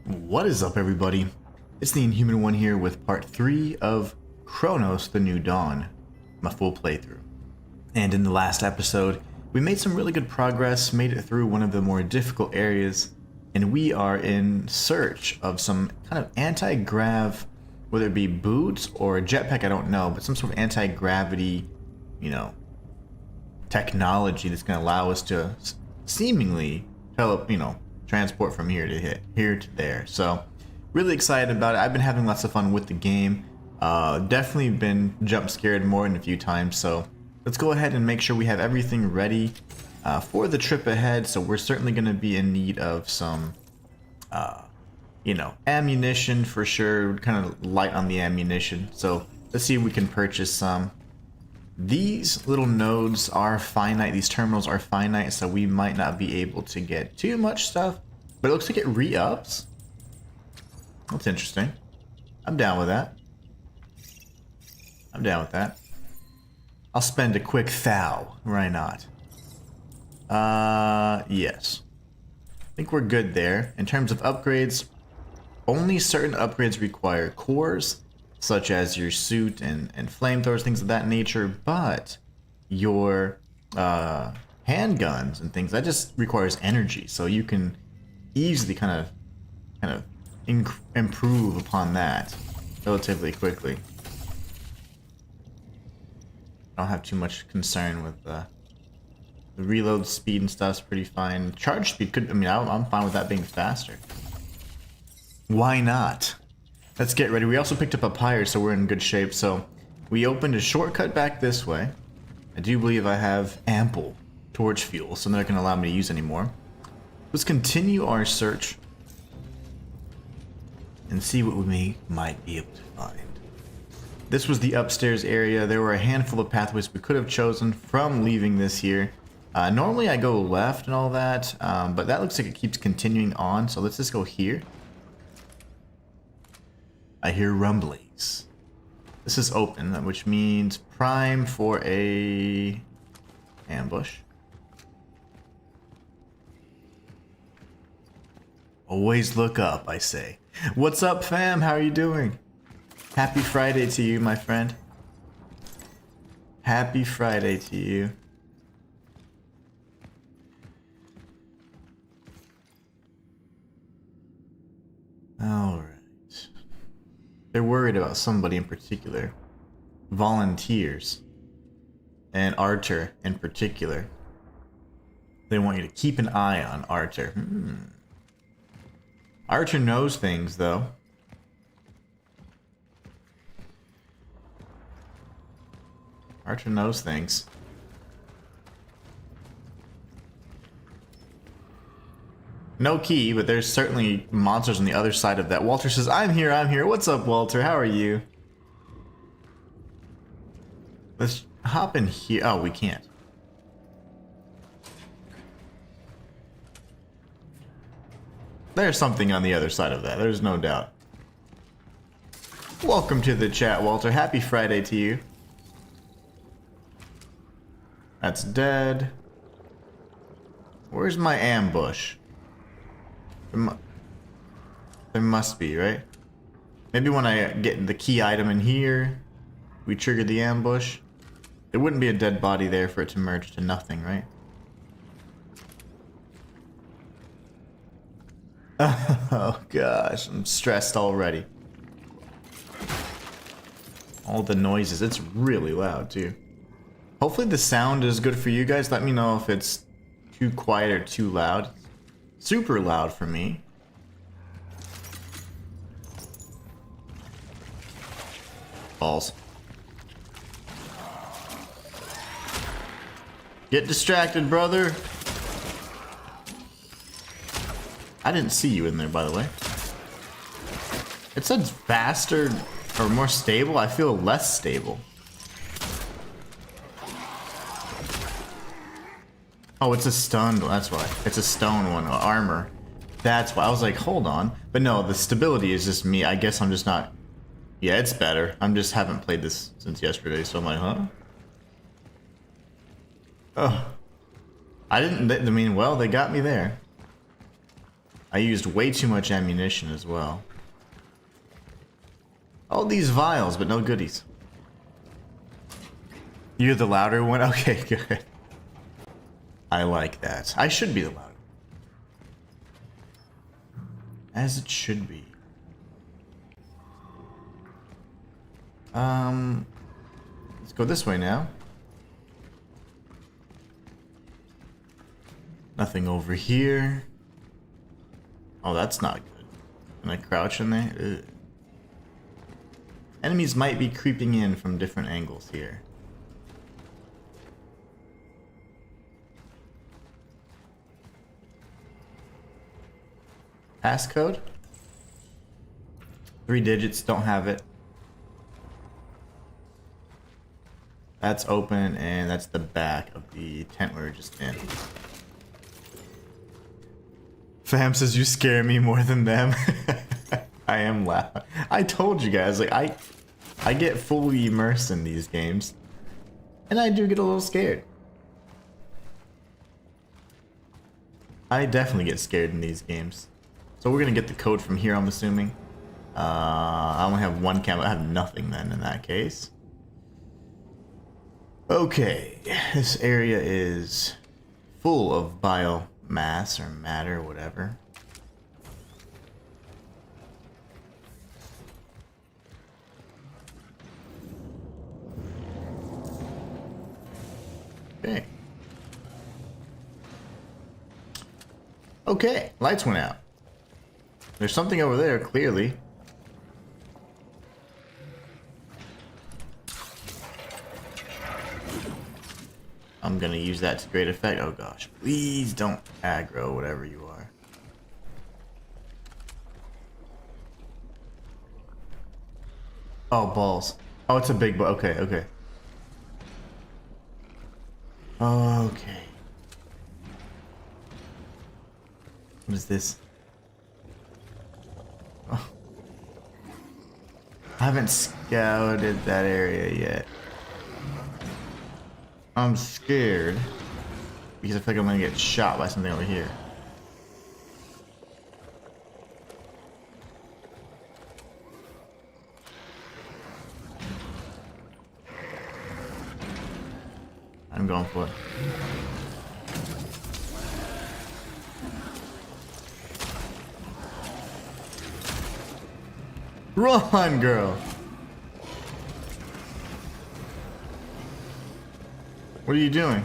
What is up, everybody? It's the Inhuman one here with part 3 of Cronos: The New Dawn, my full playthrough. And in the last episode, we made some really good progress, made it through one of the more difficult areas, and we are in search of some kind of anti-grav, whether it be boots or a jetpack, I don't know, but some sort of anti-gravity, technology that's going to allow us to seemingly transport from here to there. So really excited about it. I've been having lots of fun with the game. Definitely been jump scared more than a few times, so let's go ahead and make sure we have everything ready for the trip ahead. So we're certainly going to be in need of some ammunition for sure. We're kind of light on the ammunition, so let's see if we can purchase some. These little nodes are finite, these terminals are finite, so we might not be able to get too much stuff, but it looks like it re-ups. That's interesting. I'm down with that. I'll spend a quick thou, why not? Yes. I think we're good there. In terms of upgrades, only certain upgrades require cores, such as your suit and flamethrowers, things of that nature, but your handguns and things, that just requires energy, so you can easily kind of improve upon that relatively quickly. I don't have too much concern with the reload speed and stuff's pretty fine. Charge speed could, I'm fine with that being faster. Why not? Let's get ready. We also picked up a pyre, so we're in good shape. So we opened a shortcut back this way. I do believe I have ample torch fuel, so they're not going to allow me to use anymore. Let's continue our search and see what we might be able to find. This was the upstairs area. There were a handful of pathways we could have chosen from leaving this here. Normally I go left and all that, but that looks like it keeps continuing on, so let's just go here. I hear rumblings. This is open, which means prime for a ambush. Always look up, I say. What's up, fam? How are you doing? Happy Friday to you, my friend. Happy Friday to you. All right. They're worried about somebody in particular. Volunteers. And Archer in particular. They want you to keep an eye on Archer. Archer knows things, though. Archer knows things. No key, but there's certainly monsters on the other side of that. Walter says, I'm here. What's up, Walter? How are you? Let's hop in here. Oh, we can't. There's something on the other side of that. There's no doubt. Welcome to the chat, Walter. Happy Friday to you. That's dead. Where's my ambush? There must be, right? Maybe when I get the key item in here, we trigger the ambush. There wouldn't be a dead body there for it to merge to nothing, right? Oh gosh, I'm stressed already. All the noises, it's really loud too. Hopefully the sound is good for you guys. Let me know if it's too quiet or too loud. Super loud for me. Balls. Get distracted, brother. I didn't see you in there, by the way. It said faster or more stable. I feel less stable. Oh, it's a stunned one, that's why. It's a stone one, armor. That's why. I was like, hold on. But no, the stability is just me. I guess I'm just not... Yeah, it's better. I'm just haven't played this since yesterday, so I'm like, huh? Oh. I didn't... well, they got me there. I used way too much ammunition as well. All these vials, but no goodies. You're the louder one? Okay, good. I like that. I should be the louder. As it should be. Let's go this way now. Nothing over here. Oh, that's not good. Can I crouch in there? Ugh. Enemies might be creeping in from different angles here. Passcode? 3 digits, don't have it. That's open, and that's the back of the tent we were just in. Fam says you scare me more than them. I am loud. I told you guys, like I get fully immersed in these games, and I do get a little scared. I definitely get scared in these games. So we're gonna get the code from here, I'm assuming. I only have one camo. I have nothing then in that case. Okay, this area is full of biomass or matter, whatever. Okay. Okay, lights went out. There's something over there, clearly. I'm gonna use that to great effect. Oh gosh, please don't aggro whatever you are. Oh, balls. Oh, it's a big ball. Okay, okay. Okay. What is this? Oh. I haven't scouted that area yet. I'm scared because I feel like I'm gonna get shot by something over here. I'm going for it. Run, girl! What are you doing?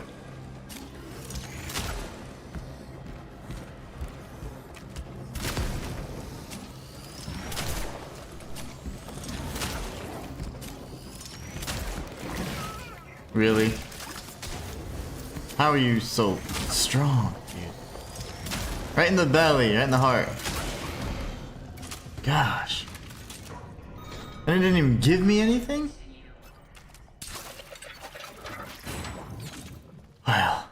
Really? How are you so strong, dude? Right in the belly, right in the heart. Gosh. And it didn't even give me anything? Well,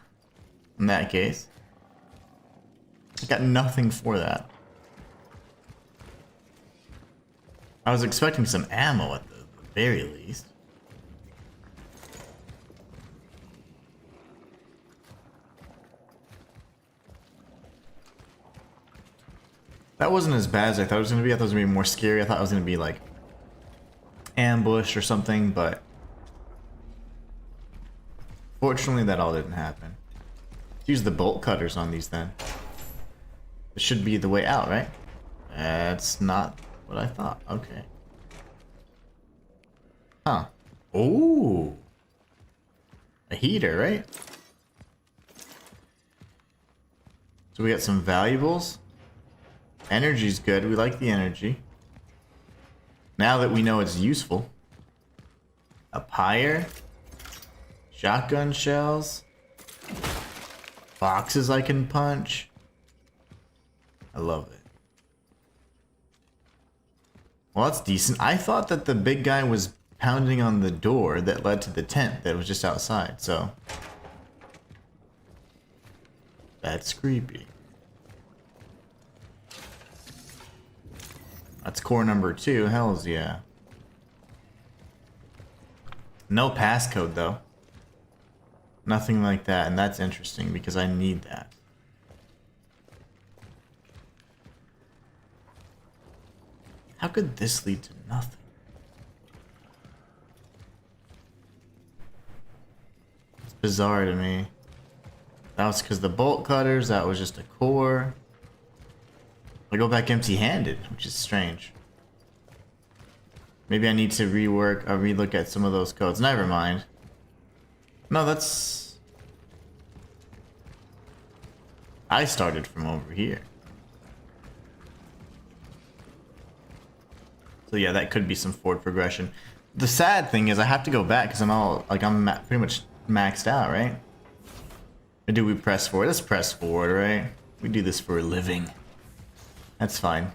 in that case, I got nothing for that. I was expecting some ammo at the very least. That wasn't as bad as I thought it was going to be. I thought it was going to be more scary. I thought it was going to be like ambushed or something, but fortunately that all didn't happen. Let's use the bolt cutters on these then. This should be the way out, right? That's not what I thought. Okay. Huh. Ooh. A heater, right? So we got some valuables. Energy's good. We like the energy. Now that we know it's useful. A pyre. Shotgun shells. Boxes I can punch. I love it. Well, that's decent. I thought that the big guy was pounding on the door that led to the tent that was just outside, so that's creepy. That's core number 2. Hells yeah. No passcode though. Nothing like that, and that's interesting because I need that. How could this lead to nothing? It's bizarre to me. That was because the bolt cutters, that was just a core. I go back empty-handed, which is strange. Maybe I need to relook at some of those codes. Never mind. No, that's... I started from over here. So yeah, that could be some forward progression. The sad thing is I have to go back because I'm pretty much maxed out, right? Or do we press forward? Let's press forward, right? We do this for a living. That's fine.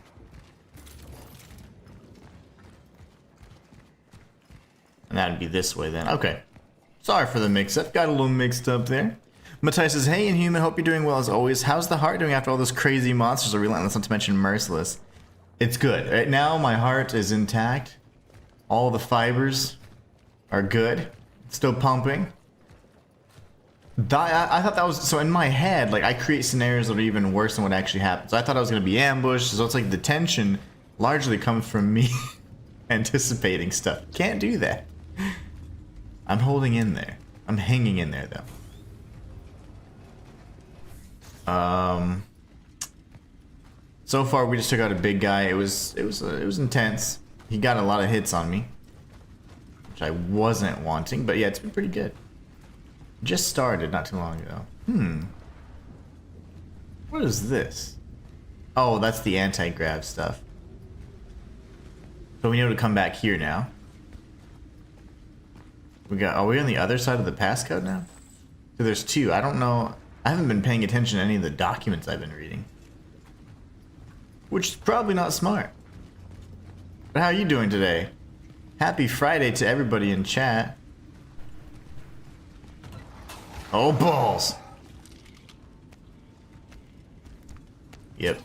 And that'd be this way then. Okay. Sorry for the mix-up. Got a little mixed up there. Matthias says, hey, Inhuman, hope you're doing well as always. How's the heart doing after all those crazy monsters are relentless, not to mention merciless? It's good. Right now, my heart is intact. All the fibers are good. Still pumping. I thought that was... So in my head, like, I create scenarios that are even worse than what actually happens. So I thought I was going to be ambushed. So it's like the tension largely comes from me anticipating stuff. Can't do that. I'm holding in there. I'm hanging in there, though. So far, we just took out a big guy. It was intense. He got a lot of hits on me, which I wasn't wanting. But yeah, it's been pretty good. Just started not too long ago. What is this? Oh, that's the anti-grav stuff. So we know to come back here now. Are we on the other side of the passcode now? So there's two. I don't know. I haven't been paying attention to any of the documents I've been reading. Which is probably not smart. But how are you doing today? Happy Friday to everybody in chat. Oh, balls. Yep.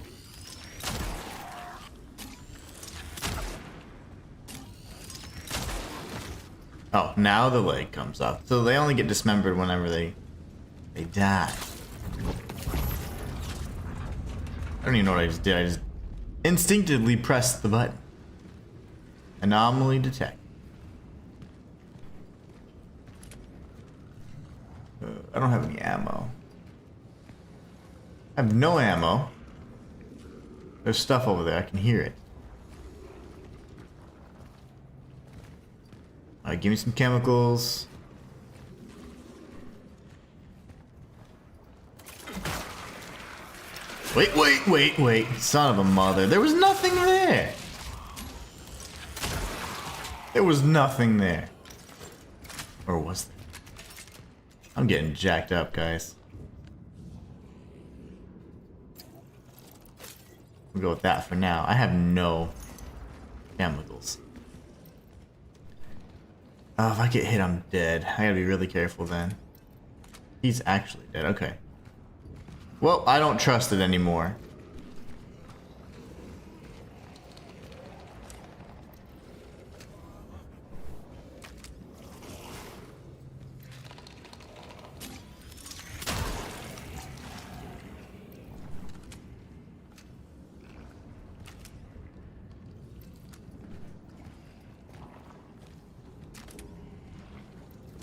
Oh, now the leg comes off. So they only get dismembered whenever they die. I don't even know what I just did. I just instinctively pressed the button. Anomaly detect. I don't have any ammo. I have no ammo. There's stuff over there. I can hear it. Alright, give me some chemicals. Wait. Son of a mother. There was nothing there. There was nothing there. Or was there? I'm getting jacked up, guys. We'll go with that for now. I have no chemicals. Oh, if I get hit, I'm dead. I gotta be really careful then. He's actually dead. Okay. Well, I don't trust it anymore.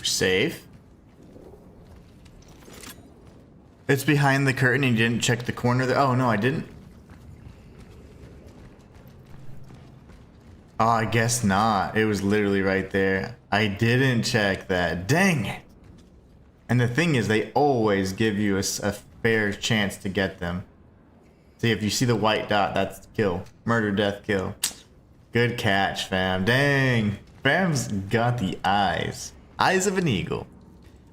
Safe. It's behind the curtain and you didn't check the corner there. Oh, no, I didn't. Oh, I guess not. It was literally right there. I didn't check that. Dang it. And the thing is, they always give you a fair chance to get them. See, if you see the white dot, that's kill. Murder, death, kill. Good catch, fam. Dang. Fam's got the eyes. Eyes of an eagle.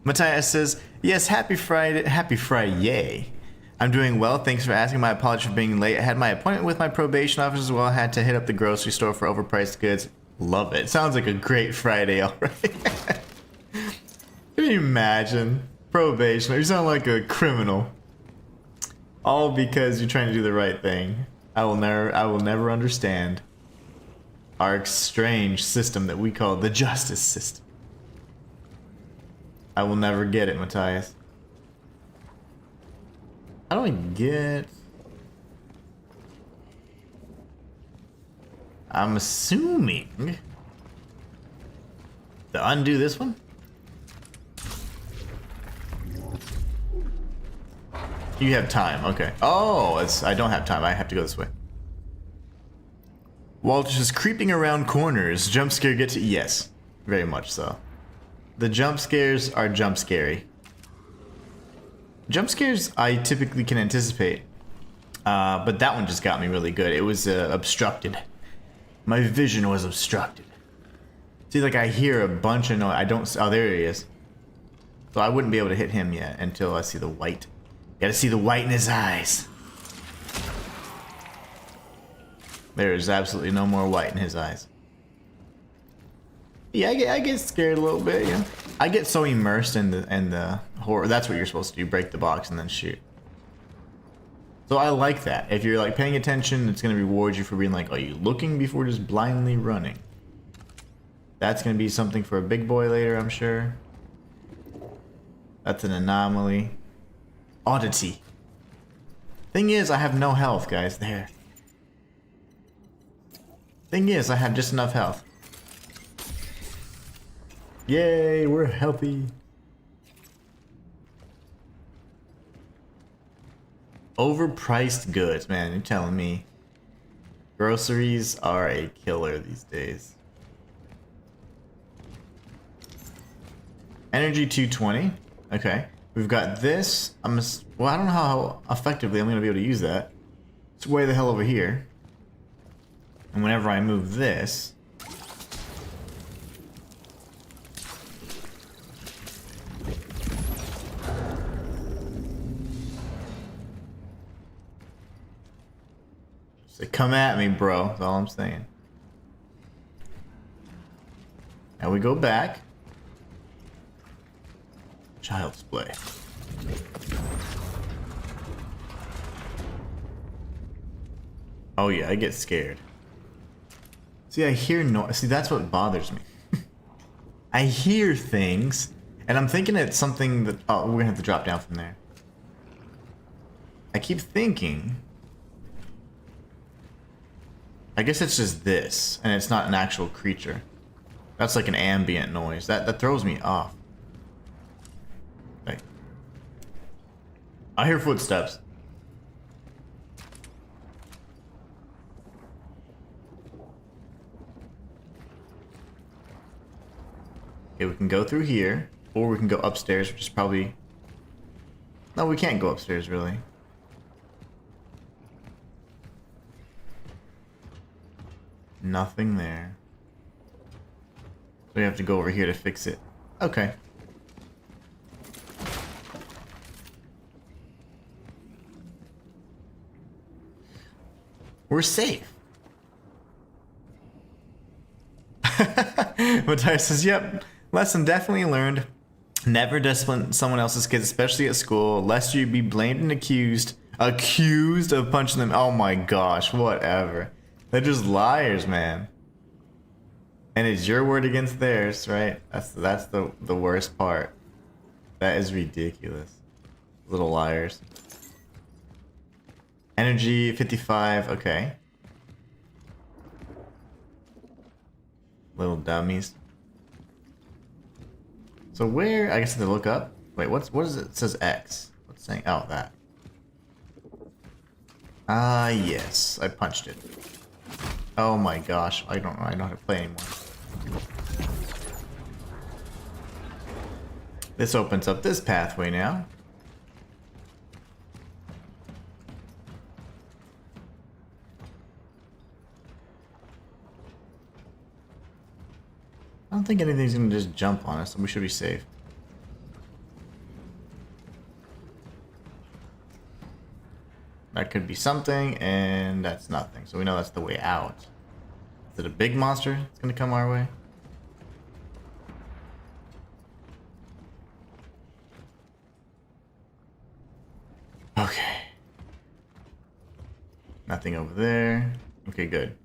Matthias says, yes, happy Friday. Happy Friday. I'm doing well. Thanks for asking. My apologies for being late. I had my appointment with my probation officer as well. I had to hit up the grocery store for overpriced goods. Love it. Sounds like a great Friday already. Can you imagine? Probation. You sound like a criminal. All because you're trying to do the right thing. I will never understand our strange system that we call the justice system. I will never get it, Matthias. How do I get... I'm assuming to undo this one. You have time, okay. Oh, I don't have time. I have to go this way. While just creeping around corners, jump scare get to... Yes, very much so. The jump scares are jump scary. Jump scares I typically can anticipate. But that one just got me really good. It was obstructed. My vision was obstructed. See, like I hear a bunch of noise. I don't... Oh, there he is. So I wouldn't be able to hit him yet until I see the white. Gotta see the white in his eyes. There is absolutely no more white in his eyes. Yeah, I get scared a little bit, yeah. I get so immersed in the horror. That's what you're supposed to do, break the box and then shoot. So I like that. If you're like paying attention, it's gonna reward you for being like, are you looking before just blindly running? That's gonna be something for a big boy later, I'm sure. That's an anomaly. Oddity. Thing is, I have no health, guys. There. Thing is, I have just enough health. Yay, we're healthy. Overpriced goods, man. You're telling me. Groceries are a killer these days. Energy 220. Okay. We've got this. Well, I don't know how effectively I'm going to be able to use that. It's way the hell over here. And whenever I move this... Say, come at me, bro. That's all I'm saying. Now we go back. Child's play. Oh yeah, I get scared. See, I hear noise. See, that's what bothers me. I hear things, and I'm thinking it's something that... Oh, we're gonna have to drop down from there. I keep thinking... I guess it's just this, and it's not an actual creature. That's like an ambient noise. That throws me off. Okay. I hear footsteps. Okay, we can go through here, or we can go upstairs, which is probably... No, we can't go upstairs, really. Nothing there. So we have to go over here to fix it. Okay. We're safe. Matthias says, yep, lesson definitely learned. Never discipline someone else's kids, especially at school, lest you be blamed and accused of punching them. Oh my gosh, whatever. They're just liars, man. And it's your word against theirs, right? That's the worst part. That is ridiculous. Little liars. Energy 55, okay. Little dummies. So where, I guess I have to look up. Wait, what is it? It says X. What's saying? Oh, that. Ah, yes. I punched it. Oh my gosh. I don't know how to play anymore. This opens up this pathway now. I don't think anything's gonna just jump on us, so we should be safe. That could be something, and that's nothing. So we know that's the way out. Is it a big monster that's gonna come our way? Okay. Nothing over there. Okay, good.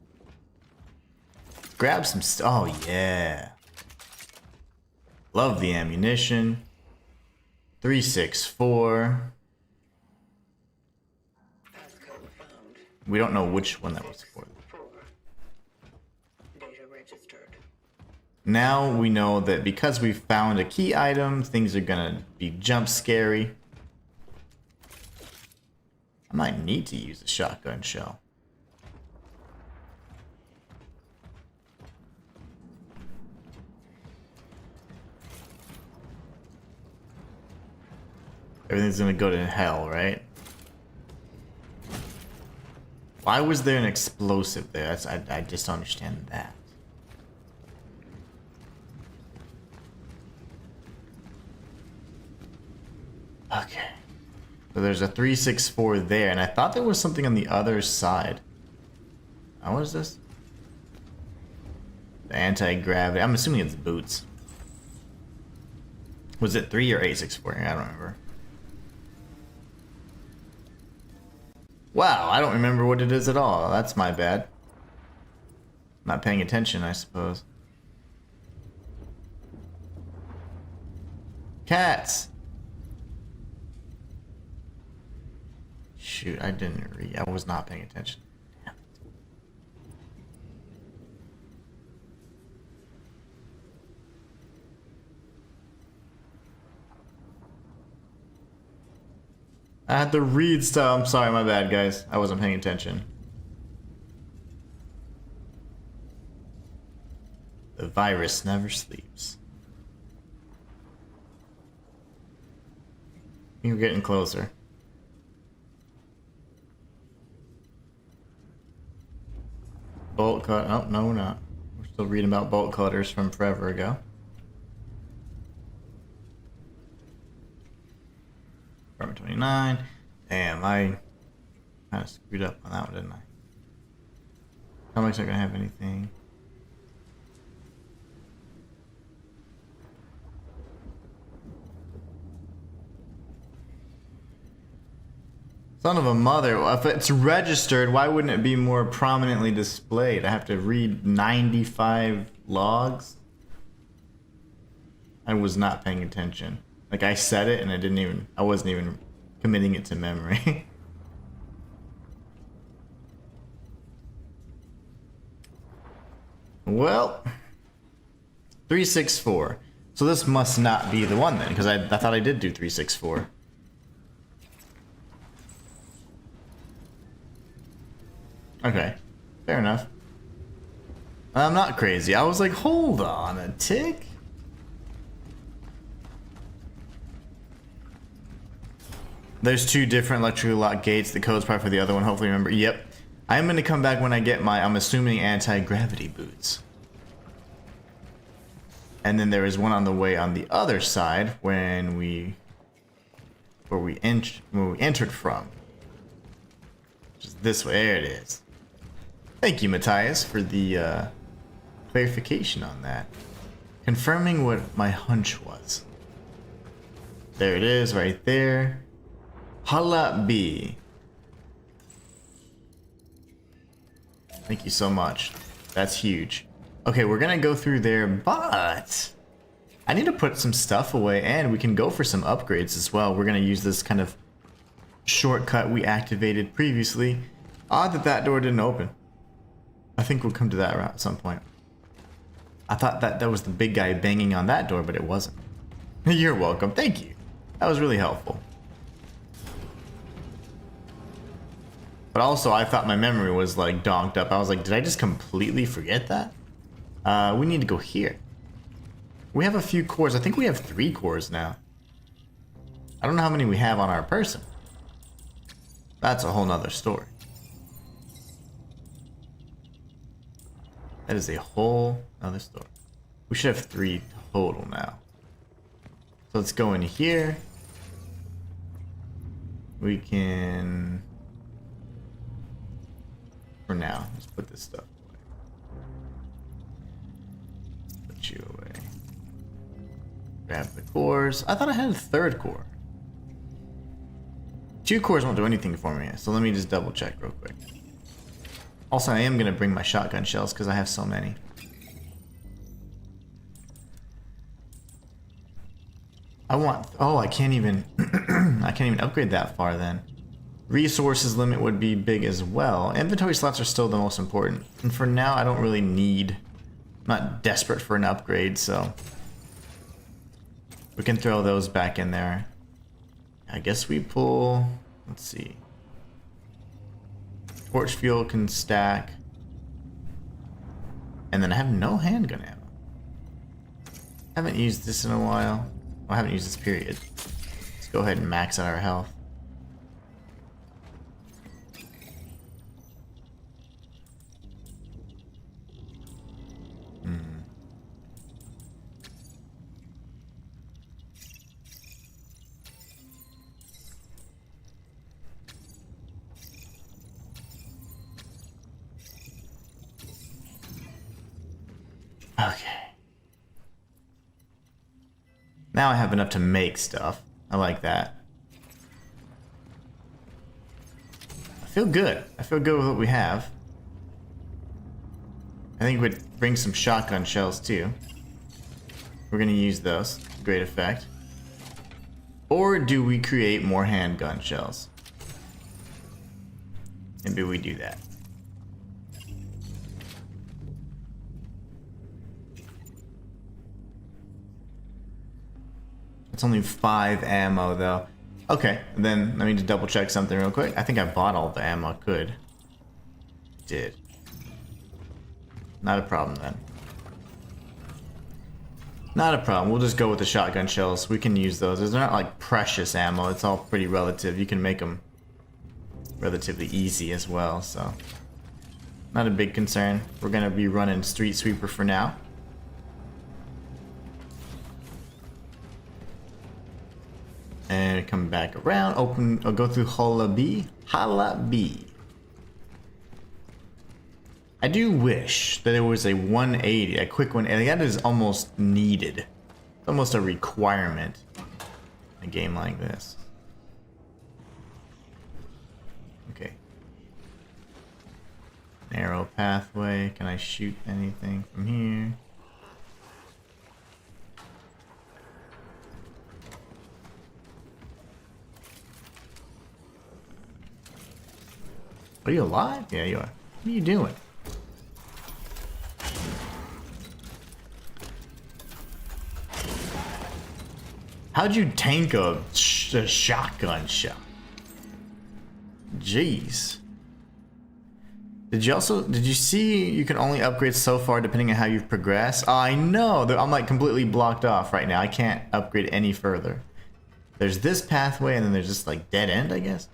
Grab some oh yeah. Love the ammunition. 364. We don't know which one that was for. now we know that because we found a key item, things are gonna be jump scary. I might need to use a shotgun shell. Everything's gonna go to hell, right? Why was there an explosive there? I just don't understand that. Okay. So there's a 364 there, and I thought there was something on the other side. Now, what is this? The anti-gravity. I'm assuming it's boots. Was it 3 or 864? I don't remember. Wow, I don't remember what it is at all. That's my bad. Not paying attention, I suppose. Cats! Shoot, I didn't read. I was not paying attention. Damn it. I had to read stuff. I'm sorry, my bad, guys. I wasn't paying attention. The virus never sleeps. You're getting closer. Bolt cut. Oh, no, we're not. We're still reading about bolt cutters from forever ago. Apartment 29. Damn, I kind of screwed up on that one, didn't I? Comics not gonna have anything. Son of a mother, if it's registered, why wouldn't it be more prominently displayed? I have to read 95 logs? I was not paying attention. Like, I said it and I wasn't even committing it to memory. Well, 364. So this must not be the one then, because I thought I did do 364. Okay, fair enough. I'm not crazy. I was like, hold on a tick. There's 2 different electrical lock gates. The code's probably for the other one. Hopefully remember. Yep. I'm going to come back when I get my, I'm assuming, anti-gravity boots. And then there is one on the way on the other side where we entered from. Just this way. There it is. Thank you, Matthias, for the clarification on that. Confirming what my hunch was. There it is, right there. Hala B. Thank you so much. That's huge. Okay, we're gonna go through there, but I need to put some stuff away, and we can go for some upgrades as well. We're gonna use this kind of shortcut we activated previously. Odd that that door didn't open. I think we'll come to that at some point. I thought that was the big guy banging on that door, but it wasn't. You're welcome. Thank you. That was really helpful. But also, I thought my memory was like donked up. I was like, did I just completely forget that? We need to go here. We have a few cores. I think we have 3 cores now. I don't know how many we have on our person. That's a whole nother story. That is a whole other story. We should have 3 total now. So let's go in here. We can... For now, let's put this stuff away. Put you away. Grab the cores. I thought I had a 3rd core. 2 cores won't do anything for me, so let me just double check real quick. Also, I am going to bring my shotgun shells because I have so many. I want... Oh, I can't even... I can't even upgrade that far then. Resources limit would be big as well. Inventory slots are still the most important. And for now, I don't really need not desperate for an upgrade, so we can throw those back in there. I guess we pull, let's see. Torch fuel can stack. And then I have no handgun ammo. Haven't used this in a while. Well, I haven't used this period. Let's go ahead and max out our health. Okay. Now I have enough to make stuff. I like that. I feel good. I feel good with what we have. I think we'd bring some shotgun shells too. We're gonna use those. Great effect. Or do we create more handgun shells? Maybe we do that. It's only 5 ammo though. Okay, then let me just double check something real quick. I think I bought all the ammo I could. Did. Not a problem then. Not a problem. We'll just go with the shotgun shells. We can use those. They're not like precious ammo. It's all pretty relative. You can make them relatively easy as well, so not a big concern. We're gonna be running Street Sweeper for now. And come back around, open, I'll go through Hala B. I do wish that there was a 180, a quick one, and that is almost needed. It's almost a requirement in a game like this. Okay. Narrow pathway, can I shoot anything from here? Are you alive? Yeah, you are. What are you doing? How'd you tank a shotgun shot? Jeez. Did you see you can only upgrade so far depending on how you've progressed? Oh, I know. I'm like completely blocked off right now. I can't upgrade any further. There's this pathway and then there's this like dead end, I guess.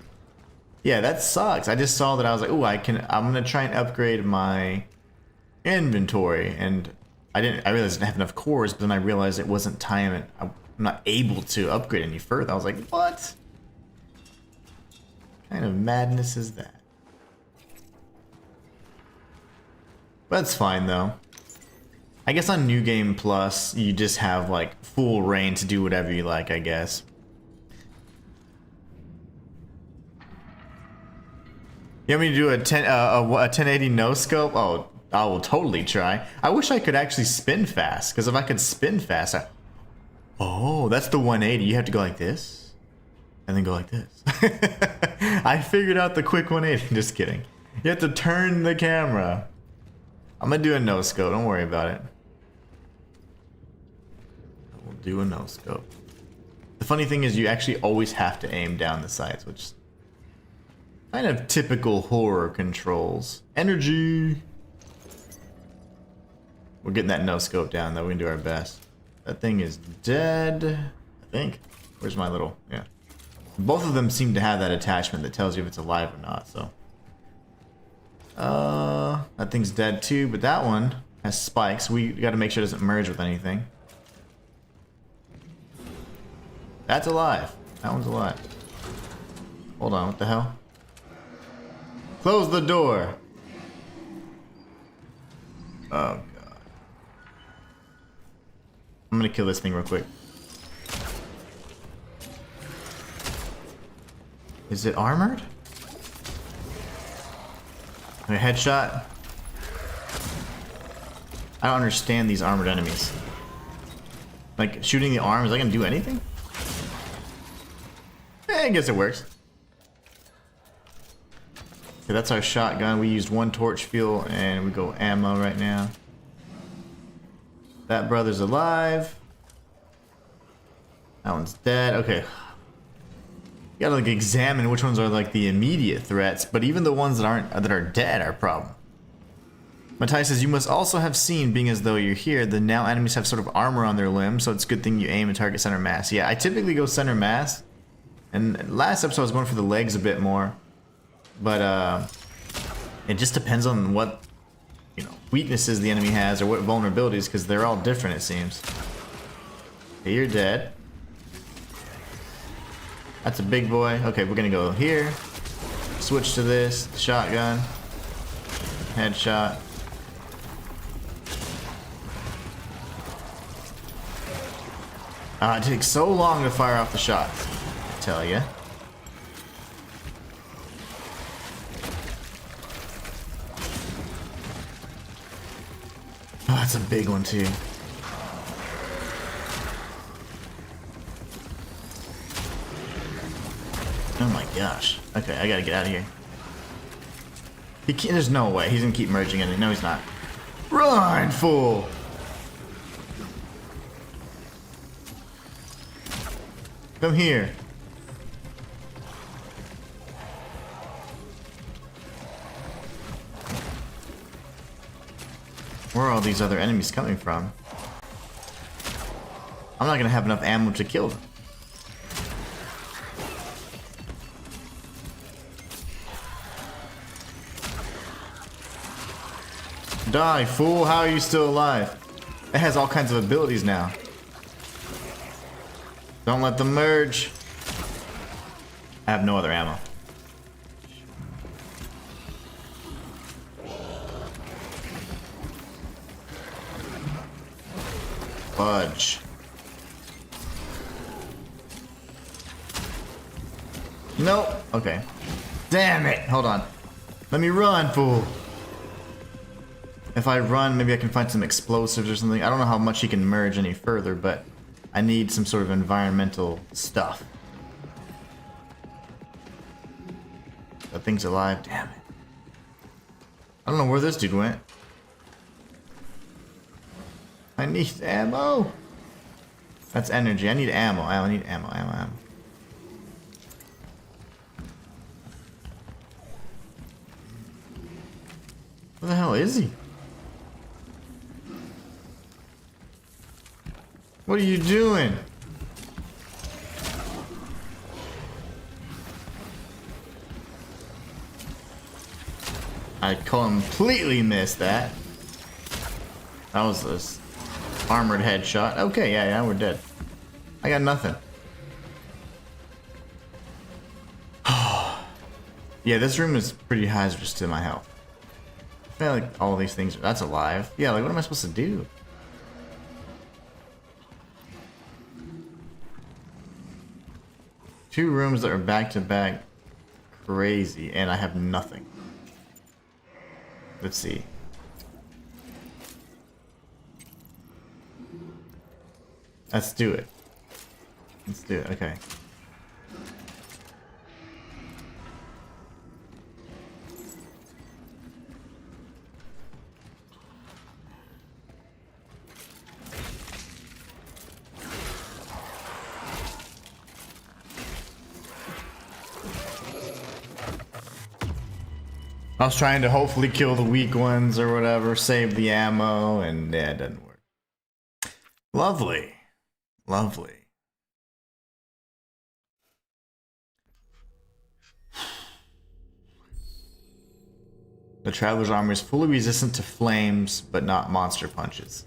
Yeah, that sucks. I just saw that. I was like, "Ooh, I'm gonna try and upgrade my inventory," and I realized I didn't have enough cores. But then I realized it wasn't time, and I'm not able to upgrade any further. I was like, "What kind of madness is that?" But it's fine though. I guess on New Game Plus, you just have like full reign to do whatever you like, I guess. You want me to do a 1080 no scope? Oh, I will totally try. I wish I could actually spin fast, because if I could spin fast, oh, that's the 180. You have to go like this, and then go like this. I figured out the quick 180. Just kidding. You have to turn the camera. I'm gonna do a no scope. Don't worry about it. We'll do a no scope. The funny thing is, you actually always have to aim down the sights, which kind of typical horror controls. Energy! We're getting that no scope down though, we can do our best. That thing is dead, I think. Where's my little, yeah. Both of them seem to have that attachment that tells you if it's alive or not, so. That thing's dead too, but that one has spikes. We gotta make sure it doesn't merge with anything. That's alive. That one's alive. Hold on, what the hell? Close the door. Oh god. I'm gonna kill this thing real quick. Is it armored? A headshot? I don't understand these armored enemies. Like, shooting the arm, is that gonna do anything? I guess it works. Okay, that's our shotgun. We used 1 torch fuel and we go ammo right now. That brother's alive. That one's dead. Okay. You gotta like examine which ones are like the immediate threats, but even the ones that are dead are a problem. Matthias says, you must also have seen, being as though you're here, the now enemies have sort of armor on their limbs, so it's a good thing you aim and target center mass. Yeah, I typically go center mass, and last episode I was going for the legs a bit more, but it just depends on what, you know, weaknesses the enemy has or what vulnerabilities, because they're all different, it seems. Okay, you're dead. That's a big boy. Okay, we're gonna go here. Switch to this. Shotgun. Headshot. It takes so long to fire off the shots, I tell ya. Oh, that's a big one too. Oh my gosh. Okay, I gotta get out of here. He can't, there's no way. He's gonna keep merging in it. No, he's not. Run, fool! Come here. Where are all these other enemies coming from? I'm not gonna have enough ammo to kill them. Die, fool! How are you still alive? It has all kinds of abilities now. Don't let them merge. I have no other ammo. Fudge. Nope. Okay. Damn it! Hold on. Let me run, fool. If I run, maybe I can find some explosives or something. I don't know how much he can merge any further, but I need some sort of environmental stuff. That thing's alive. Damn it. I don't know where this dude went. I need ammo. That's energy. I need ammo. I need ammo. Where the hell is he? What are you doing? I completely missed that. That was this armored headshot. Okay, yeah, we're dead. I got nothing. Yeah, this room is pretty hazardous to my health. I feel like all these things. That's alive. Yeah, like what am I supposed to do? Two rooms that are back to back, crazy, and I have nothing. Let's see. Let's do it. Let's do it. Okay. I was trying to hopefully kill the weak ones or whatever, save the ammo, and yeah, it doesn't work. Lovely. Lovely. The Traveler's Armor is fully resistant to flames, but not monster punches.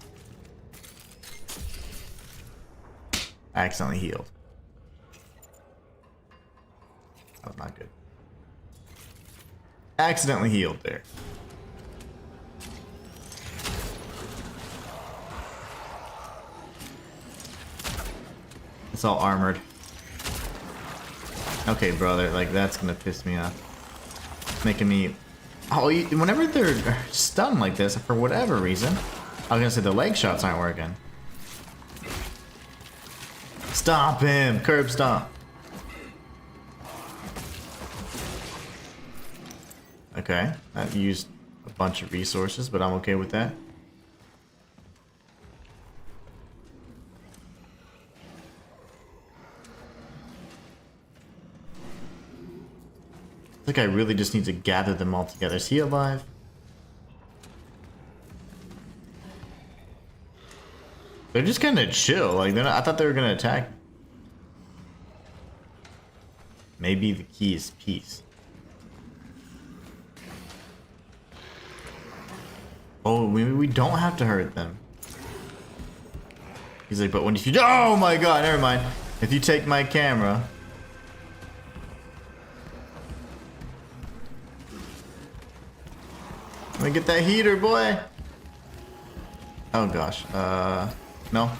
I accidentally healed. That was not good. Accidentally healed there. It's all armored. Okay, brother, like that's gonna piss me off. Making me... Oh, whenever they're stunned like this, for whatever reason, I was gonna say the leg shots aren't working. Stomp him! Curb stomp! Okay, that used a bunch of resources, but I'm okay with that. think I really just need to gather them all together. Is he alive? They're just kind of chill. Like they're not, I thought they were gonna attack. Maybe the key is peace. Oh, maybe we don't have to hurt them. He's like, but when if you... Oh my god, never mind. If you take my camera... Let me get that heater, boy! Oh gosh, no.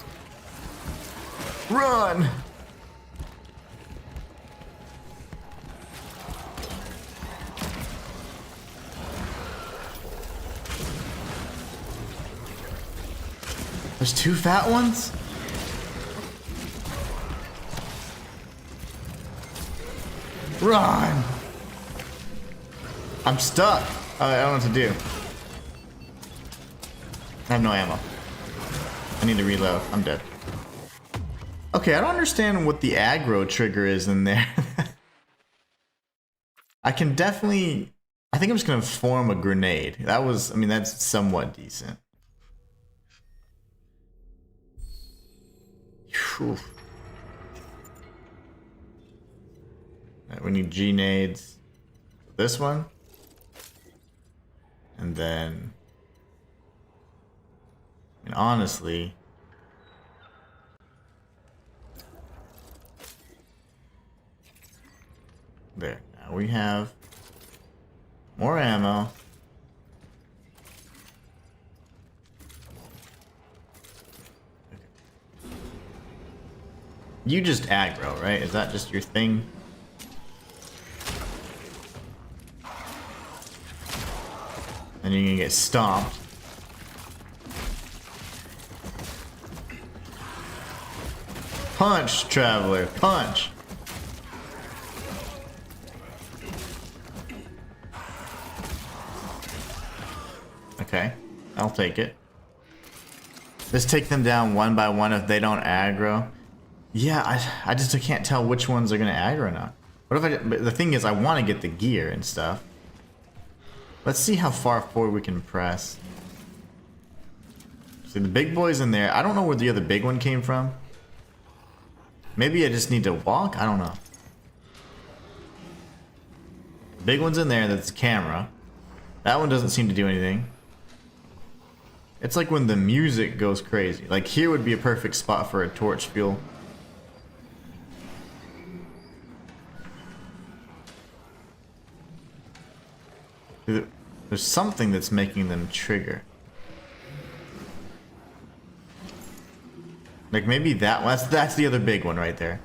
Run! There's two fat ones? Run! I'm stuck. I don't know what to do. I have no ammo. I need to reload. I'm dead. Okay, I don't understand what the aggro trigger is in there. I can definitely... I think I'm just gonna form a grenade. That was... I mean, that's somewhat decent. Whew. Right, we need G-nades. This one. And then... I mean, honestly... There. Now we have... more ammo. You just aggro, right? Is that just your thing? And you're gonna get stomped. Punch, traveler, punch! Okay, I'll take it. Just take them down one by one if they don't aggro. Yeah, I just can't tell which ones are gonna aggro or not. What if I? But the thing is, I want to get the gear and stuff. Let's see how far forward we can press. See, the big boy's in there. I don't know where the other big one came from. Maybe I just need to walk? I don't know. The big one's in there, that's the camera. That one doesn't seem to do anything. It's like when the music goes crazy. Like here would be a perfect spot for a torch fuel. There's something that's making them trigger. Like maybe that one. That's the other big one right there.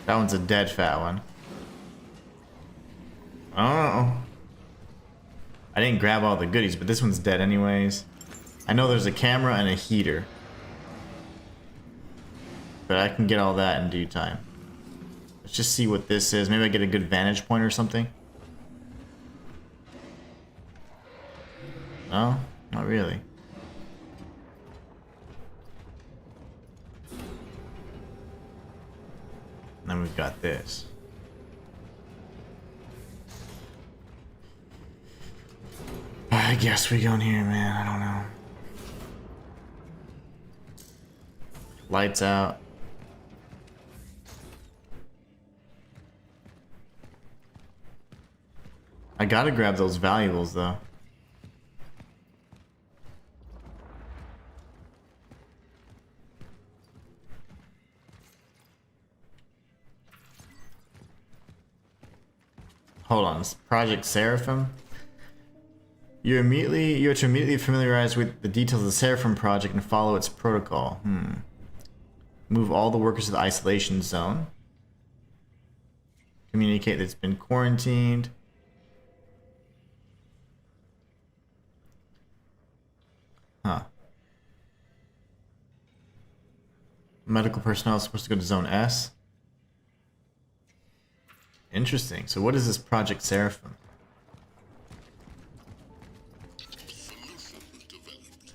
That one's a dead fat one. Oh. I didn't grab all the goodies, but this one's dead anyways. I know there's a camera and a heater. But I can get all that in due time. Let's just see what this is. Maybe I get a good vantage point or something. No, not really. And then we've got this. I guess we go in here, man. I don't know. Lights out. I gotta grab those valuables, though. Hold on, Project Seraphim? You're to immediately familiarize with the details of the Seraphim project and follow its protocol. Move all the workers to the isolation zone. Communicate that it's been quarantined. Huh. Medical personnel is supposed to go to Zone S. Interesting. So what is this Project Seraphim? Solution developed.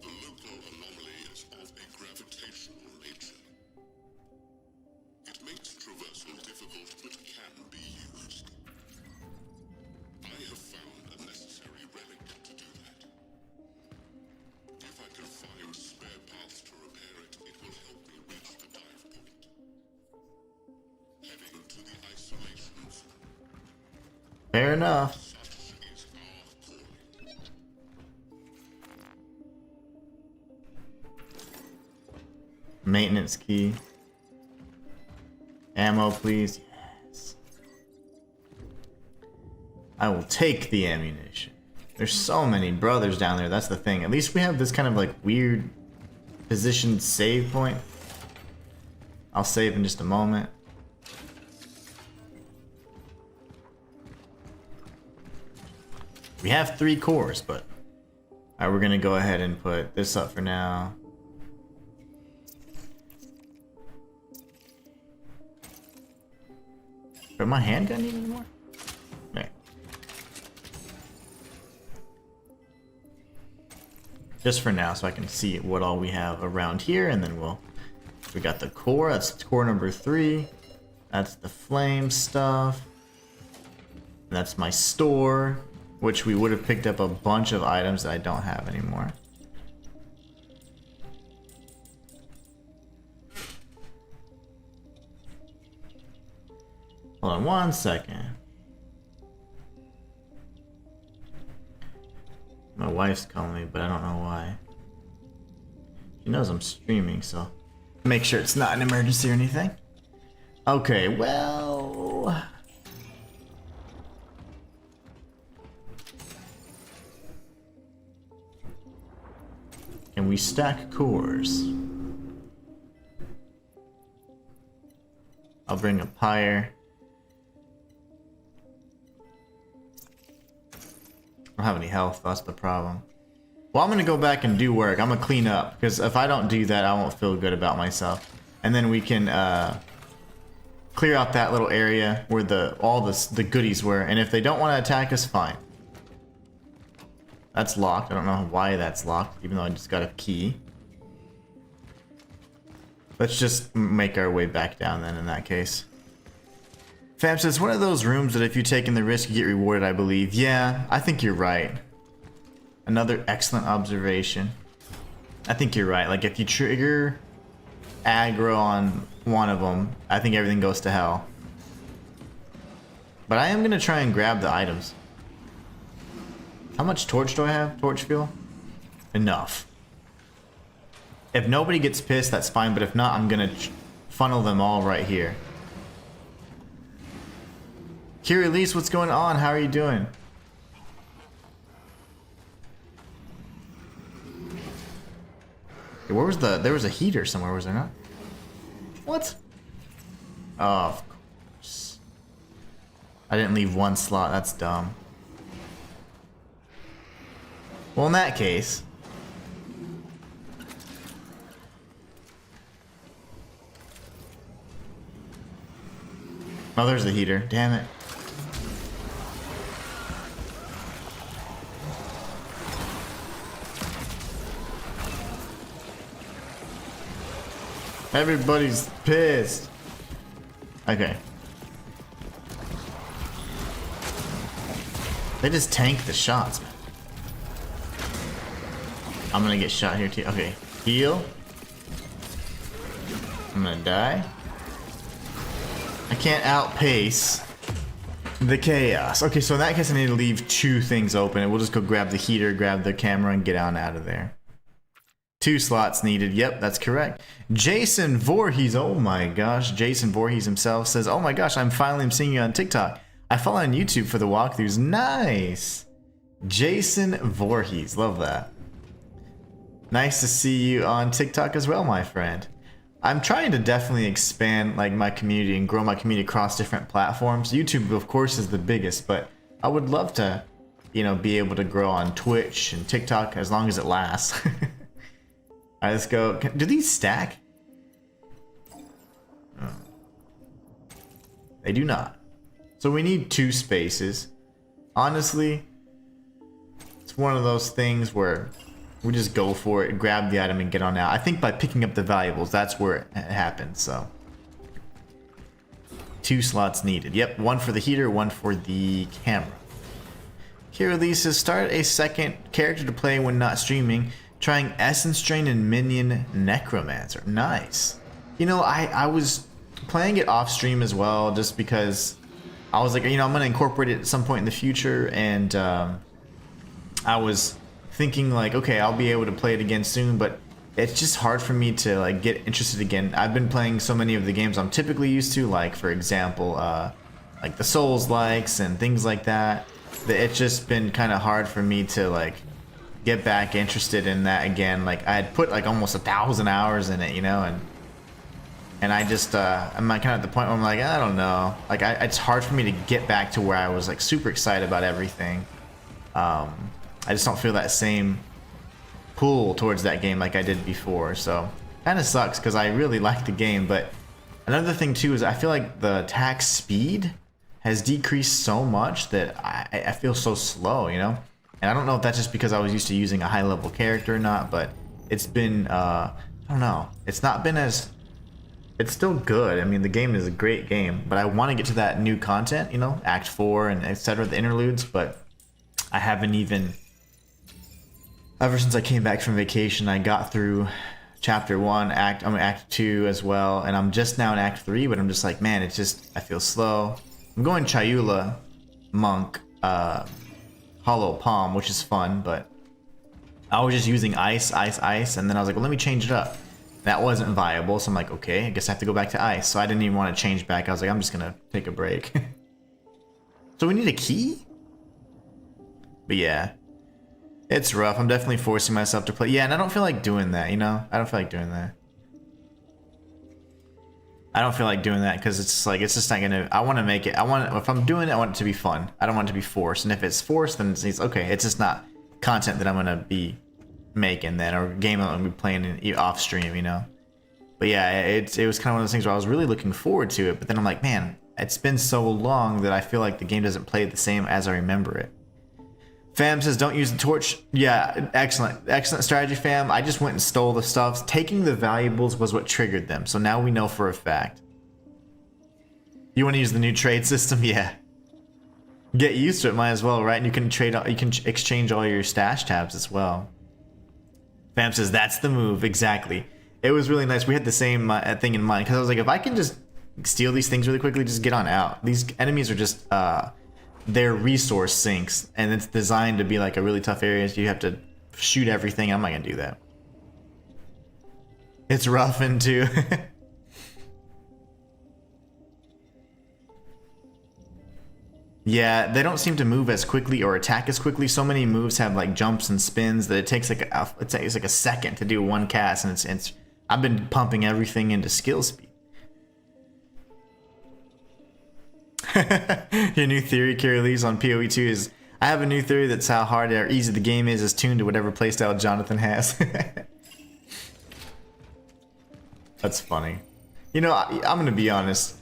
The local anomaly is of a gravitational nature. difficult but can be used. I have found a necessary relic to do that. If I can find spare parts to repair it, it will help me reach the dive point. Heading to the isolations. Fair enough. Such is our calling. Maintenance key. Ammo, please. Yes. I will take the ammunition. There's so many brothers down there. That's the thing. At least we have this kind of like weird positioned save point. I'll save in just a moment. We have 3 cores, but alright, we're gonna go ahead and put this up for now. But my handgun need any more? There. Just for now, so I can see what all we have around here, and then we got the core. That's core number 3. That's the flame stuff. And that's my store, which we would have picked up a bunch of items that I don't have anymore. Hold on 1 second. My wife's calling me, but I don't know why. She knows I'm streaming, so make sure it's not an emergency or anything. Okay, well... Can we stack cores? I'll bring a pyre. I don't have any health, that's the problem. Well, I'm gonna go back and do work. I'm gonna clean up, because if I don't do that, I won't feel good about myself. And then we can clear out that little area where all the goodies were, and if they don't want to attack us, fine. That's locked. I don't know why that's locked, even though I just got a key. Let's just make our way back down then in that case. Fam says, it's one of those rooms that if you take in the risk, you get rewarded, I believe. Yeah, I think you're right. Another excellent observation. I think you're right. Like, if you trigger aggro on one of them, I think everything goes to hell. But I am going to try and grab the items. How much torch do I have? Torch fuel? Enough. If nobody gets pissed, that's fine. But if not, I'm going to funnel them all right here. Kira Elise, what's going on? How are you doing? Hey, where was there was a heater somewhere, was there not? What? Oh, of course. I didn't leave one slot, that's dumb. Well, in that case... Oh, there's the heater. Damn it. Everybody's pissed. Okay. They just tank the shots, man. I'm gonna get shot here too. Okay. Heal. I'm gonna die. I can't outpace the chaos. Okay, so in that case I need to leave 2 things open. And we'll just go grab the heater, grab the camera, and get on out of there. 2 slots needed. Yep, that's correct. Jason Voorhees, oh my gosh. Jason Voorhees himself says, oh my gosh, I'm finally seeing you on TikTok. I follow on YouTube for the walkthroughs. Nice. Jason Voorhees, love that. Nice to see you on TikTok as well, my friend. I'm trying to definitely expand like my community and grow my community across different platforms. YouTube, of course, is the biggest, but I would love to, you know, be able to grow on Twitch and TikTok as long as it lasts. Alright, let's go. Do these stack? Oh. They do not. So we need 2 spaces. Honestly, it's one of those things where we just go for it, grab the item, and get on out. I think by picking up the valuables, that's where it happens, so. 2 slots needed. Yep, 1 for the heater, 1 for the camera. Kirili says, start a second character to play when not streaming. Trying Essence Drain and Minion Necromancer. Nice. You know, I was playing it off stream as well, just because I was like, you know, I'm going to incorporate it at some point in the future, and I was thinking like, okay, I'll be able to play it again soon, but it's just hard for me to like get interested again. I've been playing so many of the games I'm typically used to, like for example, like the Souls-likes and things like that. That it's just been kind of hard for me to like get back interested in that again. Like I had put like almost 1,000 hours in it, you know, and I just I'm kind of at the point where I'm like, I don't know, like it's hard for me to get back to where I was like super excited about everything. I just don't feel that same pull towards that game like I did before, so kind of sucks because I really like the game. But another thing too is I feel like the attack speed has decreased so much that I feel so slow, you know. And I don't know if that's just because I was used to using a high level character or not, but it's been I don't know, it's not been as, it's still good. I mean, the game is a great game, but I want to get to that new content, you know, Act 4 and etc., the interludes, but I haven't even, ever since I came back from vacation, I got through Chapter 1, Act 2 as well, and I'm just now in Act 3, but I'm just like, man, it's just, I feel slow. I'm going Chayula, Monk, Hollow Palm, which is fun, but I was just using ice, and then I was like, well, let me change it up. That wasn't viable, so I'm like, okay, I guess I have to go back to ice. So I didn't even want to change back. I was like, I'm just gonna take a break. So we need a key? But yeah, it's rough. I'm definitely forcing myself to play. Yeah, and I don't feel like doing that, you know? I don't feel like doing that. I don't feel like doing that because it's like, it's just not gonna, I want to make it, if I'm doing it, I want it to be fun. I don't want it to be forced. And if it's forced, then it's okay, it's just not content that I'm gonna be making then, or game I'm gonna be playing off stream, you know. But yeah, it was kind of one of those things where I was really looking forward to it, but then I'm like, man, it's been so long that I feel like the game doesn't play the same as I remember it. Fam says, don't use the torch. Yeah, excellent strategy, fam. I just went and stole the stuff. Taking the valuables was what triggered them, so now we know for a fact. You want to use the new trade system? Yeah. Get used to it, might as well, right? And you can trade, you can exchange all your stash tabs as well. Fam says, that's the move, exactly. It was really nice. We had the same thing in mind, because I was like, if I can just steal these things really quickly, just get on out. These enemies are just, their resource sinks, and it's designed to be like a really tough area, so you have to shoot everything. I'm not gonna do that. It's rough too. Yeah, they don't seem to move as quickly or attack as quickly. So many moves have like jumps and spins that it takes like a second to do one cast, and it's I've been pumping everything into skill speed. Your new theory, Kirilis, on PoE2 is, I have a new theory that's how hard or easy the game is tuned to whatever playstyle Jonathan has. That's funny. You know, I'm gonna be honest.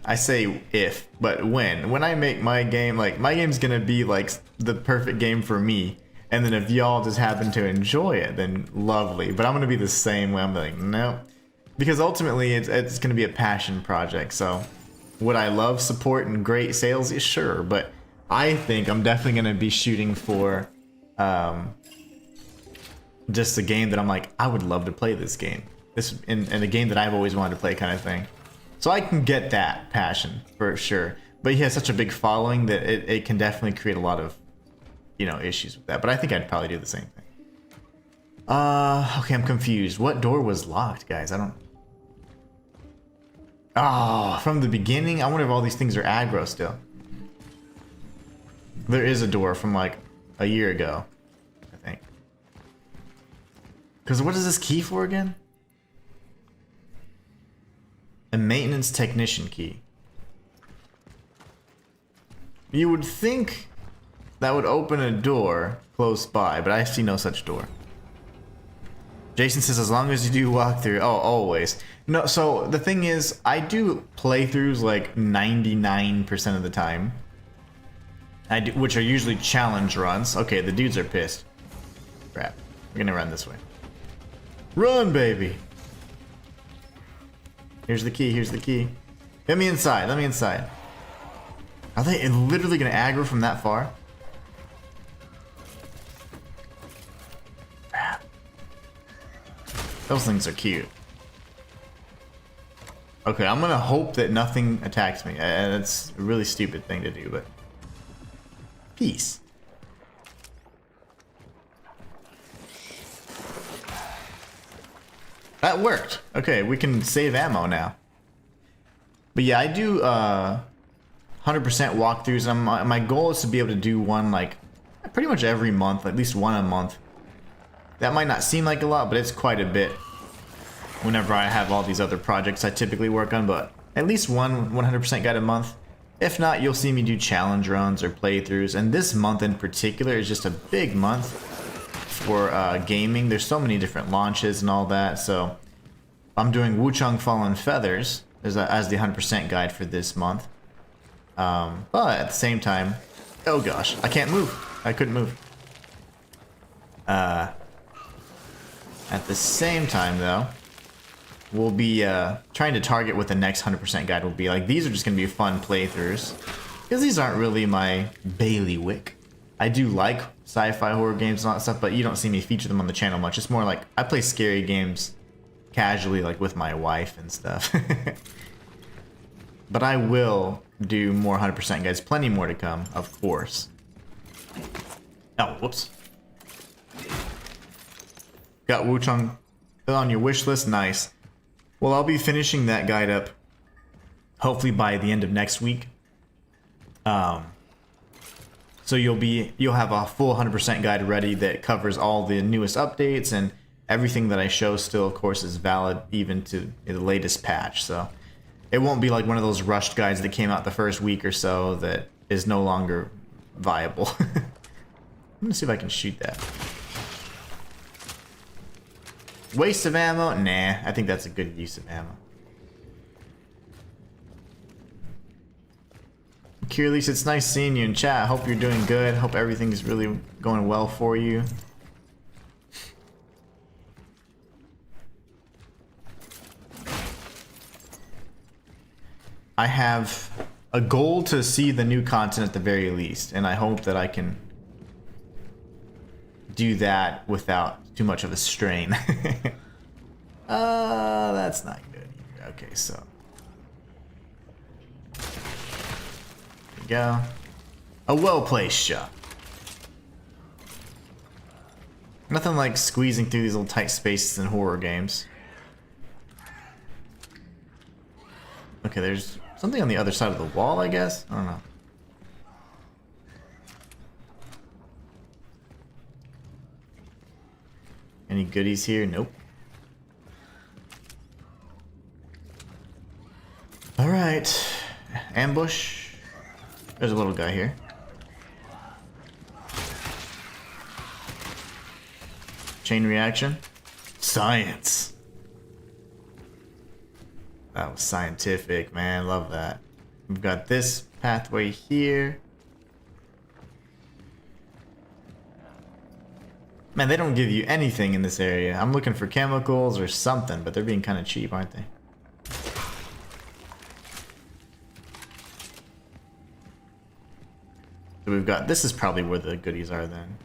I say if, but when I make my game, like my game's gonna be like the perfect game for me. And then if y'all just happen to enjoy it, then lovely. But I'm gonna be the same way. I'm like, no, because ultimately it's gonna be a passion project. So would I love support and great sales? Sure, but I think I'm definitely gonna be shooting for just a game that I'm like, I would love to play this game. This in a game that I've always wanted to play, kind of thing. So I can get that passion for sure. But he has such a big following that it can definitely create a lot of, you know, issues with that. But I think I'd probably do the same thing. Okay, I'm confused. What door was locked, guys? I don't. Oh, from the beginning? I wonder if all these things are aggro still. There is a door from like a year ago, I think. Because what is this key for again? A maintenance technician key. You would think that would open a door close by, but I see no such door. Jason says, as long as you do walkthrough. Oh, always. No, so the thing is, I do playthroughs like 99% of the time. I do, which are usually challenge runs. Okay, the dudes are pissed. Crap. We're gonna run this way. Run, baby! Here's the key, here's the key. Let me inside. Let me inside. Are they literally gonna aggro from that far? Those things are cute. Okay, I'm gonna hope that nothing attacks me. That's a really stupid thing to do, but... Peace. That worked. Okay, we can save ammo now. But yeah, I do 100% walkthroughs. My goal is to be able to do one like pretty much every month, at least one a month. That might not seem like a lot, but it's quite a bit whenever I have all these other projects I typically work on, but at least one 100% guide a month. If not, you'll see me do challenge runs or playthroughs, and this month in particular is just a big month for gaming. There's so many different launches and all that, so I'm doing Wuchang Fallen Feathers as the 100% guide for this month. But at the same time, oh gosh, I can't move. I couldn't move. At the same time, though, we'll be trying to target what the next 100% guide will be. Like, these are just going to be fun playthroughs, because these aren't really my bailiwick. I do like sci-fi horror games and all that stuff, but you don't see me feature them on the channel much. It's more like I play scary games casually, like with my wife and stuff. But I will do more 100% guides. Plenty more to come, of course. Oh, whoops. Got Wuchang on your wish list. Nice. Well, I'll be finishing that guide up hopefully by the end of next week. So you'll have a full 100% guide ready that covers all the newest updates, and everything that I show still, of course, is valid even to the latest patch. So it won't be like one of those rushed guides that came out the first week or so that is no longer viable. I'm gonna see if I can shoot that. Waste of ammo? Nah, I think that's a good use of ammo. Curelease, it's nice seeing you in chat. I hope you're doing good. Hope everything's really going well for you. I have a goal to see the new content at the very least, and I hope that I can do that without too much of a strain. That's not good either. Okay, so there we go. A well-placed shot. Nothing like squeezing through these little tight spaces in horror games. Okay, there's something on the other side of the wall, I guess? I don't know. Any goodies here? Nope. Alright. Ambush. There's a little guy here. Chain reaction. Science. That was scientific, man. Love that. We've got this pathway here. Man, they don't give you anything in this area. I'm looking for chemicals or something, but they're being kind of cheap, aren't they? So we've got, this is probably where the goodies are then.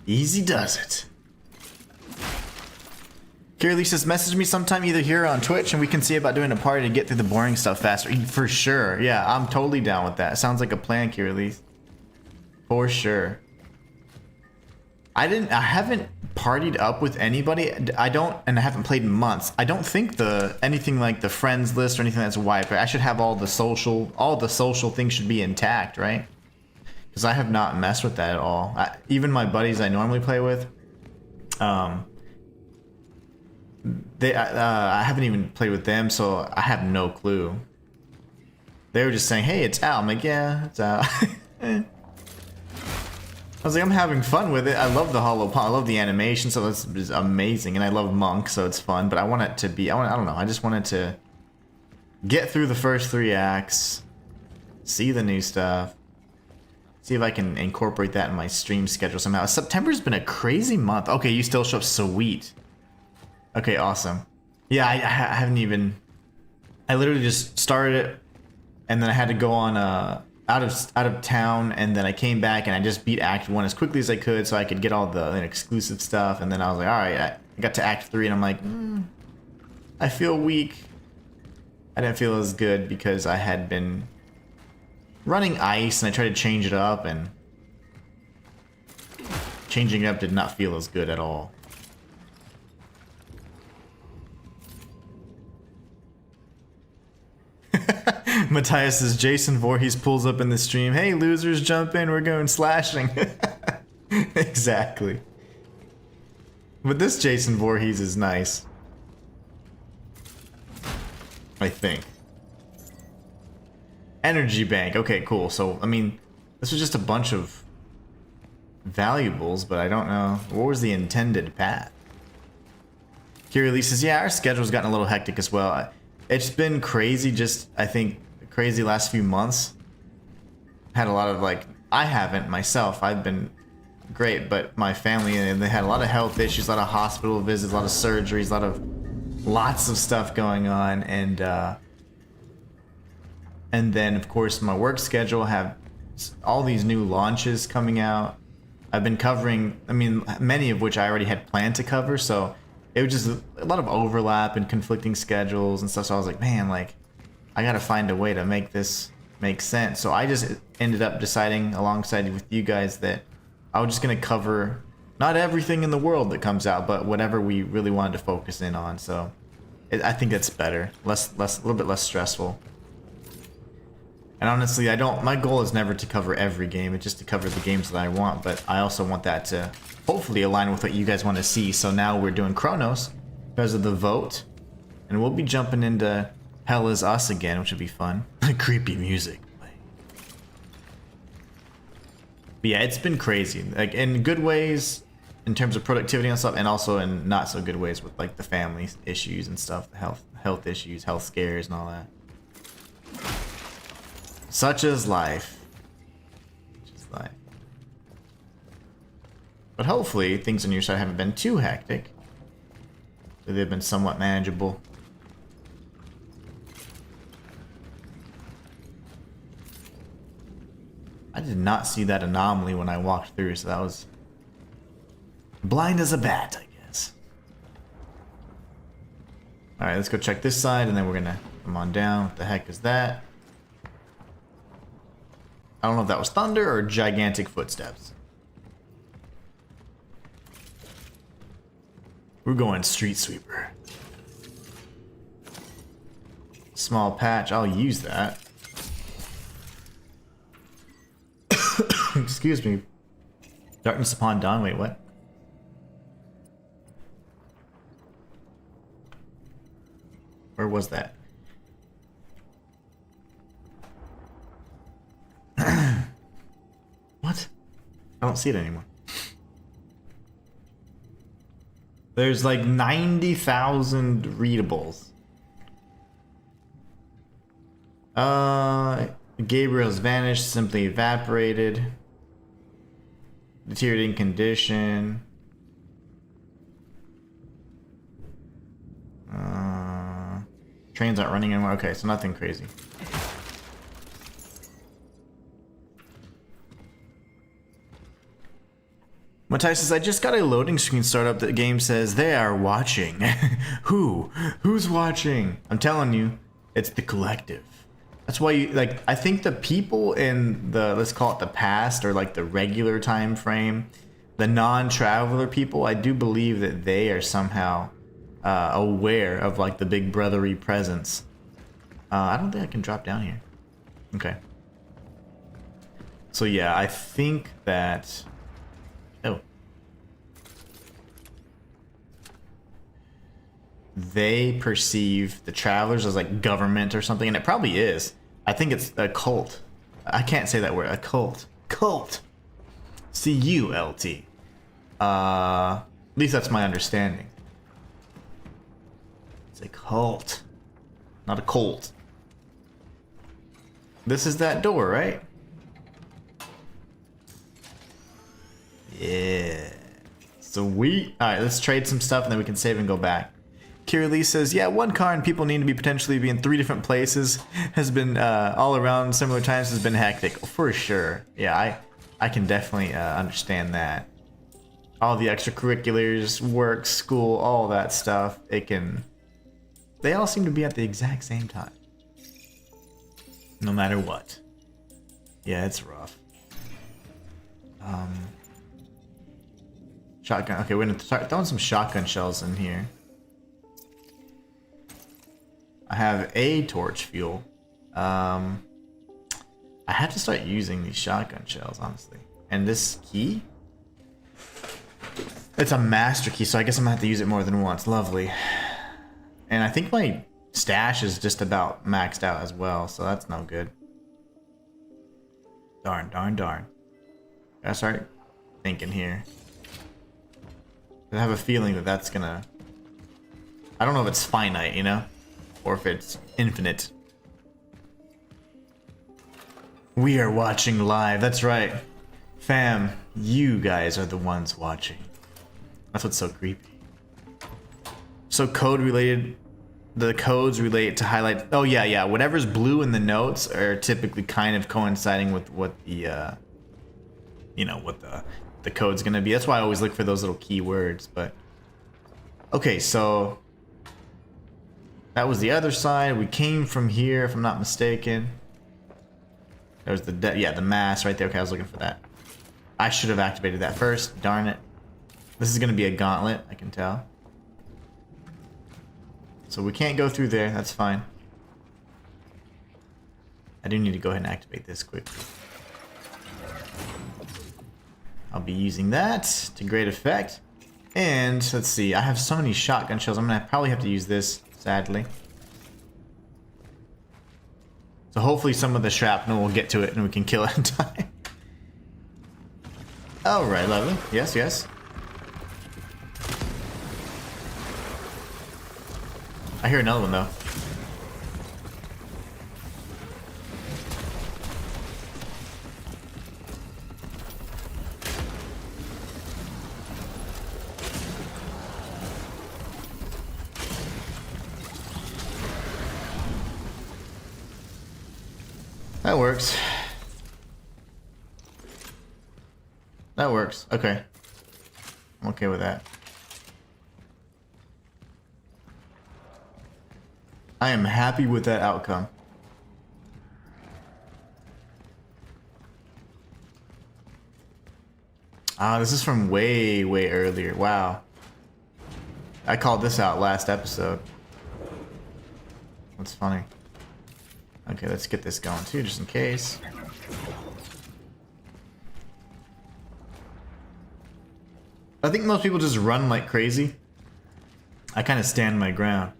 Easy does it. Kira says, message me sometime either here or on Twitch and we can see about doing a party to get through the boring stuff faster. For sure. Yeah, I'm totally down with that. Sounds like a plan, Kira. For sure. I haven't partied up with anybody. I haven't played in months. I don't think anything like the friends list or anything that's wiped. I should have all the social things should be intact, right? Because I have not messed with that at all. Even my buddies I normally play with, I haven't even played with them, so I have no clue. They were just saying, hey, it's out. I'm like, yeah, it's out. I was like, I'm having fun with it. I love the hollow paw. I love the animation, so this is amazing. And I love Monk, so it's fun. But I want it to be, I don't know. I just wanted to get through the first 3 acts, see the new stuff. See if I can incorporate that in my stream schedule somehow. September's been a crazy month. Okay, you still show up. Sweet. Okay, awesome. Yeah, I haven't even... I literally just started it, and then I had to go on out of town, and then I came back and I just beat Act 1 as quickly as I could so I could get all the exclusive stuff, and then I was like, alright, I got to Act 3 and I'm like, I feel weak. I didn't feel as good because I had been running ice and I tried to change it up, and changing it up did not feel as good at all. Matthias says, Jason Voorhees pulls up in the stream. Hey, losers, jump in. We're going slashing. Exactly. But this Jason Voorhees is nice. I think. Energy bank. Okay, cool. So, I mean, this was just a bunch of valuables, but I don't know. What was the intended path? Kira Lee says, yeah, our schedule's gotten a little hectic as well. It's been crazy, just, I think, crazy last few months. Had a lot of, like, I haven't myself. I've been great, but my family, and they had a lot of health issues, a lot of hospital visits, a lot of surgeries, lots of stuff going on, and then, of course, my work schedule, have all these new launches coming out. I've been covering, I mean, many of which I already had planned to cover, so it was just a lot of overlap and conflicting schedules and stuff, so I was like, man, like, I gotta find a way to make this make sense. So I just ended up deciding, alongside with you guys, that I was just gonna cover not everything in the world that comes out, but whatever we really wanted to focus in on. So I think that's better, a little bit less stressful. And honestly, my goal is never to cover every game, it's just to cover the games that I want, but I also want that to hopefully align with what you guys want to see. So now we're doing Cronos because of the vote, and we'll be jumping into Hell Is Us again, which would be fun. Creepy music. But yeah, it's been crazy, like in good ways in terms of productivity and stuff, and also in not so good ways with like the family issues and stuff, the health issues, health scares and all that. Such is life. Such is life. But hopefully things on your side haven't been too hectic. They've been somewhat manageable. I did not see that anomaly when I walked through, so that was blind as a bat, I guess. Alright, let's go check this side, and then we're gonna come on down. What the heck is that? I don't know if that was thunder or gigantic footsteps. We're going street sweeper. Small patch, I'll use that. Excuse me. Darkness upon dawn, wait, what? Where was that? What? I don't see it anymore. There's like 90,000 readables. Gabriel's vanished, simply evaporated. Deteriorating condition. Trains aren't running anymore. Okay, so nothing crazy. Matthias says, I just got a loading screen startup. The game says they are watching. Who's watching? I'm telling you, it's the collective. That's why you, like, I think the people in the, let's call it the past, or like the regular time frame, the non-traveler people, I do believe that they are somehow aware of like the big brotherly presence. I don't think I can drop down here. Okay. So yeah, I think that, oh, they perceive the travelers as like government or something, and it probably is. I think it's a cult. I can't say that word. A cult. Cult. C-U-L-T. At least that's my understanding. It's a cult, not a cult. This is that door, right? Yeah. Sweet. Alright, let's trade some stuff and then we can save and go back. Kira Lee says, yeah, one car and people need to be potentially be in 3 different places has been all around similar times has been hectic. For sure. Yeah, I can definitely understand that. All the extracurriculars, work, school, all that stuff, they all seem to be at the exact same time. No matter what. Yeah, it's rough. Shotgun. Okay, we're gonna start throwing some shotgun shells in here. I have a torch fuel. I have to start using these shotgun shells, honestly. And this key? It's a master key, so I guess I'm gonna have to use it more than once. Lovely. And I think my stash is just about maxed out as well, so that's no good. Darn, darn, darn. Gotta start thinking here. I have a feeling that that's gonna... I don't know if it's finite, you know? Or if it's infinite. We are watching live, that's right. Fam, you guys are the ones watching. That's what's so creepy. So code related... The codes relate to highlight... Oh yeah, yeah. Whatever's blue in the notes are typically kind of coinciding with what the... you know, what the code's gonna be. That's why I always look for those little keywords, but... Okay, so... That was the other side. We came from here, if I'm not mistaken. There's the... Yeah, the mass right there. Okay, I was looking for that. I should have activated that first. Darn it. This is gonna be a gauntlet, I can tell. So we can't go through there, that's fine. I do need to go ahead and activate this quickly. I'll be using that to great effect. And let's see, I have so many shotgun shells, I'm gonna probably have to use this, sadly. So hopefully some of the shrapnel will get to it and we can kill it in time. Alright, lovely. Yes, yes. I hear another one though. That works. That works. Okay. I'm okay with that. I am happy with that outcome. Ah, this is from way, way earlier. Wow. I called this out last episode. That's funny. Okay, let's get this going too, just in case. I think most people just run like crazy. I kind of stand my ground.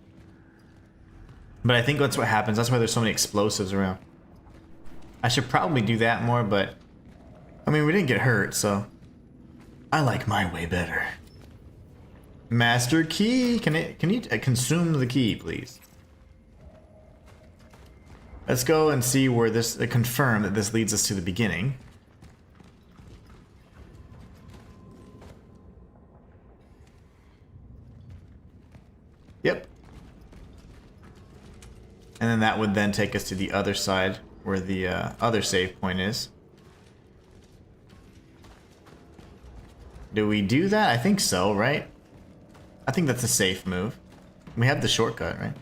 But I think that's what happens. That's why there's so many explosives around. I should probably do that more, but... I mean, we didn't get hurt, so... I like my way better. Master key! Can you consume the key, please? Let's go and see where this... confirm that this leads us to the beginning. Yep. And then that would then take us to the other side, where the other save point is. Do we do that? I think so, right? I think that's a safe move. We have the shortcut, right?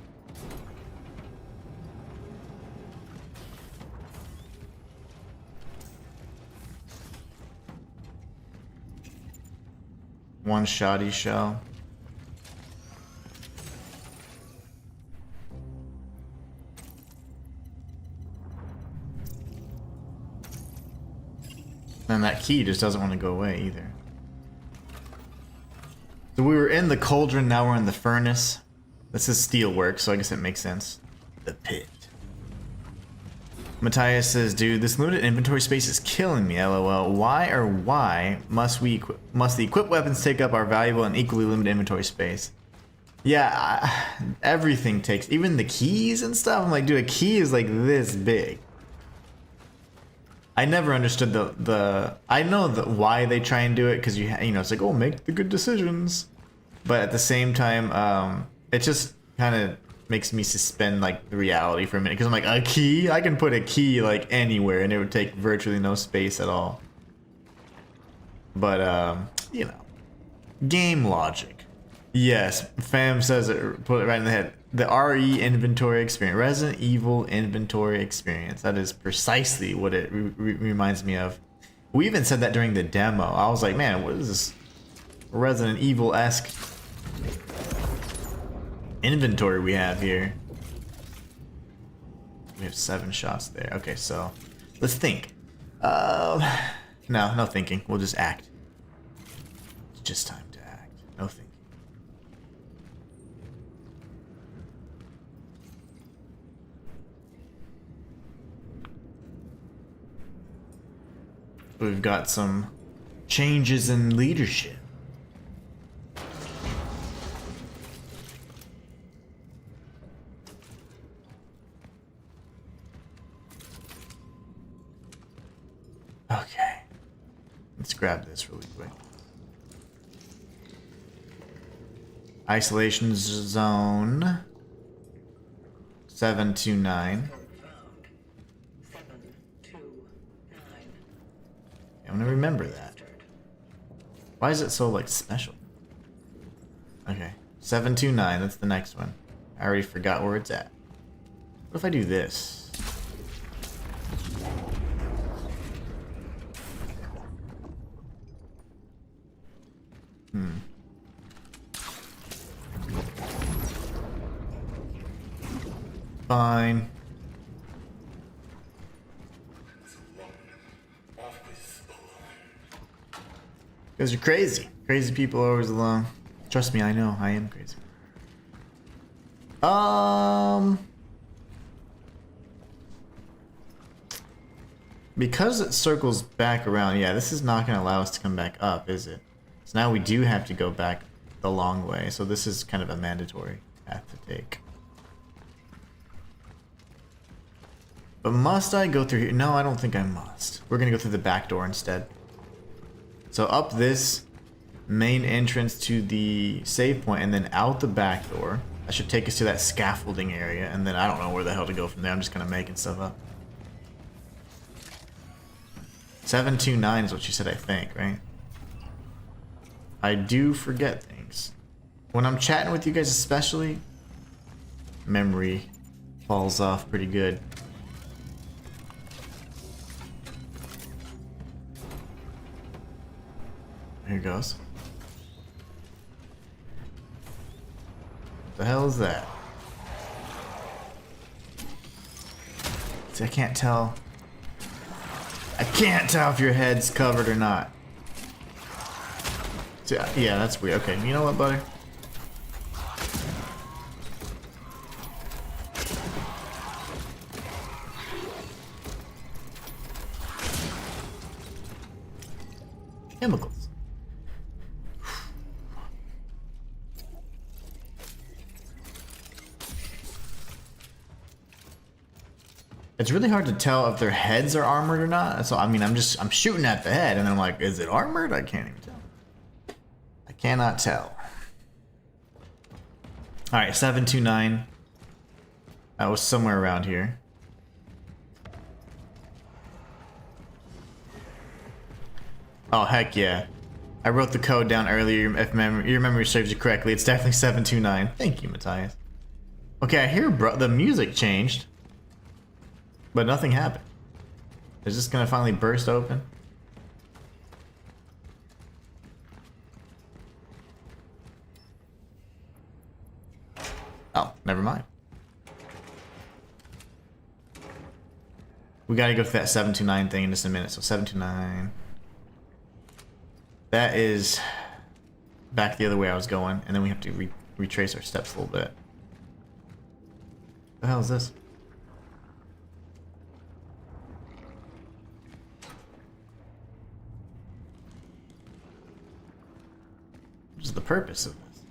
One shoddy shell. And that key just doesn't want to go away either. So we were in the cauldron, now we're in the furnace. This is steel work, so I guess it makes sense. The pit. Matthias says, dude, this limited inventory space is killing me, lol. Why must the equipped weapons take up our valuable and equally limited inventory space? Yeah, everything takes, even the keys and stuff. I'm like, dude, a key is like this big. I never understood the I know why they try and do it, because you know, it's like, oh, make the good decisions, but at the same time, it just kind of makes me suspend like the reality for a minute, because I'm like, a key? I can put a key like anywhere and it would take virtually no space at all. But you know, game logic. Yes, fam says it, put it right in the head. The RE inventory experience, Resident Evil inventory experience. That is precisely what it reminds me of. We even said that during the demo. I was like, man, what is this Resident Evil-esque inventory we have here? We have 7 shots there. Okay, so let's think. No thinking. We'll just act. It's just time to act. No thinking. We've got some changes in leadership. Okay. Let's grab this really quick. Isolation zone 729. I'm gonna remember that. Why is it so like special? Okay, 729. That's the next one. I already forgot where it's at. What if I do this? Fine. Because you're crazy. Crazy people are always alone. Trust me, I know. I am crazy. Because it circles back around, yeah, this is not going to allow us to come back up, is it? So now we do have to go back the long way. So this is kind of a mandatory path to take. But must I go through here? No, I don't think I must. We're going to go through the back door instead. So up this main entrance to the save point and then out the back door. That should take us to that scaffolding area, and then I don't know where the hell to go from there. I'm just kind of making stuff up. 729 is what you said, I think, right? I do forget things. When I'm chatting with you guys especially, memory falls off pretty good. Here goes. What the hell is that? See, I can't tell. I can't tell if your head's covered or not. See, yeah, that's weird. Okay, you know what, buddy? Chemicals. It's really hard to tell if their heads are armored or not. So I mean, I'm shooting at the head, and then I'm like, is it armored? I can't even tell. I cannot tell. All right, 729. That was somewhere around here. Oh heck yeah! I wrote the code down earlier. If your memory serves you correctly, it's definitely 729. Thank you, Matthias. Okay, I hear the music changed. But nothing happened. Is this gonna finally burst open? Oh, never mind. We gotta go through that 729 thing in just a minute. So 729. That is back the other way I was going, and then we have to retrace our steps a little bit. What the hell is this? What is the purpose of this?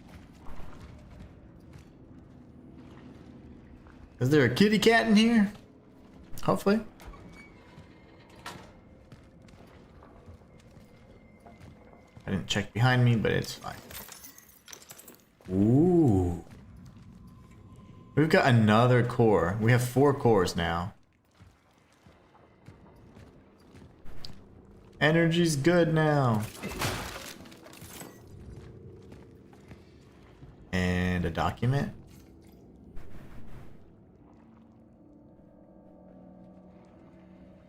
Is there a kitty cat in here? Hopefully. I didn't check behind me, but it's fine. Ooh. We've got another core. We have 4 cores now. Energy's good now. And a document.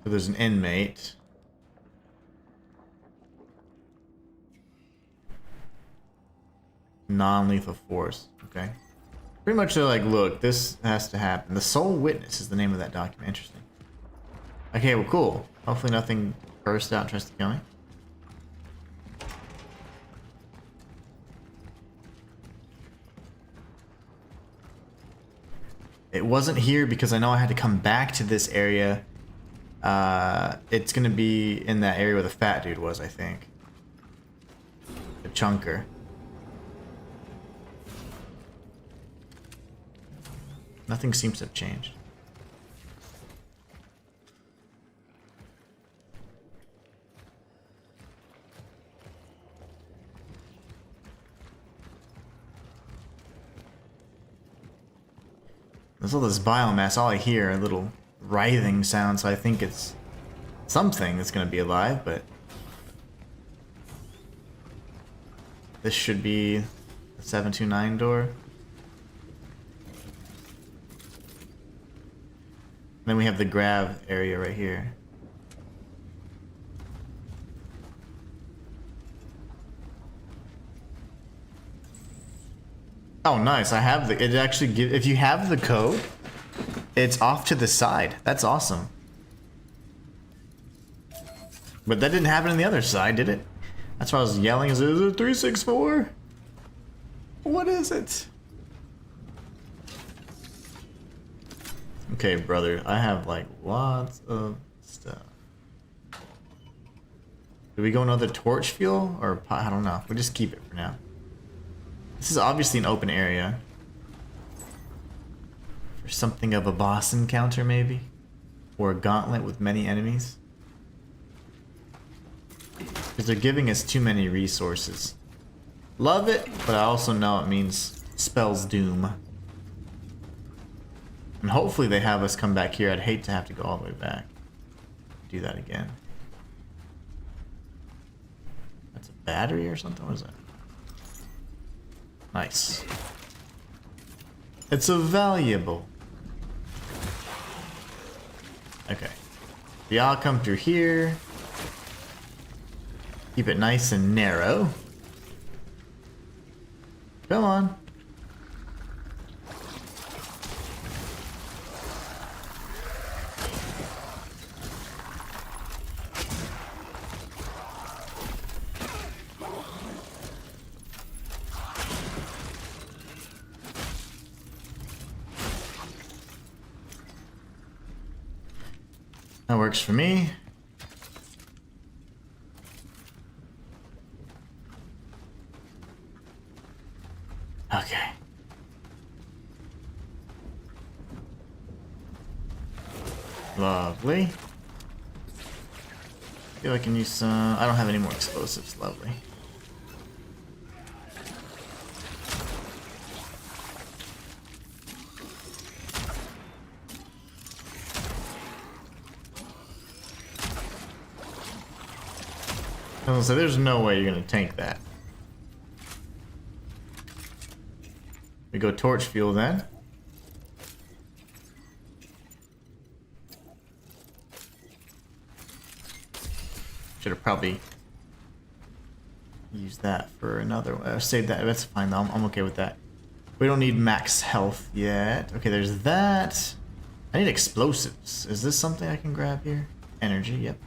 So there's an inmate. Non-lethal force. Okay. Pretty much they're like, look, this has to happen. The sole witness is the name of that document. Interesting. Okay, well, cool. Hopefully nothing bursts out and tries to kill me. It wasn't here because I know I had to come back to this area. It's gonna be in that area where the fat dude was, I think. The chunker. Nothing seems to have changed. There's all this biomass. All I hear are little writhing sounds, so I think it's something that's gonna be alive, but this should be the 729 door. Then we have the grav area right here. Oh, nice. I have the... It actually gives... If you have the code, it's off to the side. That's awesome. But that didn't happen on the other side, did it? That's why I was yelling. Is it 364? What is it? Okay, brother. I have, like, lots of stuff. Do we go another torch fuel? Or... I don't know. We'll just keep it for now. This is obviously an open area. For something of a boss encounter, maybe? Or a gauntlet with many enemies? Because they're giving us too many resources. Love it, but I also know it means spells doom. And hopefully they have us come back here. I'd hate to have to go all the way back. Do that again. That's a battery or something? What is that? Nice. It's a valuable. Okay. We all come through here. Keep it nice and narrow. Come on. That works for me. Okay. Lovely. Feel I can use some... I don't have any more explosives. Lovely. So there's no way you're gonna tank that. We go torch fuel then. Should have probably used that for another. Save that. That's fine though. I'm okay with that. We don't need max health yet. Okay, there's that. I need explosives. Is this something I can grab here? Energy. Yep.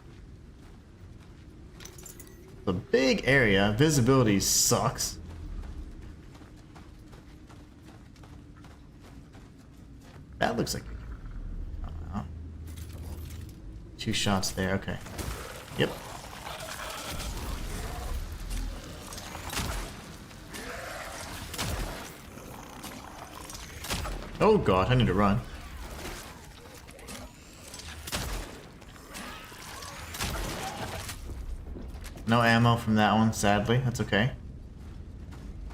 A big area. Visibility sucks. That looks like... Two shots there. Okay. Yep. Oh god, I need to run. No ammo from that one, sadly. That's okay.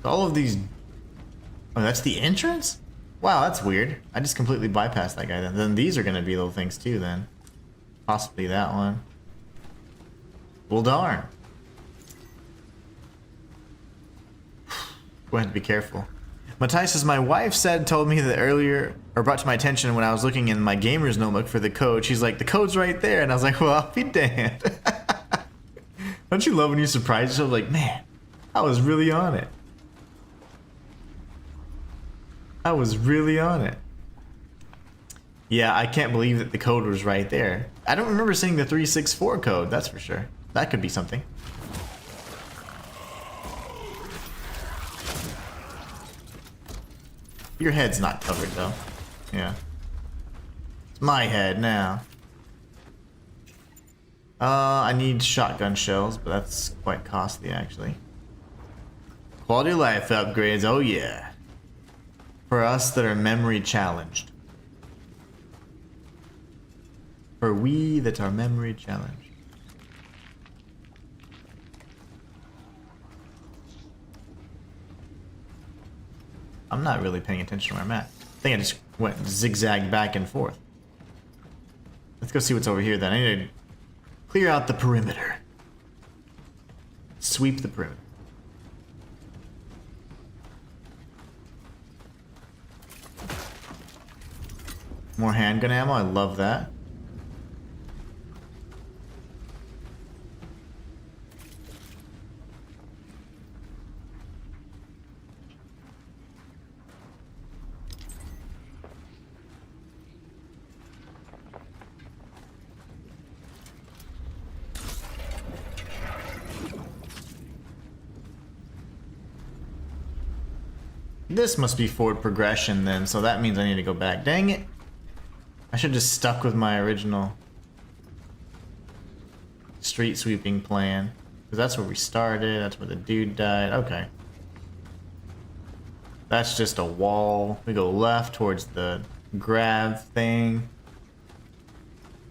All of these... Oh, that's the entrance? Wow, that's weird. I just completely bypassed that guy then. Then these are going to be little things too then. Possibly that one. Well, darn. Go ahead and be careful. Matthias says, my wife told me that earlier, or brought to my attention when I was looking in my gamer's notebook for the code. She's like, the code's right there. And I was like, well, I'll be damned. Don't you love when you surprise yourself? Like, man, I was really on it. I was really on it. Yeah, I can't believe that the code was right there. I don't remember seeing the 364 code, that's for sure. That could be something. Your head's not covered though. Yeah. It's my head now. I need shotgun shells, but that's quite costly actually. Quality of life upgrades, oh yeah. For us that are memory challenged. For we that are memory challenged. I'm not really paying attention to where I'm at. I think I just went zigzag back and forth. Let's go see what's over here then. I need to clear out the perimeter. Sweep the perimeter. More handgun ammo, I love that. This must be forward progression then, so that means I need to go back. Dang it. I should have just stuck with my original street sweeping plan. Because that's where we started, that's where the dude died. Okay. That's just a wall. We go left towards the grab thing.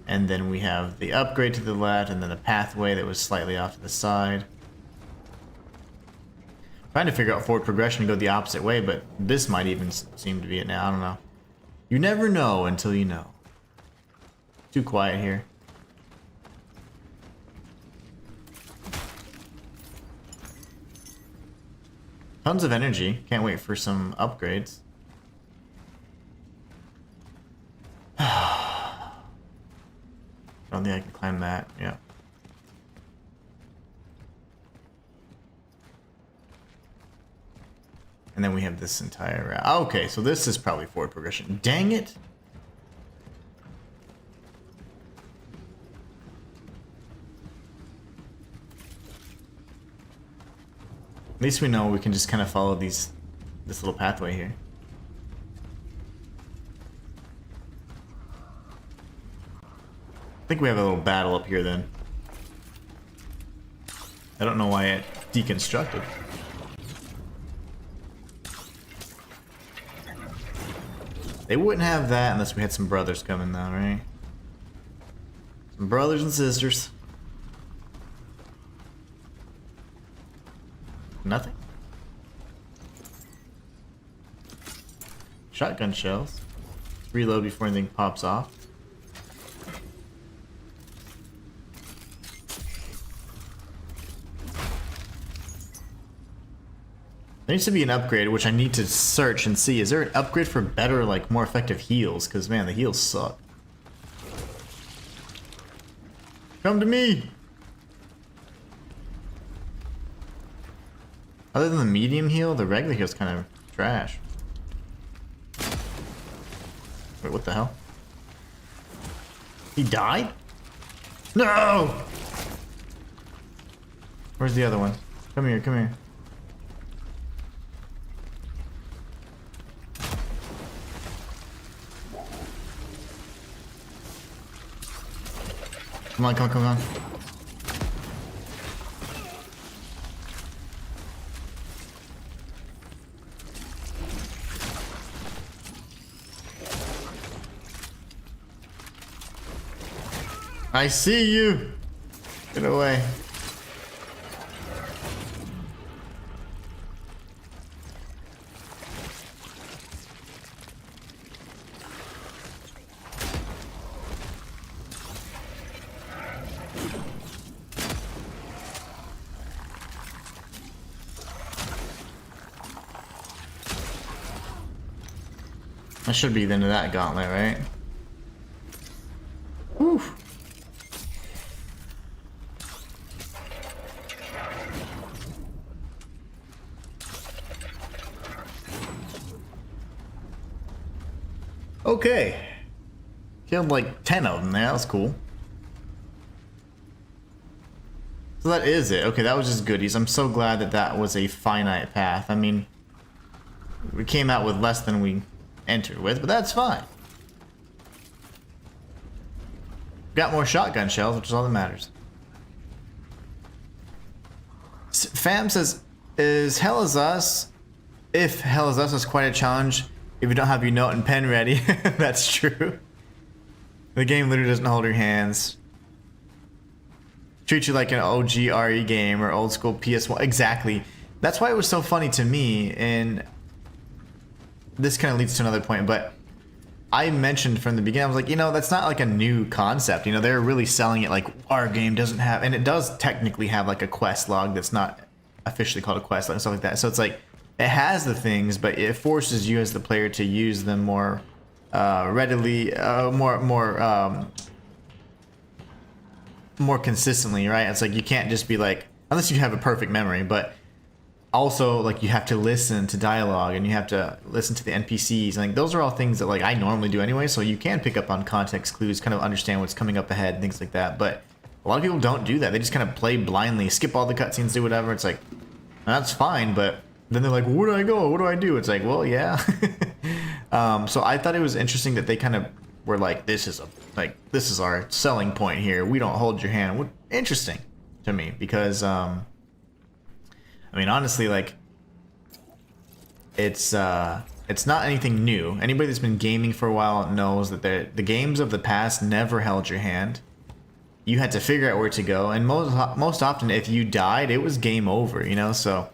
And then we have the upgrade to the left, and then the pathway that was slightly off to the side. Trying to figure out forward progression and go the opposite way, but this might even seem to be it now. I don't know. You never know until you know. Too quiet here. Tons of energy. Can't wait for some upgrades. I don't think I can climb that. Yeah. And then we have this entire route. Okay, so this is probably forward progression. Dang it! At least we know we can just kind of follow this little pathway here. I think we have a little battle up here then. I don't know why it deconstructed. They wouldn't have that unless we had some brothers coming though, right? Some brothers and sisters. Nothing? Shotgun shells. Reload before anything pops off. There needs to be an upgrade, which I need to search and see. Is there an upgrade for better, like, more effective heals? Because, man, the heals suck. Come to me! Other than the medium heal, the regular heal's kind of trash. Wait, what the hell? He died? No! Where's the other one? Come here, come here. Come on, come on, come on. I see you! Get away. That should be the end of that gauntlet, right? Whew. Okay. Killed like 10 of them there. That was cool. So that is it. Okay, that was just goodies. I'm so glad that that was a finite path. I mean, we came out with less than we entered with, but that's fine. Got more shotgun shells, which is all that matters. Fam says, is Hell Is Us, if Hell Is Us is quite a challenge, if you don't have your note and pen ready. That's true. The game literally doesn't hold your hands. Treat you like an OG RE game or old school PS1. Exactly. That's why it was so funny to me, and this kind of leads to another point, but I mentioned from the beginning, I was like, you know, that's not like a new concept. You know, they're really selling it like our game doesn't have, and it does technically have like a quest log that's not officially called a quest log and stuff like that. So it's like, it has the things, but it forces you as the player to use them more readily, more consistently, right? It's like you can't just be like, unless you have a perfect memory, but also like you have to listen to dialogue and you have to listen to the NPCs. Like those are all things that like I normally do anyway, so you can pick up on context clues, kind of understand what's coming up ahead, things like that. But a lot of people don't do that. They just kind of play blindly, skip all the cutscenes, do whatever. It's like, that's fine, but then they're like, where do I go? What do I do? It's like, well, yeah. So I thought it was interesting that they kind of were like, this is our selling point here. We don't hold your hand. Interesting to me because, I mean, honestly, like, it's not anything new. Anybody that's been gaming for a while knows that the games of the past never held your hand. You had to figure out where to go, and most often, if you died, it was game over. You know, so.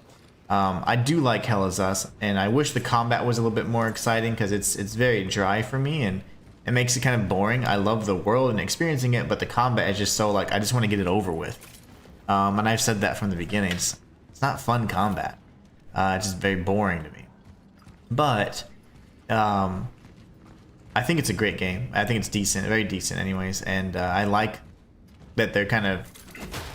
I do like Hell Is Us, and I wish the combat was a little bit more exciting because it's very dry for me and it makes it kind of boring. I love the world and experiencing it, but the combat is just so like I just want to get it over with. And I've said that from the beginning. It's not fun combat. It's just very boring to me. But I think it's a great game. I think it's decent, very decent, anyways. And I like that they're kind of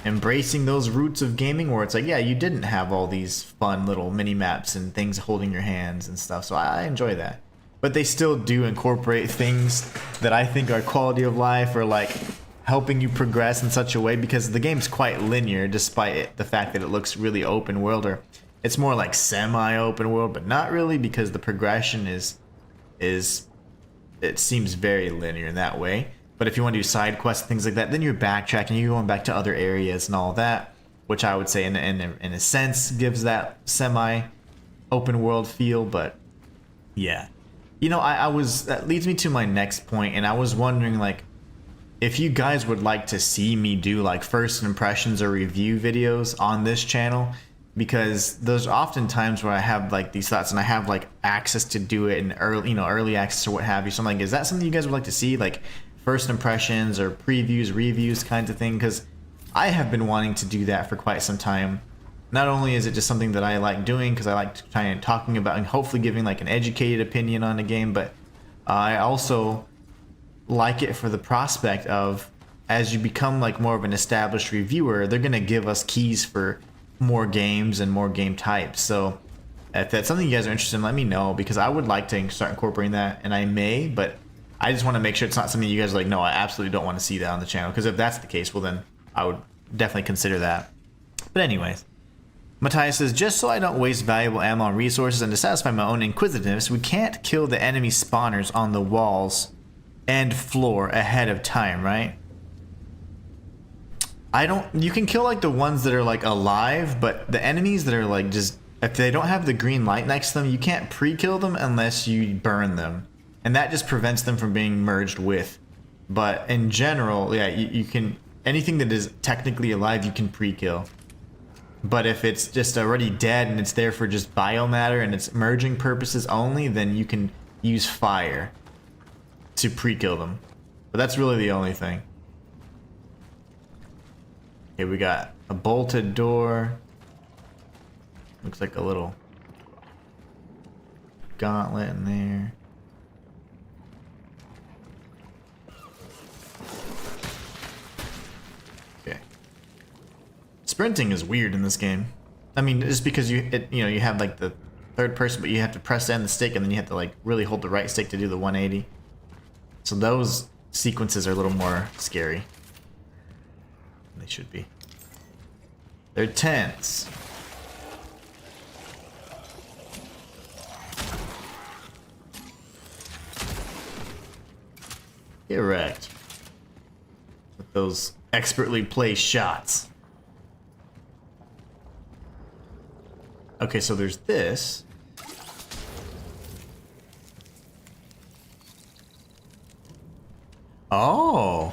embracing those roots of gaming where it's like, yeah, you didn't have all these fun little mini maps and things holding your hands and stuff, so I enjoy that. But they still do incorporate things that I think are quality of life or like helping you progress in such a way, because the game's quite linear despite the fact that it looks really open world, or it's more like semi-open world, but not really, because the progression is it seems very linear in that way. But if you want to do side quests and things like that, then you're backtracking, you're going back to other areas and all that, which I would say in a sense gives that semi-open world feel. But yeah, you know, that leads me to my next point, and I was wondering, like, if you guys would like to see me do like first impressions or review videos on this channel, because there's often times where I have like these thoughts and I have like access to do it in early access or what have you. So I'm like, is that something you guys would like to see? Like, first impressions or previews, reviews kinds of thing, because I have been wanting to do that for quite some time. Not only is it just something that I like doing because I like talking about and hopefully giving like an educated opinion on a game, but I also like it for the prospect of, as you become like more of an established reviewer, they're going to give us keys for more games and more game types. So if that's something you guys are interested in, let me know, because I would like to start incorporating that, and I may, but I just want to make sure it's not something you guys are like, no, I absolutely don't want to see that on the channel. Because if that's the case, well then I would definitely consider that. But anyways, Matthias says, just so I don't waste valuable ammo and resources and to satisfy my own inquisitiveness, we can't kill the enemy spawners on the walls and floor ahead of time, right? You can kill like the ones that are like alive, but the enemies that are like just, if they don't have the green light next to them, you can't pre-kill them unless you burn them. And that just prevents them from being merged with. But in general, yeah, you can, anything that is technically alive, you can pre-kill. But if it's just already dead and it's there for just biomatter and it's merging purposes only, then you can use fire to pre-kill them. But that's really the only thing. Okay, we got a bolted door. Looks like a little gauntlet in there. Sprinting is weird in this game. I mean, just because you have like the third person, but you have to press down the stick and then you have to like really hold the right stick to do the 180. So those sequences are a little more scary. They should be. They're tense. Get wrecked. With those expertly placed shots. Okay, so there's this. Oh.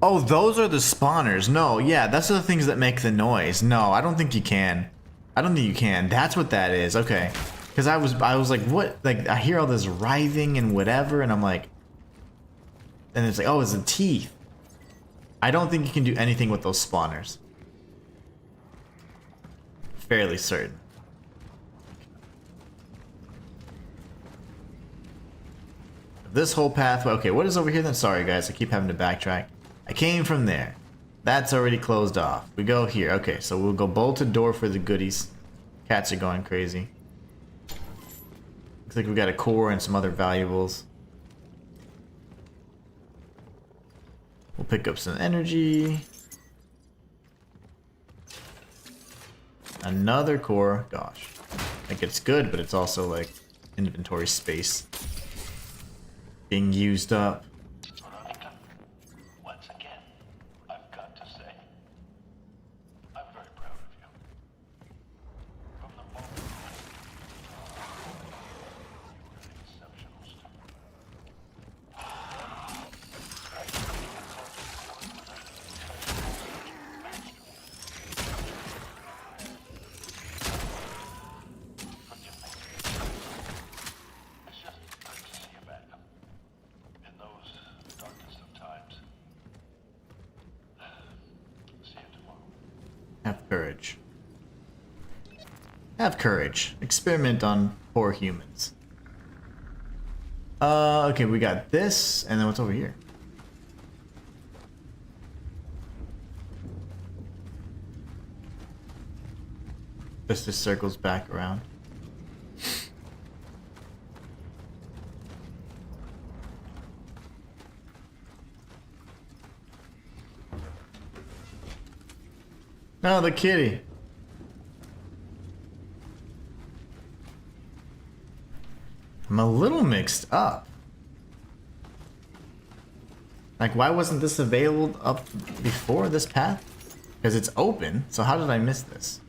Oh, those are the spawners. No, yeah, that's the things that make the noise. No, I don't think you can. I don't think you can. That's what that is. Okay. Because I was like, what? Like, I hear all this writhing and whatever, and I'm like, and it's like, oh, it's the teeth. I don't think you can do anything with those spawners. Fairly certain. This whole pathway. Okay, what is over here then? Sorry, guys, I keep having to backtrack. I came from there. That's already closed off. We go here. Okay, so we'll go bolted door for the goodies. Cats are going crazy. Looks like we got a core and some other valuables. We'll pick up some energy. Another core. Gosh. Like, it's good, but it's also like inventory space being used up. Once again, I've got to say, I'm very proud of you. From the moment you were an exceptional student. It's just good to see you back up in those darkest of times. See you tomorrow. Have courage. Have courage. Experiment on poor humans. Okay, we got this, and then what's over here? This just circles back around. No, the kitty. I'm a little mixed up. Like, why wasn't this available up before this path? Because it's open, so how did I miss this?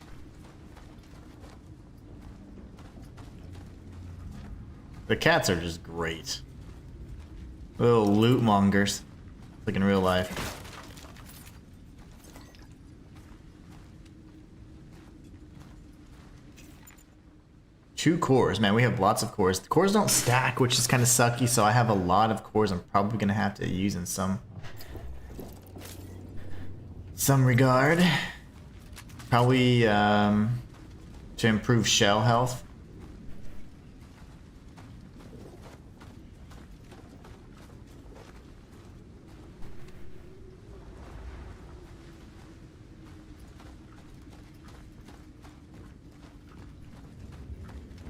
The cats are just great. Little loot mongers. Like in real life. Two cores, man, we have lots of cores. The cores don't stack, which is kind of sucky, so I have a lot of cores I'm probably gonna have to use in some regard. Probably to improve shell health.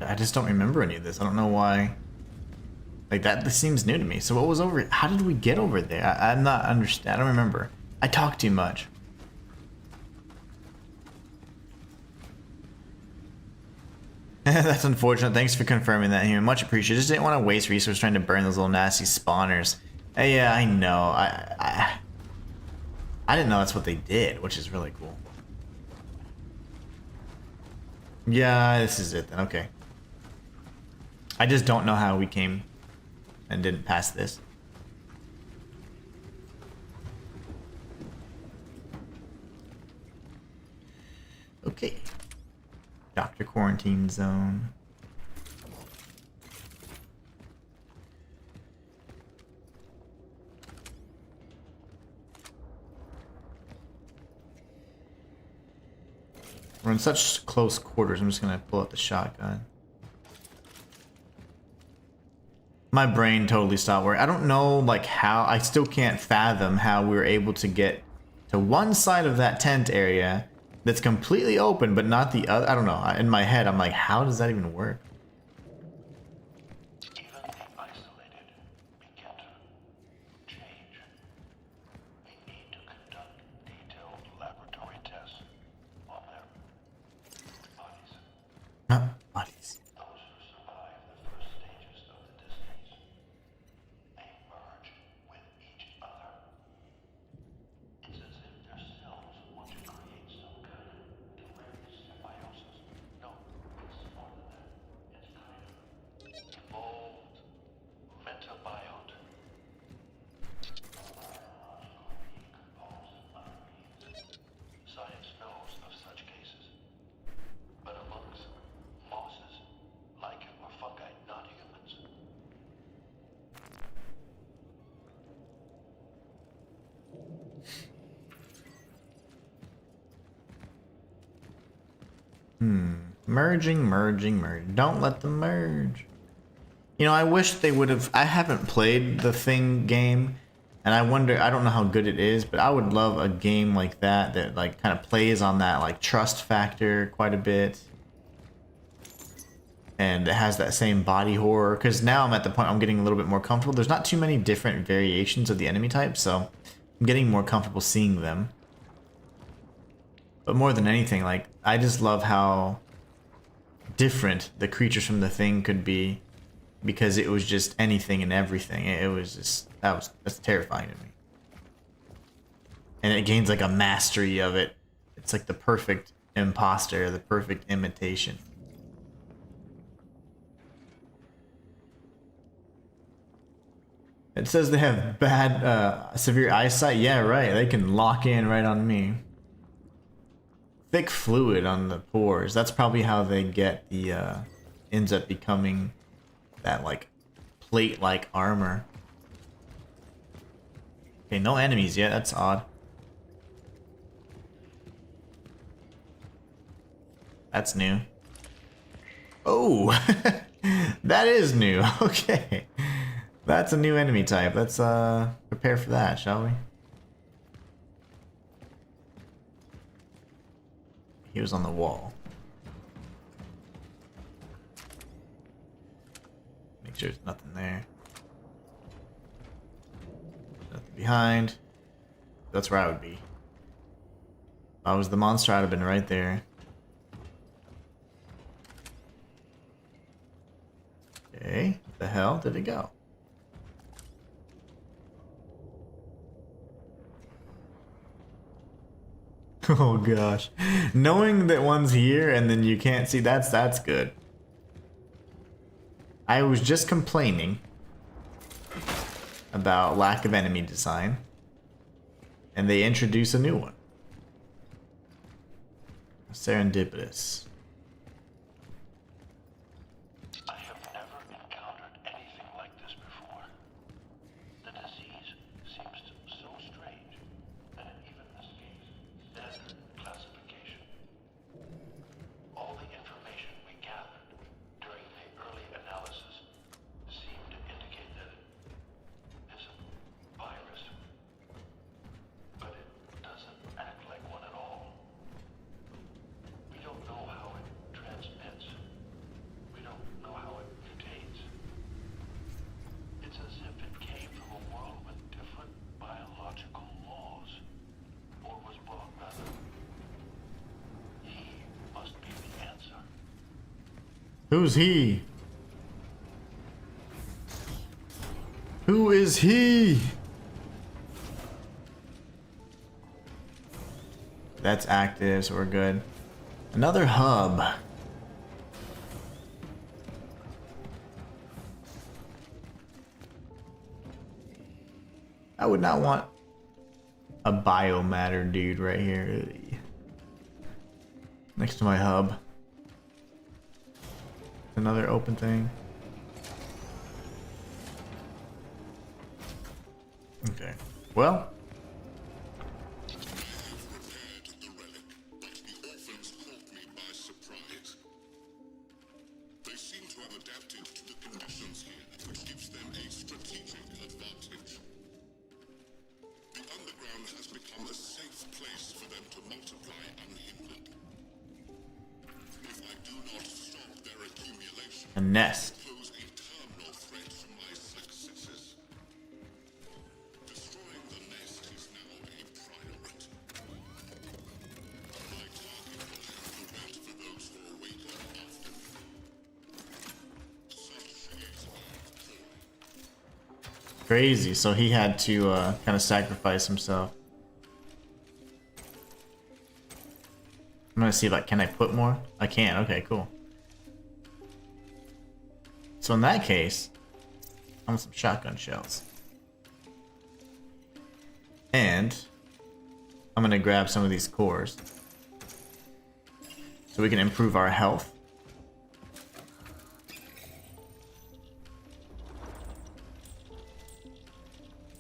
I just don't remember any of this. I don't know why. Like, that this seems new to me. So what was over? How did we get over there? I'm not understand. I don't remember. I talk too much. That's unfortunate. Thanks for confirming that, Human. Much appreciated. Just didn't want to waste resources trying to burn those little nasty spawners. Yeah, I know. I didn't know that's what they did, which is really cool. Yeah, this is it then. Okay. I just don't know how we came and didn't pass this. Okay. Doctor Quarantine Zone. We're in such close quarters, I'm just gonna pull out the shotgun. My brain totally stopped working. I don't know, like, how. I still can't fathom how we were able to get to one side of that tent area that's completely open, but not the other. I don't know. In my head, I'm like, how does that even work? Even the isolated begin to change. We need to conduct detailed laboratory tests on their bodies. Bodies. Those who survive the first stages of the disease, they merge with each other. It's as if their cells want to create some kind of direct symbiosis. No, it's more than that. It's kind of evolved metabiota. Science knows of such cases. But amongst mosses, lichen, or fungi, not humans. Merging. Don't let them merge. You know, I wish they would have. I haven't played the Thing game, and I wonder. I don't know how good it is, but I would love a game like that that like kind of plays on that like trust factor quite a bit, and it has that same body horror. Because now I'm at the point I'm getting a little bit more comfortable. There's not too many different variations of the enemy type, so I'm getting more comfortable seeing them. But more than anything, like I just love how different the creatures from the Thing could be, because it was just anything and everything. It was just that's terrifying to me. And it gains like a mastery of it. It's like the perfect imposter, the perfect imitation. It says they have bad, severe eyesight. Yeah, right. They can lock in right on me. Thick fluid on the pores. That's probably how they get the, ends up becoming that, like, plate-like armor. Okay, no enemies yet. That's odd. That's new. Oh! That is new. Okay. That's a new enemy type. Let's, prepare for that, shall we? He was on the wall. Make sure there's nothing there. Nothing behind. That's where I would be. If I was the monster, I'd have been right there. Okay, what the hell did it go? Oh gosh. Knowing that one's here and then you can't see, that's good. I was just complaining about lack of enemy design, and they introduce a new one. Serendipitous. I have never encountered anything like this before. The disease seems so strange that it even escapes standard classification. All the information we gathered during the early analysis seemed to indicate that it is a virus, but it doesn't act like one at all. We don't know how it transmits. We don't know how it mutates. It's as if it came from a world with different biological laws. Or was brought rather. He must be the answer. Who's he? Who is he? That's active, so we're good. Another hub. I would not want a biomatter dude right here. Next to my hub. Another open thing. Okay. Well. Repaired the relic, but the orphans caught me by surprise. They seem to have adapted to the conditions here, which gives them a strategic advantage. The underground has become a safe place for them to multiply unhindered. nest. pose eternal threat from my successors. Destroying the nest is now a priority. My target will have to wait for those who awaken after me. Such is our calling. Crazy. So he had to kind of sacrifice himself. I'm gonna see, like, can I put more? I can. Okay, cool. So in that case, I want some shotgun shells. And I'm gonna grab some of these cores so we can improve our health.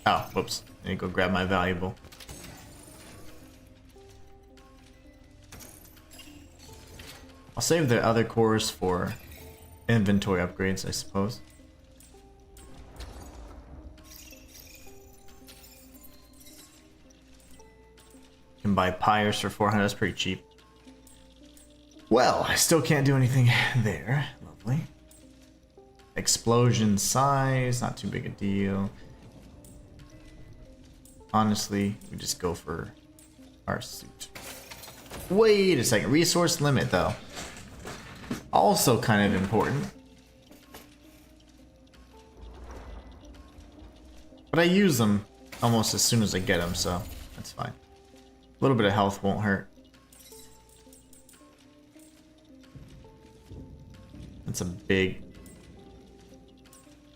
Oh, whoops. I need to go grab my valuable. I'll save the other cores for inventory upgrades, I suppose. Can buy pyres for 400, that's pretty cheap. Well, I still can't do anything there. Lovely. Explosion size, not too big a deal. Honestly, we just go for our suit. Wait a second, resource limit though. Also kind of important. But I use them almost as soon as I get them, so that's fine. A little bit of health won't hurt. That's a big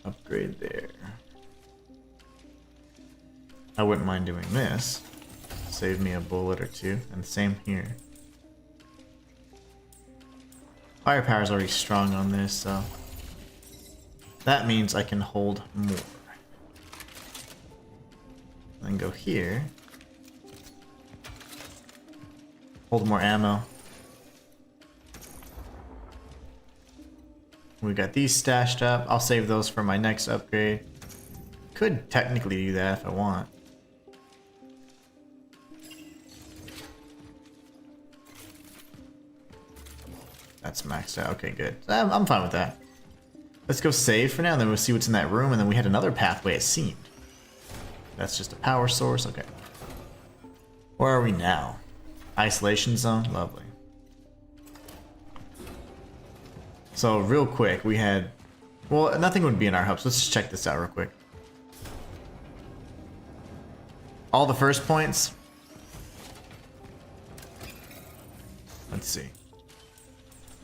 upgrade there. I wouldn't mind doing this. Save me a bullet or two, and same here. Firepower is already strong on this, so that means I can hold more. Then go here. Hold more ammo. We got these stashed up. I'll save those for my next upgrade. Could technically do that if I want. That's maxed out. Okay, good. I'm fine with that. Let's go save for now, and then we'll see what's in that room, and then we had another pathway, it seemed. That's just a power source. Okay. Where are we now? Isolation zone? Lovely. So, real quick, we had... Well, nothing would be in our hubs. Let's just check this out real quick. All the first points. Let's see.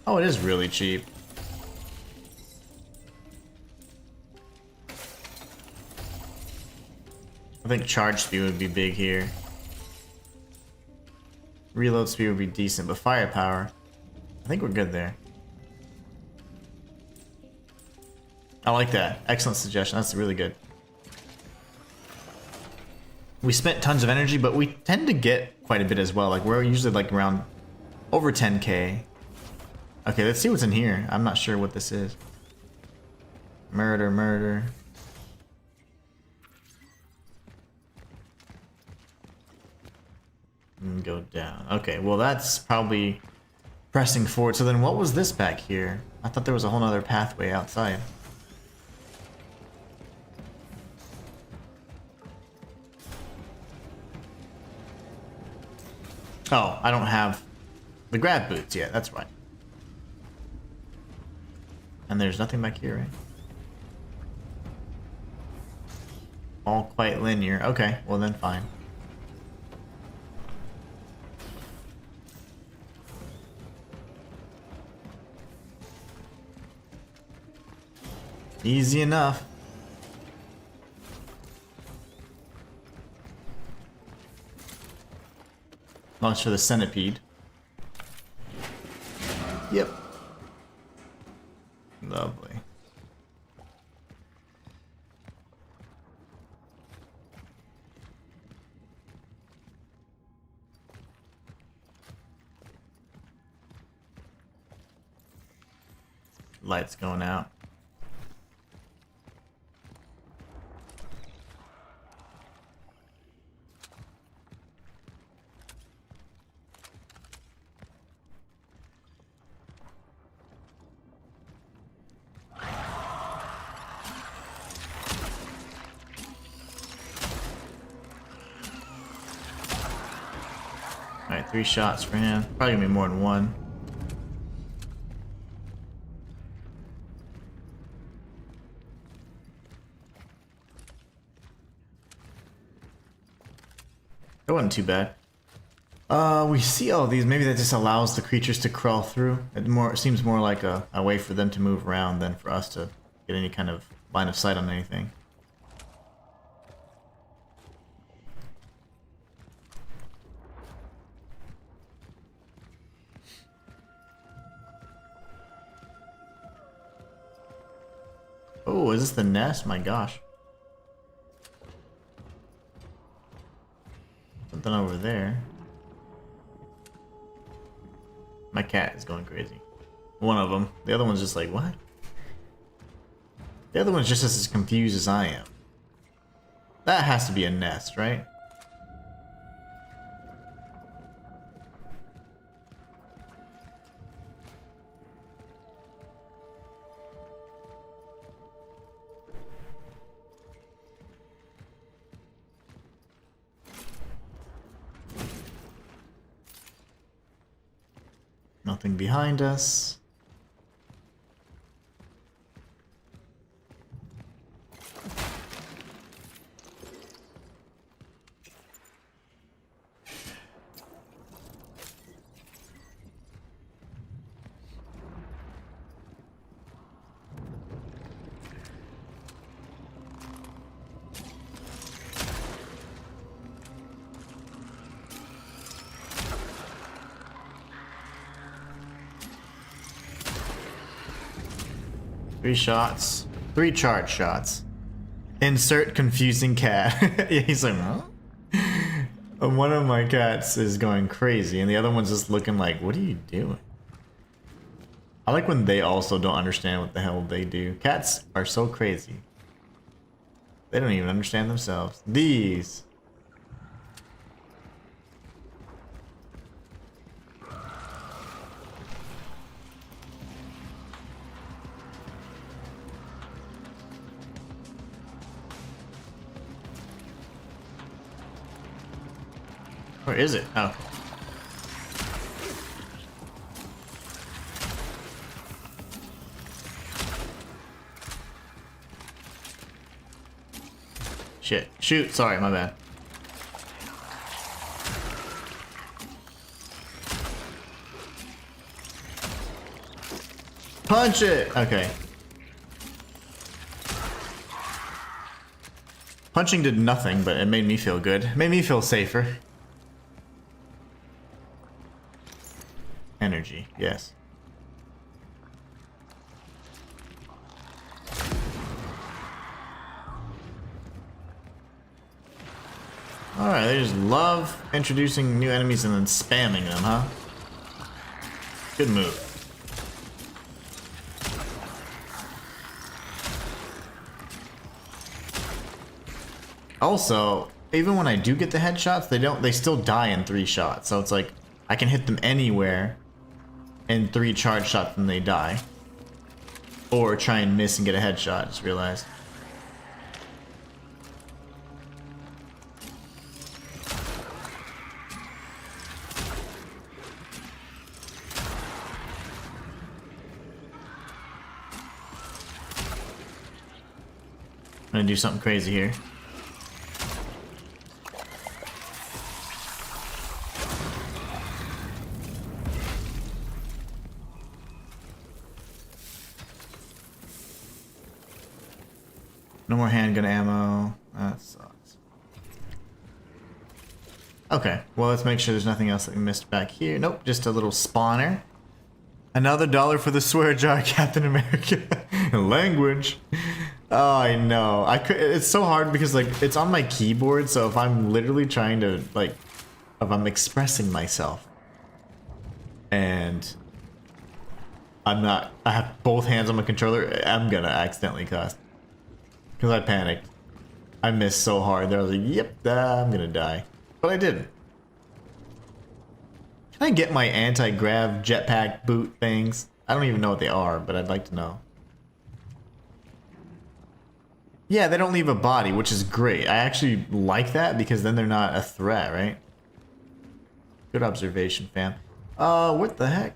Oh, it is really cheap. I think charge speed would be big here. Reload speed would be decent, but firepower, I think we're good there. I like that. Excellent suggestion. That's really good. We spent tons of energy, but we tend to get quite a bit as well. Like, we're usually like around over 10k. Okay, let's see what's in here. I'm not sure what this is. Murder, murder. And go down. Okay, well that's probably pressing forward. So then what was this back here? I thought there was a whole other pathway outside. Oh, I don't have the grab boots yet. That's right. And there's nothing back here, right? All quite linear. Okay, well then fine. Easy enough. Launch for the centipede. Yep. Lovely. Lights going out. 3 shots for him. Probably gonna be more than one. That wasn't too bad. We see all these. Maybe that just allows the creatures to crawl through. It seems more like a way for them to move around than for us to get any kind of line of sight on anything. Oh, is this the nest? My gosh. Something over there. My cat is going crazy. One of them. The other one's just like, what? The other one's just as confused as I am. That has to be a nest, right? Nothing behind us. Three shots. 3 charge shots. Insert confusing cat. Yeah, he's like, huh? One of my cats is going crazy, and the other one's just looking like, what are you doing? I like when they also don't understand what the hell they do. Cats are so crazy. They don't even understand themselves. These. Where is it? Oh. Shit. Shoot. Sorry, my bad. Punch it! Okay. Punching did nothing, but it made me feel good. It made me feel safer. Energy, yes. Alright, they just love introducing new enemies and then spamming them, huh? Good move. Also, even when I do get the headshots, they still die in 3 shots. So it's like I can hit them anywhere in 3 charge shots and they die. Or try and miss and get a headshot, just realized. I'm gonna do something crazy here. No more handgun ammo. That sucks. Okay, well, let's make sure there's nothing else that we missed back here. Nope, just a little spawner. Another $1 for the swear jar, Captain America. Language. Oh, I know. It's so hard because, like, it's on my keyboard, so if I'm literally trying to, like, if I'm expressing myself and I have both hands on my controller, I'm gonna accidentally cuss. Because I panicked. I missed so hard that I was like, yep, I'm gonna die. But I didn't. Can I get my anti-grav jetpack boot things? I don't even know what they are, but I'd like to know. Yeah, they don't leave a body, which is great. I actually like that because then they're not a threat, right? Good observation, fam. What the heck?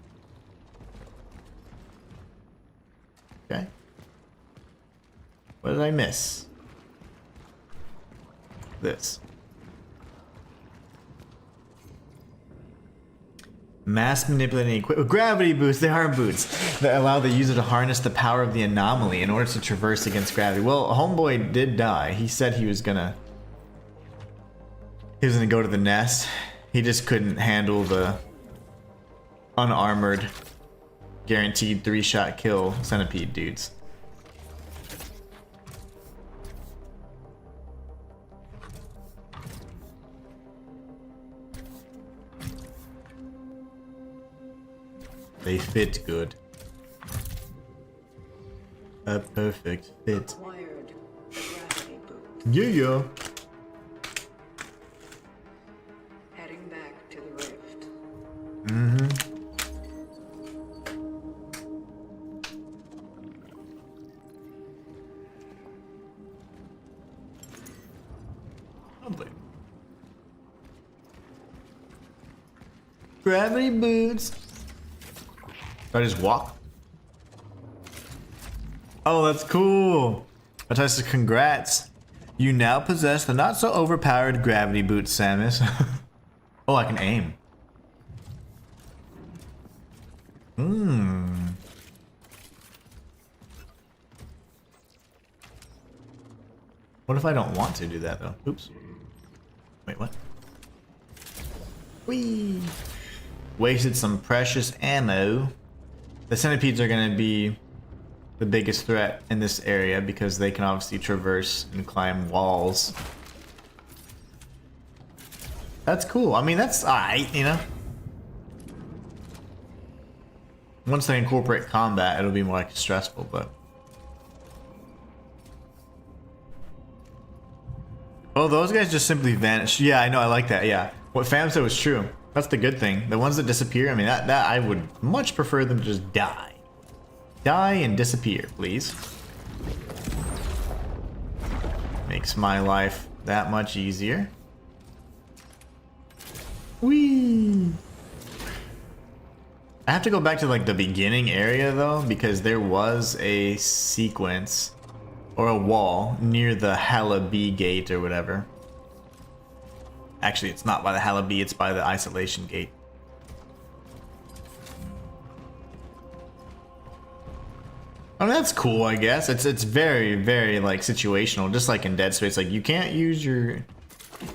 Okay. What did I miss? This. Mass manipulating equipment. Gravity boots. They are boots that allow the user to harness the power of the anomaly in order to traverse against gravity. Well, homeboy did die. He said he was gonna go to the nest. He just couldn't handle the unarmored, guaranteed 3-shot kill centipede dudes. They fit good. A perfect fit. Acquired gravity boot. Yeah. Heading back to the rift. Lovely. Gravity boots. Do I just walk? Oh, that's cool. Attest says, congrats. You now possess the not so overpowered gravity boot, Samus. Oh, I can aim. What if I don't want to do that though? Oops. Wait, what? Whee! Wasted some precious ammo. The centipedes are gonna be the biggest threat in this area because they can obviously traverse and climb walls. That's cool. I mean, that's alright, you know? Once they incorporate combat, it'll be more like stressful, but... Oh, those guys just simply vanish. Yeah, I know, I like that, yeah. What Fam said was true. That's the good thing. The ones that disappear, I mean, that I would much prefer them to just die. Die and disappear, please. Makes my life that much easier. Whee! I have to go back to like the beginning area though, because there was a sequence or a wall near the Halabi gate or whatever. Actually, it's not by the Halabi, it's by the isolation gate. I mean, that's cool, I guess. It's very, very like situational, just like in Dead Space. Like you can't use your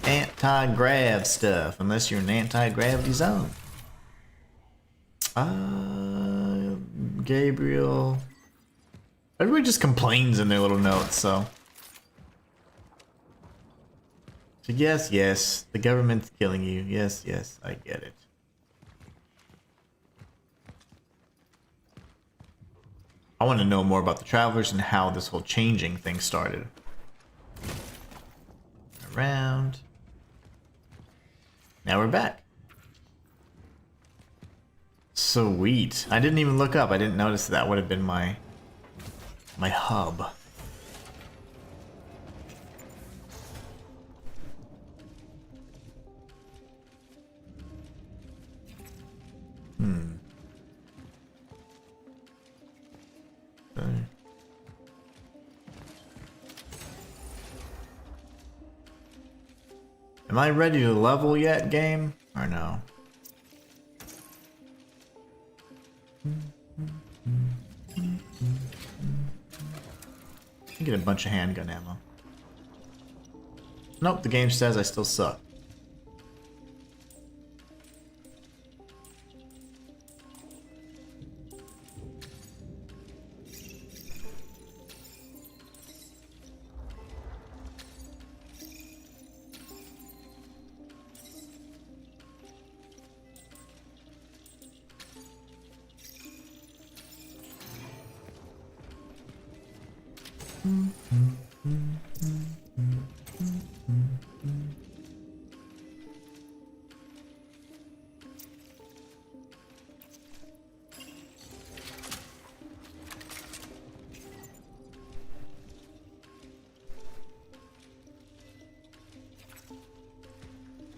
anti-grav stuff unless you're in an anti-gravity zone. Gabriel. Everybody just complains in their little notes, so. So yes, the government's killing you. Yes, I get it. I want to know more about the travelers and how this whole changing thing started. Around. Now we're back. Sweet. I didn't even look up. I didn't notice that would have been my hub. Am I ready to level yet, game? Or no? I get a bunch of handgun ammo. Nope, the game says I still suck.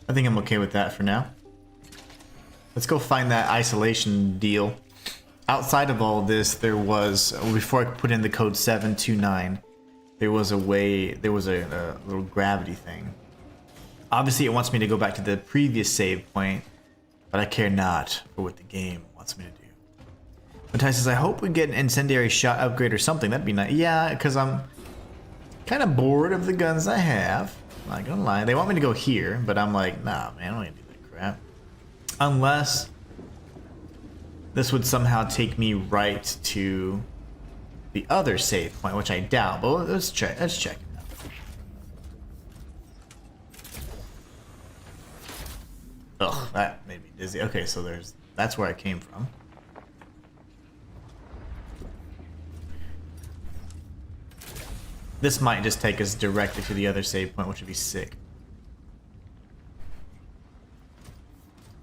I think I'm okay with that for now. Let's go find that isolation deal. Outside of all this, there was, before I put in the code 729, there was a way, there was a little gravity thing. Obviously, it wants me to go back to the previous save point, but I care not for what the game wants me to do. Matthias says, I hope we get an incendiary shot upgrade or something. That'd be nice. Yeah, because I'm kind of bored of the guns I have. I'm not gonna lie. They want me to go here, but I'm like, nah, man, I don't want to do that crap. Unless this would somehow take me right to the other save point, which I doubt. But let's check. Let's check it out. Ugh, that made me dizzy. Okay, so that's where I came from. This might just take us directly to the other save point, which would be sick.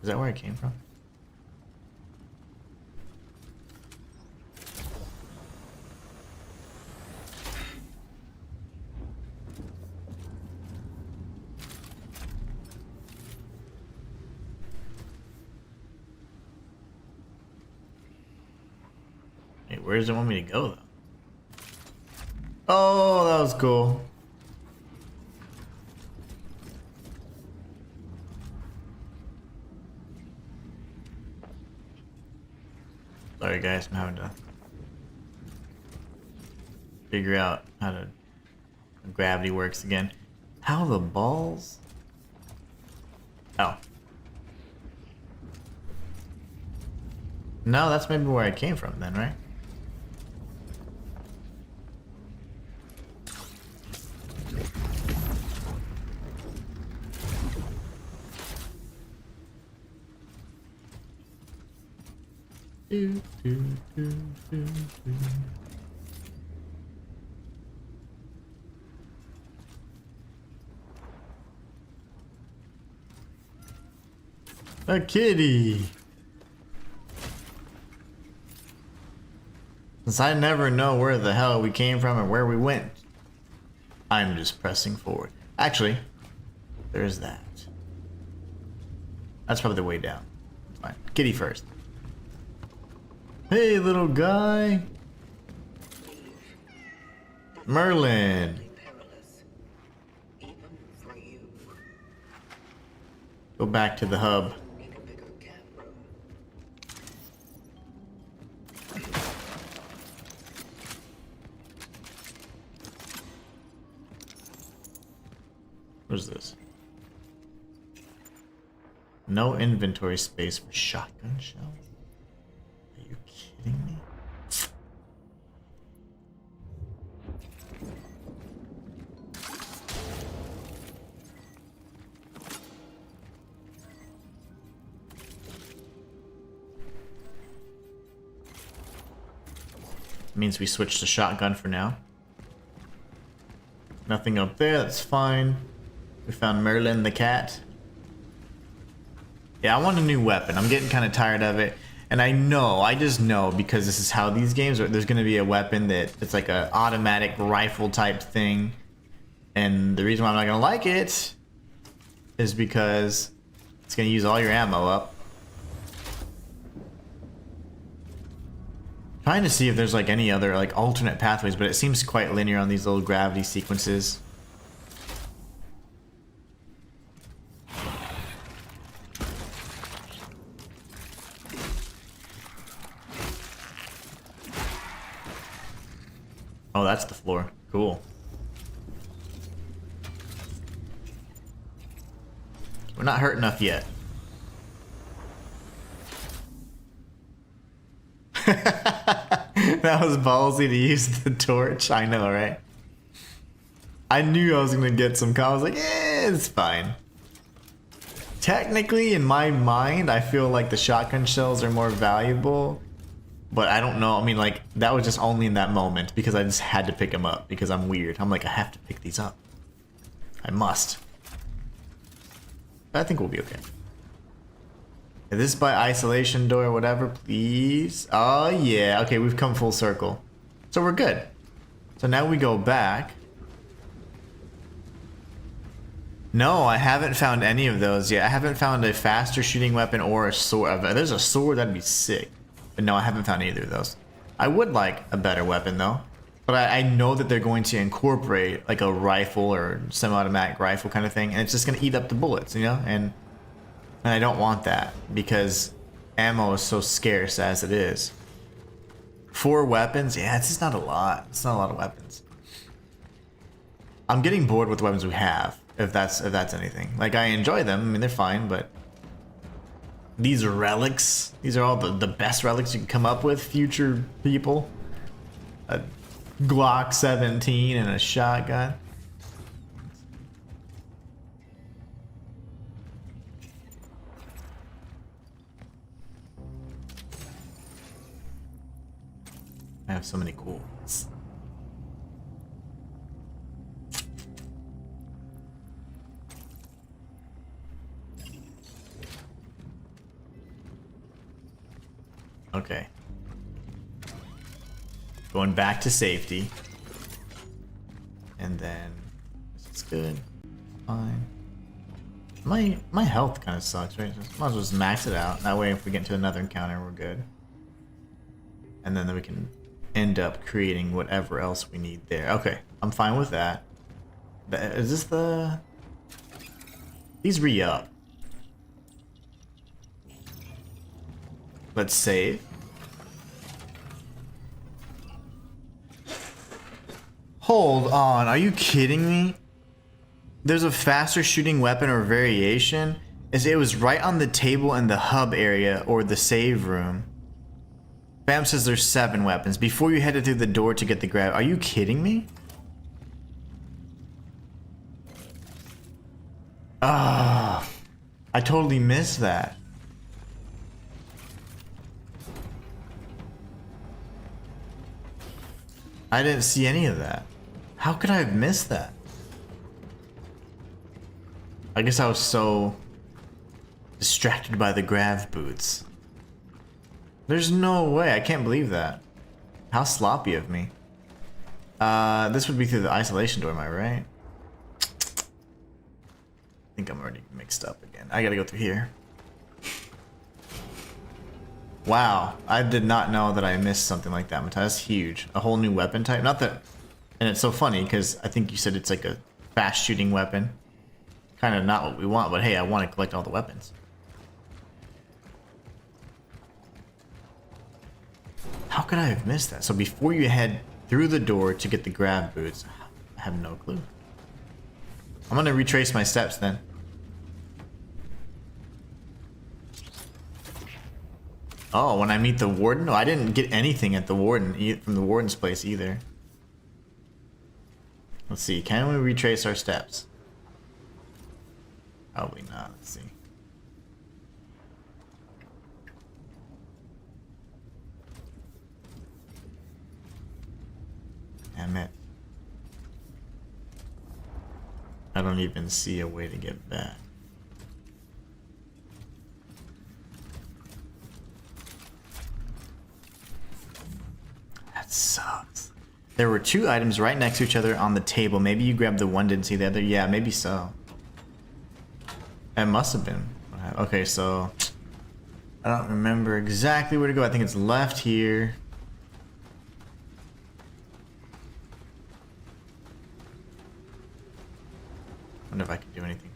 Is that where I came from? Hey, where does it want me to go, though? Oh, that was cool. Sorry guys, I'm having to figure out how gravity works again. How the balls? Oh. No, that's maybe where I came from then, right? A kitty. Since I never know where the hell we came from and where we went, I'm just pressing forward. Actually, there's that. That's probably the way down. It's fine. Kitty first. Hey, little guy. Merlin. Perilous, even for you. Go back to the hub. Need a bigger cat room. What is this? No inventory space for shotgun shells? Are you kidding me? Means we switch to shotgun for now. Nothing up there, that's fine. We found Merlin the cat. Yeah, I want a new weapon. I'm getting kind of tired of it. And I just know, because this is how these games are, there's going to be a weapon that it's like an automatic rifle type thing. And the reason why I'm not going to like it is because it's going to use all your ammo up. Trying to see if there's like any other like alternate pathways, but it seems quite linear on these little gravity sequences. Oh, that's the floor. Cool. We're not hurt enough yet. That was ballsy to use the torch. I know, right? I knew I was gonna get some calls. I was like, it's fine. Technically, in my mind, I feel like the shotgun shells are more valuable. But I don't know. I mean, like, that was just only in that moment because I just had to pick them up because I'm weird. I'm like, I have to pick these up. I must. But I think we'll be okay. Is this by isolation door or whatever, please? Oh, yeah. Okay, we've come full circle. So we're good. So now we go back. No, I haven't found any of those yet. I haven't found a faster shooting weapon or a sword. If there's a sword, that'd be sick. But no, I haven't found either of those. I would like a better weapon though. But I know that they're going to incorporate like a rifle or semi-automatic rifle kind of thing, and it's just going to eat up the bullets, you know? And I don't want that because ammo is so scarce as it is. 4 weapons? Yeah, it's just not a lot. It's not a lot of weapons. I'm getting bored with the weapons we have, if that's anything. Like, I enjoy them. I mean, they're fine, but these relics, these are all the best relics you can come up with, future people. A Glock 17 and a shotgun. I have so many cool ones. Okay. Going back to safety. And then this is good. Fine. My health kind of sucks, right? Just, might as well just max it out. That way if we get into another encounter, we're good. And then we can end up creating whatever else we need there. Okay, I'm fine with that. Is this the... These re-up. Let's save. Hold on, are you kidding me? There's a faster shooting weapon or variation. It was right on the table in the hub area or the save room. Bam says there's 7 weapons. Before you headed through the door to get the grab. Are you kidding me? Ah, I totally missed that. I didn't see any of that. How could I have missed that? I guess I was so distracted by the grav boots. There's no way. I can't believe that. How sloppy of me. This would be through the isolation door, am I right? I think I'm already mixed up again. I gotta go through here. Wow, I did not know that I missed something like that. That's huge. A whole new weapon type. Not that... And it's so funny, because I think you said it's like a fast shooting weapon. Kind of not what we want, but hey, I want to collect all the weapons. How could I have missed that? So before you head through the door to get the grab boots, I have no clue. I'm going to retrace my steps then. Oh, when I meet the warden? No, I didn't get anything at the warden from the warden's place either. Let's see, can we retrace our steps? Probably not, let's see. Damn it. I don't even see a way to get back. That sucks. There were 2 items right next to each other on the table. Maybe you grabbed the one, didn't see the other. Yeah, maybe so. It must have been. Okay, so I don't remember exactly where to go. I think it's left here. Wonder if I could do anything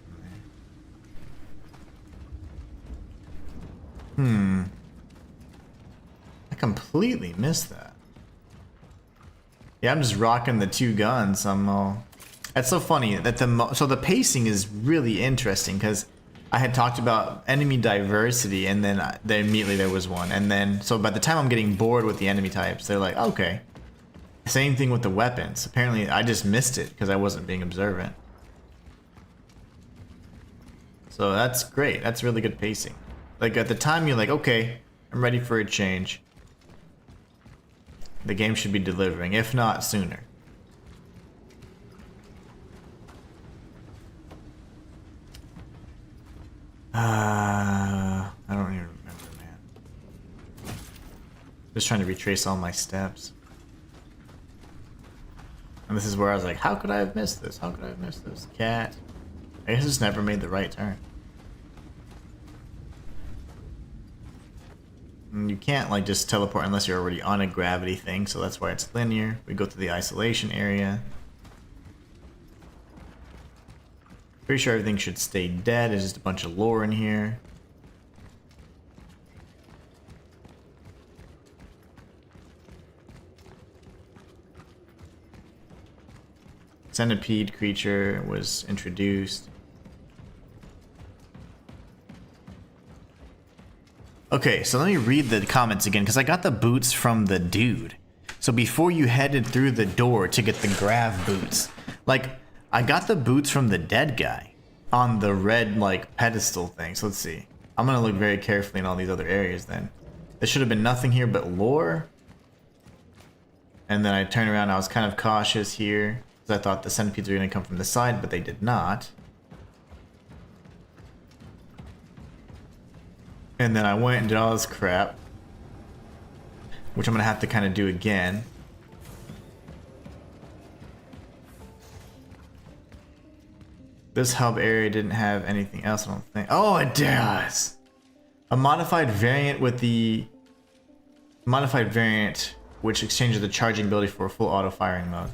from there. I completely missed that. Yeah, I'm just rocking the 2 guns. I'm all... That's so funny that so the pacing is really interesting because I had talked about enemy diversity and then immediately there was one, and then so by the time I'm getting bored with the enemy types, they're like, okay. Same thing with the weapons. Apparently I just missed it because I wasn't being observant. So that's great. That's really good pacing. Like at the time you're like, okay, I'm ready for a change. The game should be delivering, if not sooner. I don't even remember, man. Just trying to retrace all my steps. And this is where I was like, how could I have missed this? How could I have missed this? Cat. I just never made the right turn. And you can't like just teleport unless you're already on a gravity thing, so that's why it's linear. We go to the isolation area. Pretty sure everything should stay dead. There's just a bunch of lore in here. Centipede creature was introduced. Okay, so let me read the comments again, because I got the boots from the dude. So before you headed through the door to get the grav boots, like, I got the boots from the dead guy on the red, like, pedestal thing. So let's see. I'm gonna look very carefully in all these other areas then. There should have been nothing here but lore. And then I turned around, I was kind of cautious here, because I thought the centipedes were gonna come from the side, but they did not. And then I went and did all this crap, which I'm gonna have to kind of do again. This hub area didn't have anything else, I don't think. Oh, it does! A modified variant with the... Modified variant, which exchanges the charging ability for a full auto-firing mode.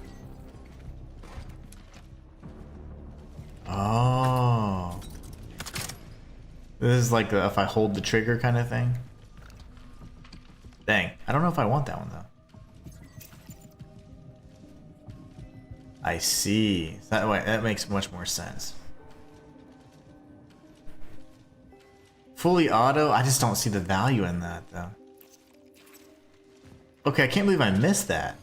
Oh. This is like the if I hold the trigger kind of thing. Dang, I don't know if I want that one though. I see. That way, that makes much more sense. Fully auto, I just don't see the value in that though. Okay, I can't believe I missed that.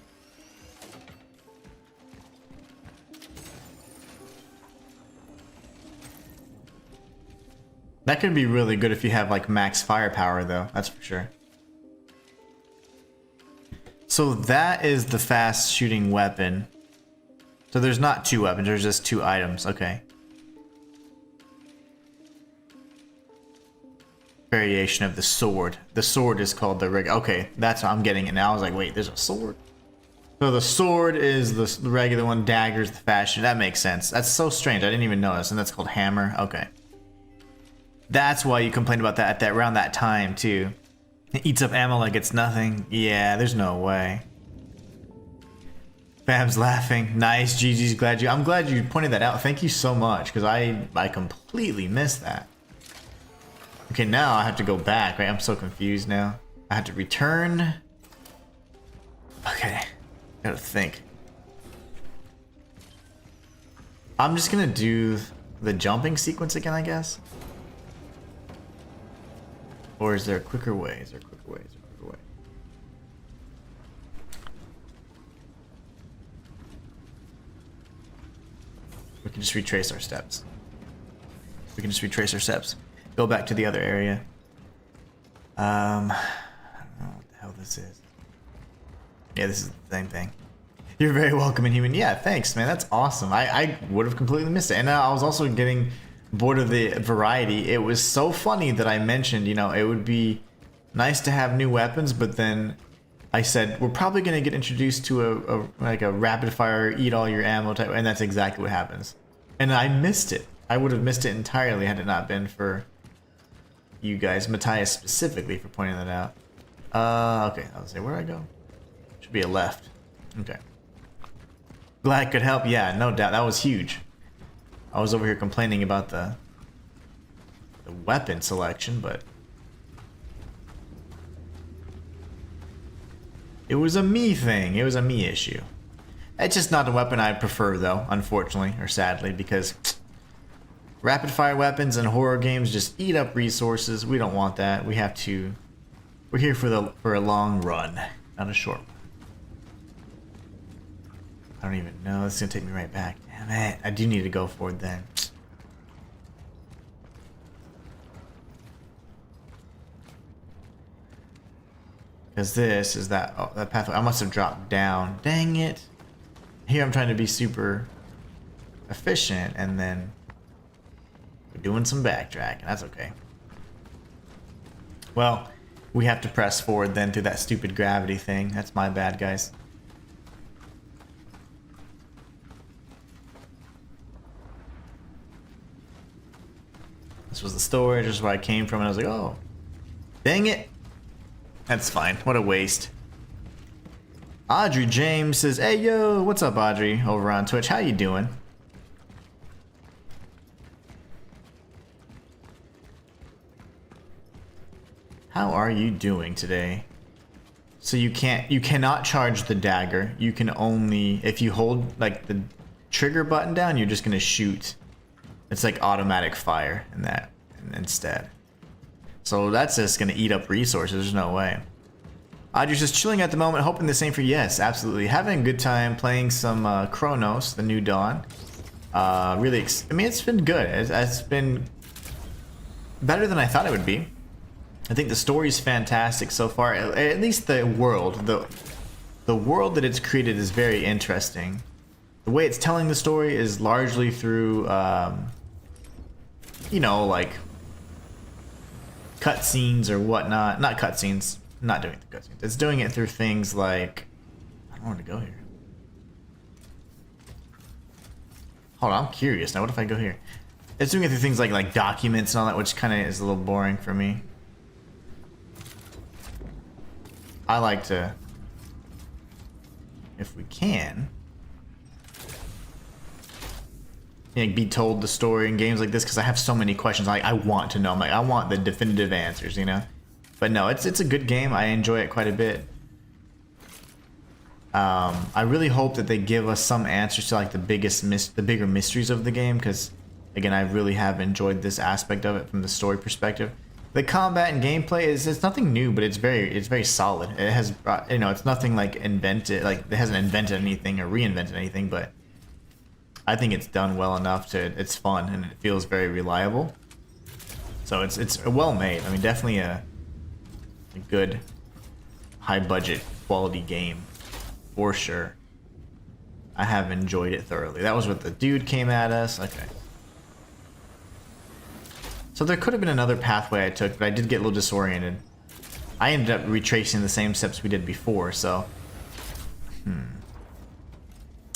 That could be really good if you have like max firepower though, that's for sure. So that is the fast shooting weapon. So there's not two weapons, there's just two items, okay. Variation of the sword. The sword is called the rig. Okay, that's what I'm getting it now. I was like, wait, there's a sword? So the sword is the regular one, daggers the fashion. That makes sense. That's so strange, I didn't even notice, and that's called hammer, okay. That's why you complained about that at that around that time too. It eats up ammo like it's nothing. Yeah, there's no way. Bam's laughing. Nice, GG's. I'm glad you pointed that out. Thank you so much, because I completely missed that. Okay, now I have to go back. Right, I'm so confused now. I have to return. Okay, gotta think. I'm just gonna do the jumping sequence again, I guess. Or is there a quicker way? Is there a quicker way? Is there a quicker way? We can just retrace our steps. We can just retrace our steps. Go back to the other area. I don't know what the hell this is. Yeah, this is the same thing. You're very welcome, Inhuman. Yeah, thanks, man. That's awesome. I would have completely missed it. And I was also getting bored of the variety. It was so funny that I mentioned, you know, it would be nice to have new weapons, but then I said we're probably going to get introduced to a rapid fire, eat all your ammo type, and that's exactly what happens. And I missed it. I would have missed it entirely had it not been for you guys, Matthias specifically, for pointing that out. Okay, I was say, where do I go? Should be a left. Okay. Glad I could help. Yeah, no doubt. That was huge. I was over here complaining about the weapon selection, but it was a me thing. It was a me issue. It's just not a weapon I prefer, though, unfortunately, or sadly, because rapid fire weapons in horror games just eat up resources. We don't want that. We have to. We're here for a long run, not a short one. I don't even know. This is gonna take me right back. Damn it. I do need to go forward then. Because this is that pathway. I must have dropped down. Dang it. Here I'm trying to be super efficient, and then we're doing some backtracking. That's okay. Well, we have to press forward then through that stupid gravity thing. That's my bad, guys. This was the storage, this is where I came from, and I was like, oh, dang it. That's fine. What a waste. Audrey James says, hey yo, what's up Audrey over on Twitch? How you doing? How are you doing today? So you cannot charge the dagger. You can only, if you hold like the trigger button down, you're just gonna shoot. It's like automatic fire in that instead. So that's just gonna eat up resources, there's no way. Audrey's just chilling at the moment, hoping the same for you. Yes, absolutely. Having a good time playing some Cronos, the New Dawn. Really, I mean, it's been good. It's been better than I thought it would be. I think the story's fantastic so far. At least the world, the world that it's created is very interesting. The way it's telling the story is largely through, you know, like cutscenes or whatnot. Not cutscenes. Not doing the cutscenes. It's doing it through things like, I don't want to go here. Hold on, I'm curious now. What if I go here? It's doing it through things like documents and all that, which kind of is a little boring for me. I like to, if we can, be told the story in games like this, because I have so many questions. I want to know. I'm like, I want the definitive answers, you know. But no, it's a good game. I enjoy it quite a bit. I really hope that they give us some answers to like the bigger mysteries of the game, because again, I really have enjoyed this aspect of it from the story perspective. The combat and gameplay it's nothing new, but it's very solid. It has brought, you know, it's nothing like invented, like it hasn't invented anything or reinvented anything, but I think it's done well enough to, it's fun and it feels very reliable. So it's well made. I mean, definitely a good high budget quality game for sure. I have enjoyed it thoroughly. That was what the dude came at us. Okay. So there could have been another pathway I took, but I did get a little disoriented. I ended up retracing the same steps we did before, so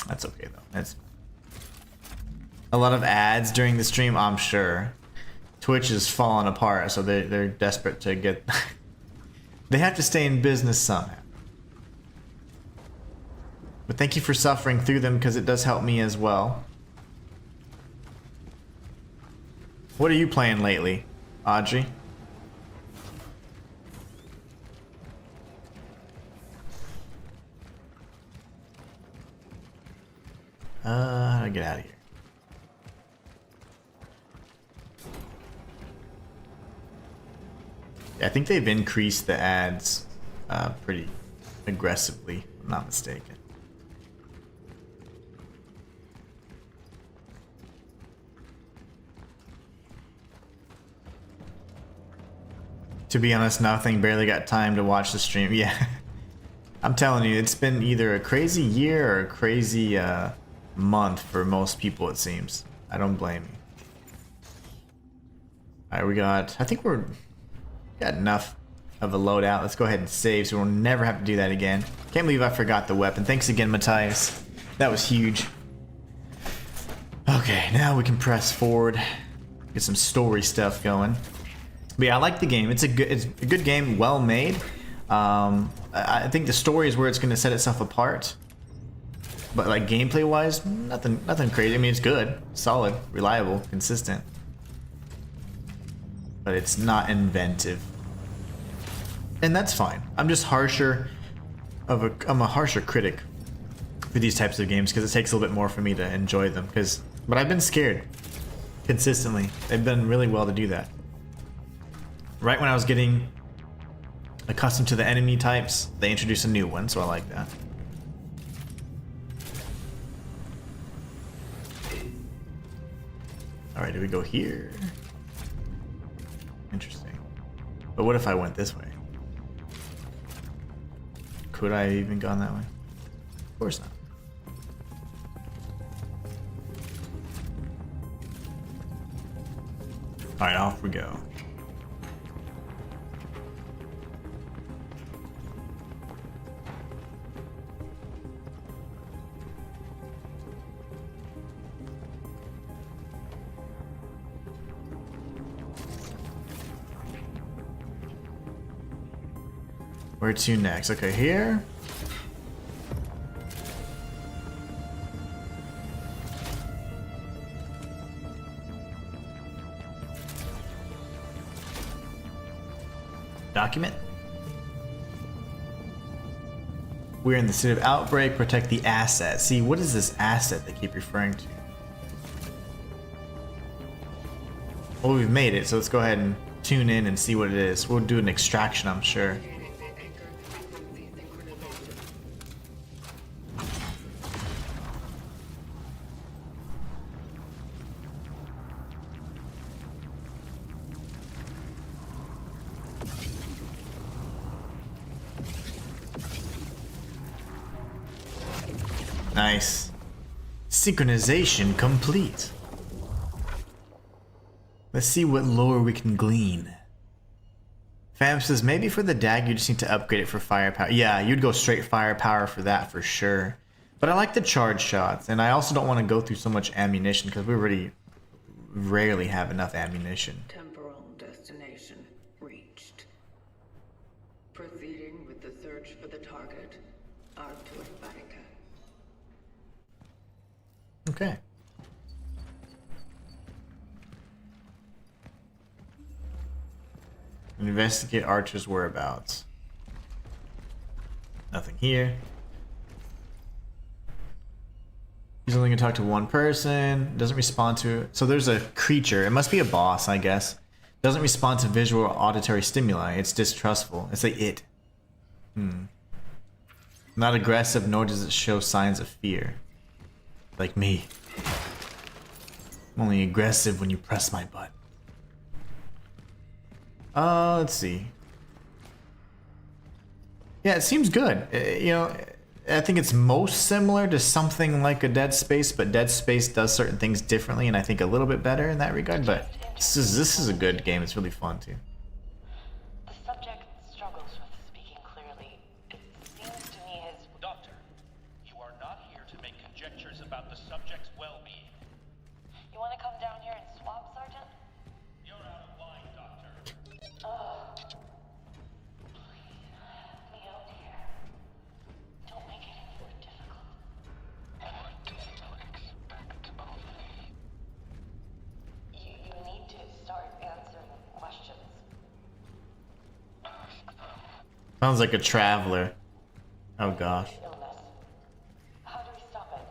that's okay though. That's a lot of ads during the stream, I'm sure. Twitch is falling apart, so they're desperate to get they have to stay in business somehow. But thank you for suffering through them, because it does help me as well. What are you playing lately, Audrey? How do I get out of here? Yeah, I think they've increased the ads pretty aggressively, if I'm not mistaken. To be honest, nothing. Barely got time to watch the stream. Yeah. I'm telling you, it's been either a crazy year or a crazy month for most people, it seems. I don't blame you. Alright, we got, I think we're got enough of a loadout. Let's go ahead and save so we'll never have to do that again. Can't believe I forgot the weapon. Thanks again, Matthias. That was huge. Okay, now we can press forward. Get some story stuff going. But yeah, I like the game. It's a good game, well made. I think the story is where it's going to set itself apart. But like gameplay wise, nothing crazy. I mean, it's good, solid, reliable, consistent. But it's not inventive. And that's fine. I'm just I'm a harsher critic for these types of games, because it takes a little bit more for me to enjoy them. But I've been scared consistently. They've done really well to do that. Right when I was getting accustomed to the enemy types, they introduced a new one, so I like that. Alright, do we go here? Interesting. But what if I went this way? Could I have even gone that way? Of course not. Alright, off we go. Where to next? Okay, here. Document. We're in the city of Outbreak. Protect the asset. See, what is this asset they keep referring to? Well, we've made it, so let's go ahead and tune in and see what it is. We'll do an extraction, I'm sure. Nice. Synchronization complete. Let's see what lore we can glean. Fam says maybe for the dagger you just need to upgrade it for firepower. Yeah, you'd go straight firepower for that for sure. But I like the charge shots, and I also don't want to go through so much ammunition because we really rarely have enough ammunition. Temporal destination reached. Proceeding with the search for the target. Artur Barika. Okay. Investigate Archer's whereabouts. Nothing here. He's only gonna talk to one person. Doesn't respond to. So there's a creature. It must be a boss, I guess. Doesn't respond to visual or auditory stimuli. It's distrustful. It's like it. Not aggressive, nor does it show signs of fear. Like me. I'm only aggressive when you press my butt. Let's see. Yeah, it seems good. You know, I think it's most similar to something like a Dead Space, but Dead Space does certain things differently, and I think a little bit better in that regard. But this is a good game. It's really fun too. The subject struggles with speaking clearly. It seems to me his... Doctor, you are not here to make conjectures about the subject's well-being. You want to come down here and swap, Sergeant? You're out of line, Doctor. Me out here. Don't make it any more difficult. What do you expect of me? You need to start answering questions. Sounds like a traveler. Oh gosh. Illness. How do we stop it?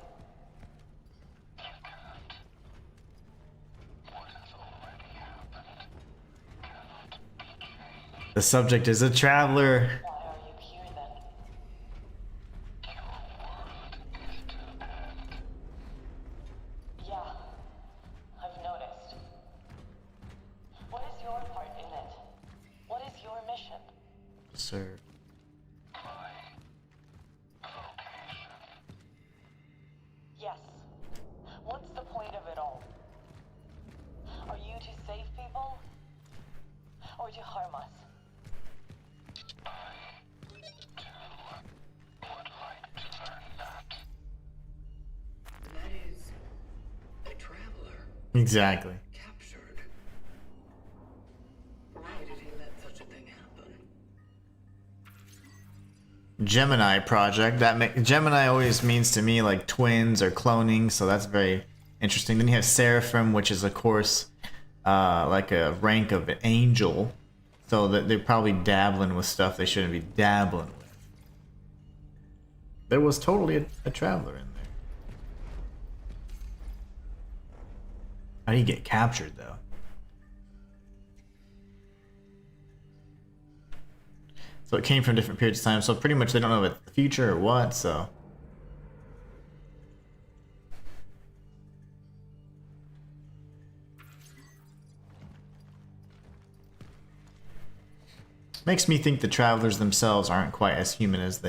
You can't. What has already happened cannot be changed. The subject is a traveler. Why are you here then? Your world is to end. Yeah, I've noticed. What is your part in it? What is your mission? Sir. Yes. What's the point of it all? Are you to save people? Or to harm us? Would like to learn that. That is a traveler Exactly. captured. Why did he let such a thing happen? Gemini project. Gemini always means to me like twins or cloning, so that's very interesting. Then you have Seraphim, which is of course like a rank of an angel, so that they're probably dabbling with stuff they shouldn't be dabbling with. There was totally a traveler in there. How do you get captured though? So it came from different periods of time, so pretty much they don't know if it's the future or what, so. Makes me think the travelers themselves aren't quite as human as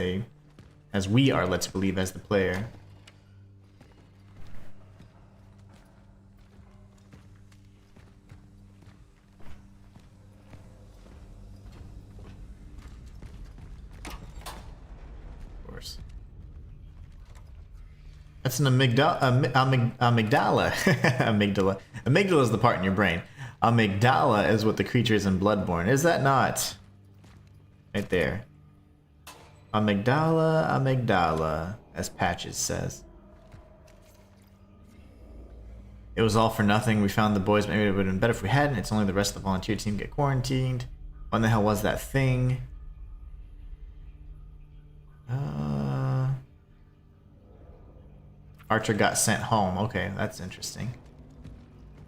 we are, let's believe, as the player. That's an amygdala. Amygdala. Amygdala is the part in your brain. Amygdala is what the creature is in Bloodborne. Is that not? Right there. Amygdala, amygdala, as Patches says. It was all for nothing. We found the boys. Maybe it would have been better if we hadn't. It's only the rest of the volunteer team get quarantined. When the hell was that thing? Archer got sent home. Okay, that's interesting.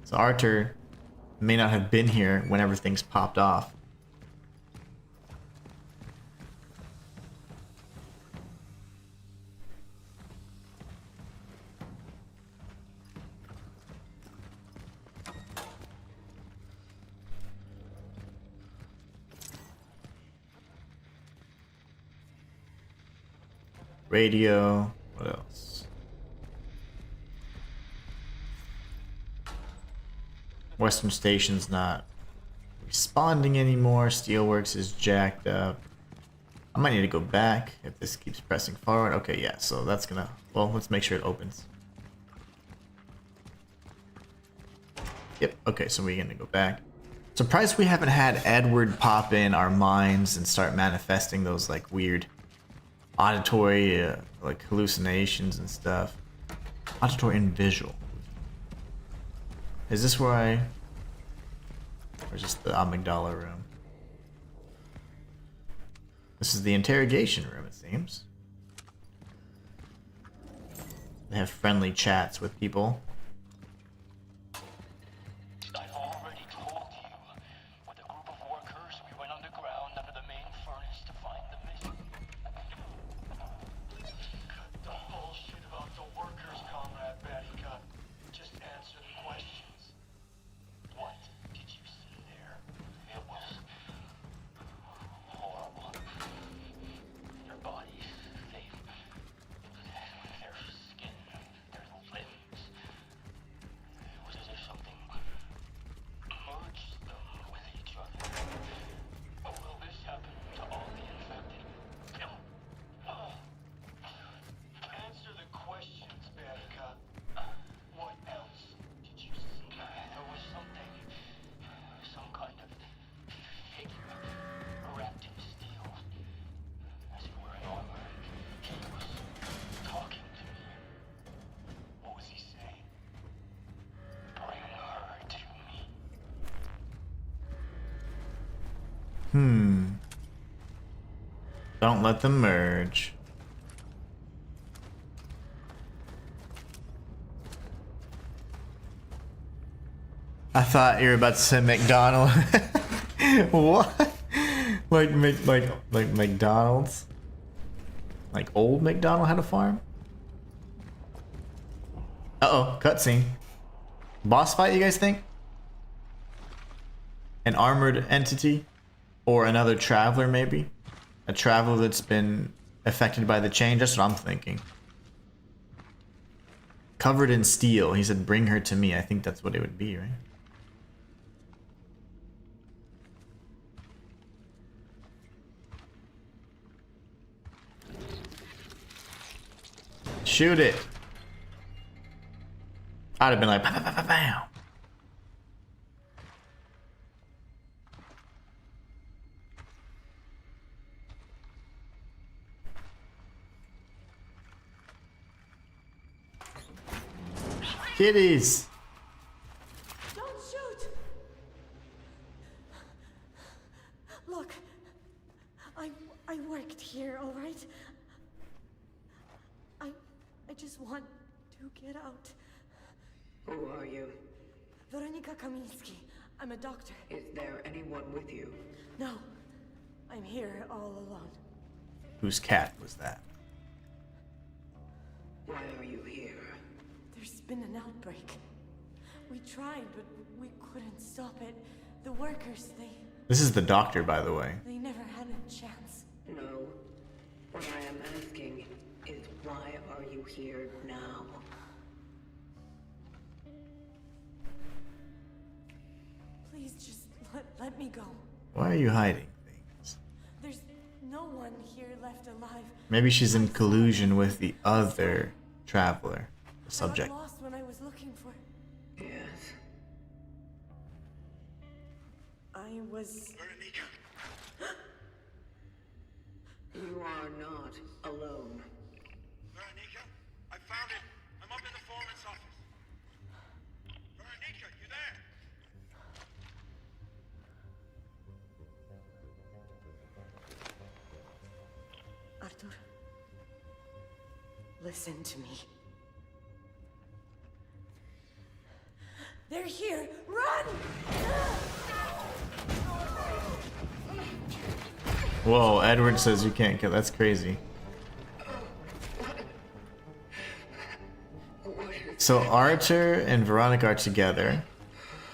So Archer may not have been here when everything's popped off. Radio. What else? Western Station's not responding anymore. Steelworks is jacked up. I might need to go back if this keeps pressing forward. Okay, yeah, so that's gonna... Well, let's make sure it opens. Yep, okay, so we're gonna go back. Surprised we haven't had Edward pop in our minds and start manifesting those, like, weird auditory, like, hallucinations and stuff. Auditory and visual. Is this where I... Or is this the amygdala room? This is the interrogation room, it seems. They have friendly chats with people. I've already told you. With a group of workers, we went underground under the main furnace to find the missing. The bullshit about the workers, Comrade Badika. Just answer the questions. What did you see there? It was horrible. Their bodies, their skin, their limbs. It was as if something merged them with each other. Will this happen to all the infected? Answer the questions, Badika. What else did you see? There was something, some kind of figure wrapped in steel. As if we're in armor. He was talking to me. What was he saying? Bring her to me. Don't let them merge. I thought you were about to say McDonald. What? Like McDonald's? Like old McDonald had a farm? Uh-oh, cutscene. Boss fight, you guys think? An armored entity? Or another traveler, maybe? A traveler that's been affected by the change? That's what I'm thinking. Covered in steel. He said, bring her to me. I think that's what it would be, right? Shoot it. I'd have been like, bam, bam, bam, bam. Kitties. Don't shoot! Look, I worked here, all right? I just want to get out. Who are you? Veronika Kamiński. I'm a doctor. Is there anyone with you? No, I'm here all alone. Whose cat was that? Why are you here? There's been an outbreak. We tried, but we couldn't stop it. The workers, This is the doctor, by the way. they never had a chance. No. What I am asking is why are you here now? Please just let me go. Why are you hiding things? There's no one here left alive. Maybe she's in collusion with the other traveler, the I subject. got lost when I was looking for. Yes. I was. You are not alone. Veronica, I found it. I'm up in the foreman's office. Veronica, you there? Arthur, listen to me. They're here! Run! Whoa, Edward says you can't kill. That's crazy. So Arthur and Veronica are together.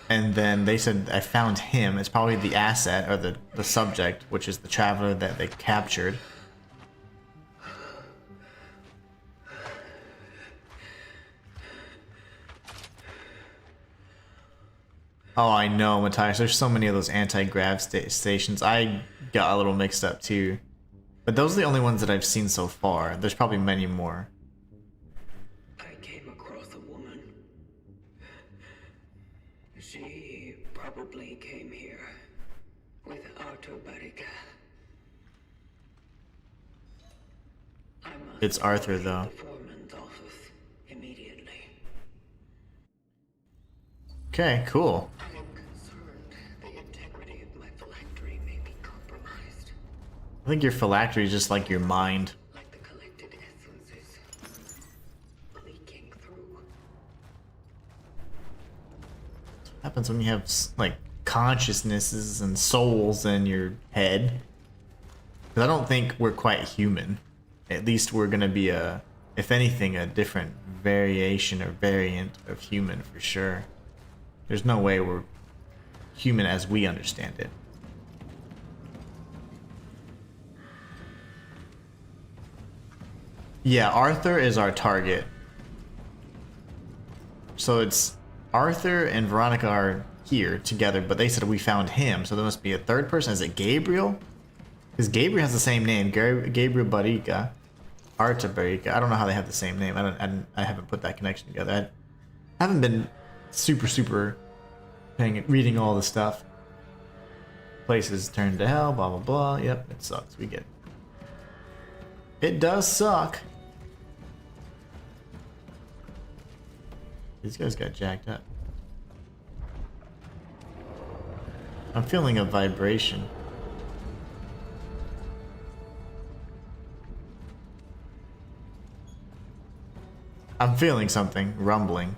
And then they said, I found him. It's probably the asset, or the subject, which is the traveler that they captured. Oh, I know, Matthias. There's so many of those anti-grav stations. I got a little mixed up too. But those are the only ones that I've seen so far. There's probably many more. I came across a woman. She probably came here with Arthur Barrica. I must It's Arthur, though. the foreman's office immediately. Okay, cool. I am concerned the integrity of my phylactery may be compromised, I think your phylactery is just like your mind. like the collected essences leaking through. What happens when you have like consciousnesses and souls in your head? Because I don't think we're quite human. At least we're gonna be if anything, a different variation or variant of human for sure. There's no way we're human as we understand it. Yeah, Arthur is our target. So it's Arthur and Veronica are here together, but they said we found him, so there must be a third person. Is it Gabriel? Because Gabriel has the same name, Gabriel Barrica. Arthur Barrica. I don't know how they have the same name. I haven't put that connection together. I haven't been super reading all the stuff. Places turned to hell, blah blah blah. Yep, it sucks. We get it. It does suck. These guys got jacked up. I'm feeling a vibration. I'm feeling something rumbling.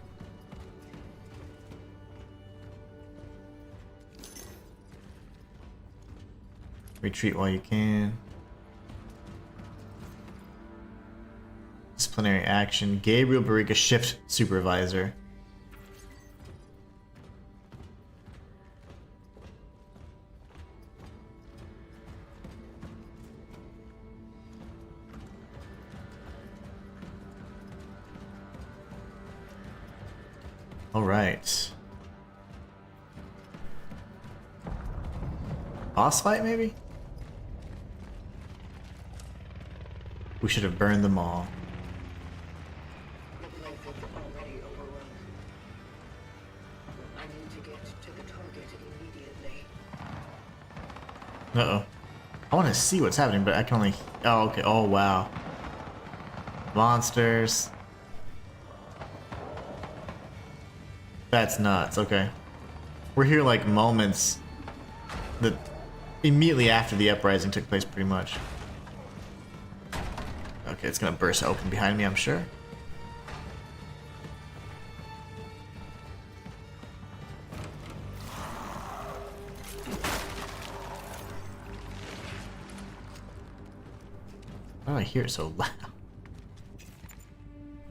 Retreat while you can. Disciplinary action. Gabriel Barrica, shift supervisor. All right. Boss fight, maybe? We should have burned them all. The place is already overrun. I need to get to the target immediately. Uh-oh. I want to see what's happening, but I can only... Oh, okay. Oh, wow. Monsters. That's nuts. Okay. We're here like moments that immediately after the uprising took place, pretty much. Okay, it's gonna burst open behind me, I'm sure. Why do I hear it so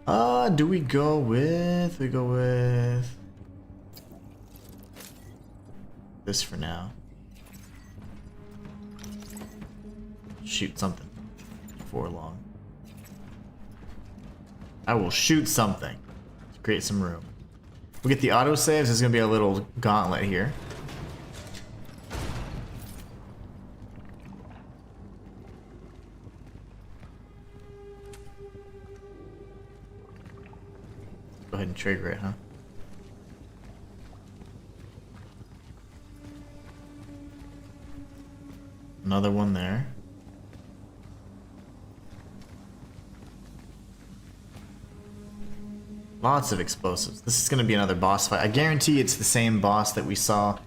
loud? Do we go with... this for now. Shoot something before long. I will shoot something to create some room. We get the auto saves. There's gonna be a little gauntlet here. Go ahead and trigger it, huh? Another one there. Lots of explosives. This is gonna be another boss fight. I guarantee it's the same boss that we saw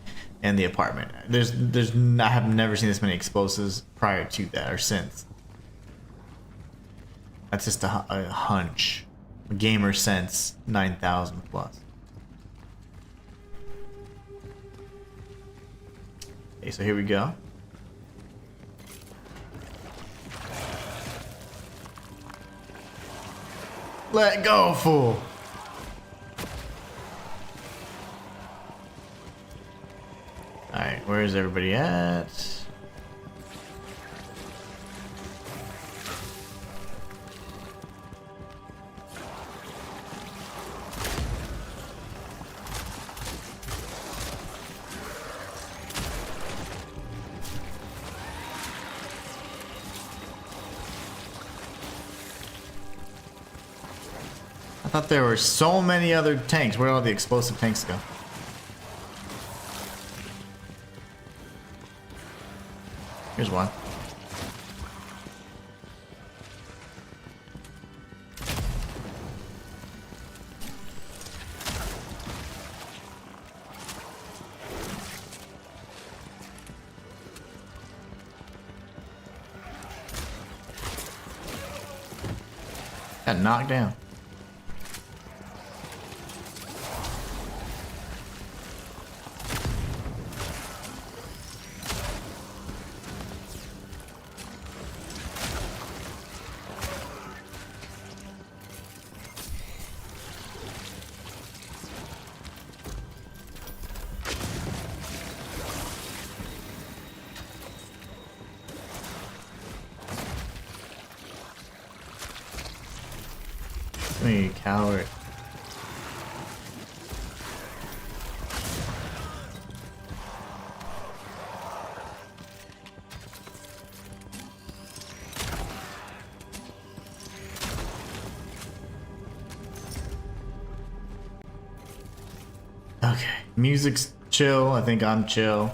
in the apartment. I have never seen this many explosives prior to that or since. That's just a hunch. Gamer sense 9,000 plus. Okay, so here we go. Let go, fool! Alright, where is everybody at? I thought there were so many other tanks. Where did all the explosive tanks go? Here's one. Got knocked down. You coward. Okay, music's chill. I think I'm chill.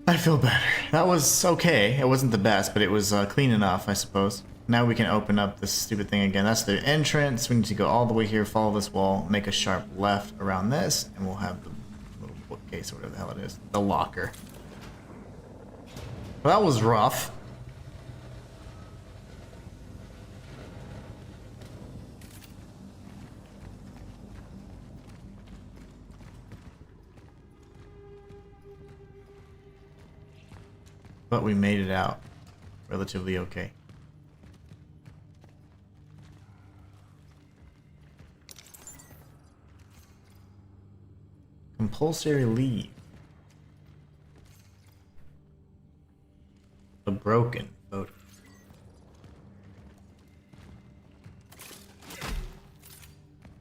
I feel better. That was okay. It wasn't the best, but it was clean enough, I suppose. Now we can open up this stupid thing again. That's the entrance. We need to go all the way here, follow this wall, make a sharp left around this, and we'll have the little bookcase or whatever the hell it is. The locker. Well, that was rough. But we made it out relatively okay. Compulsory leave. A broken photo.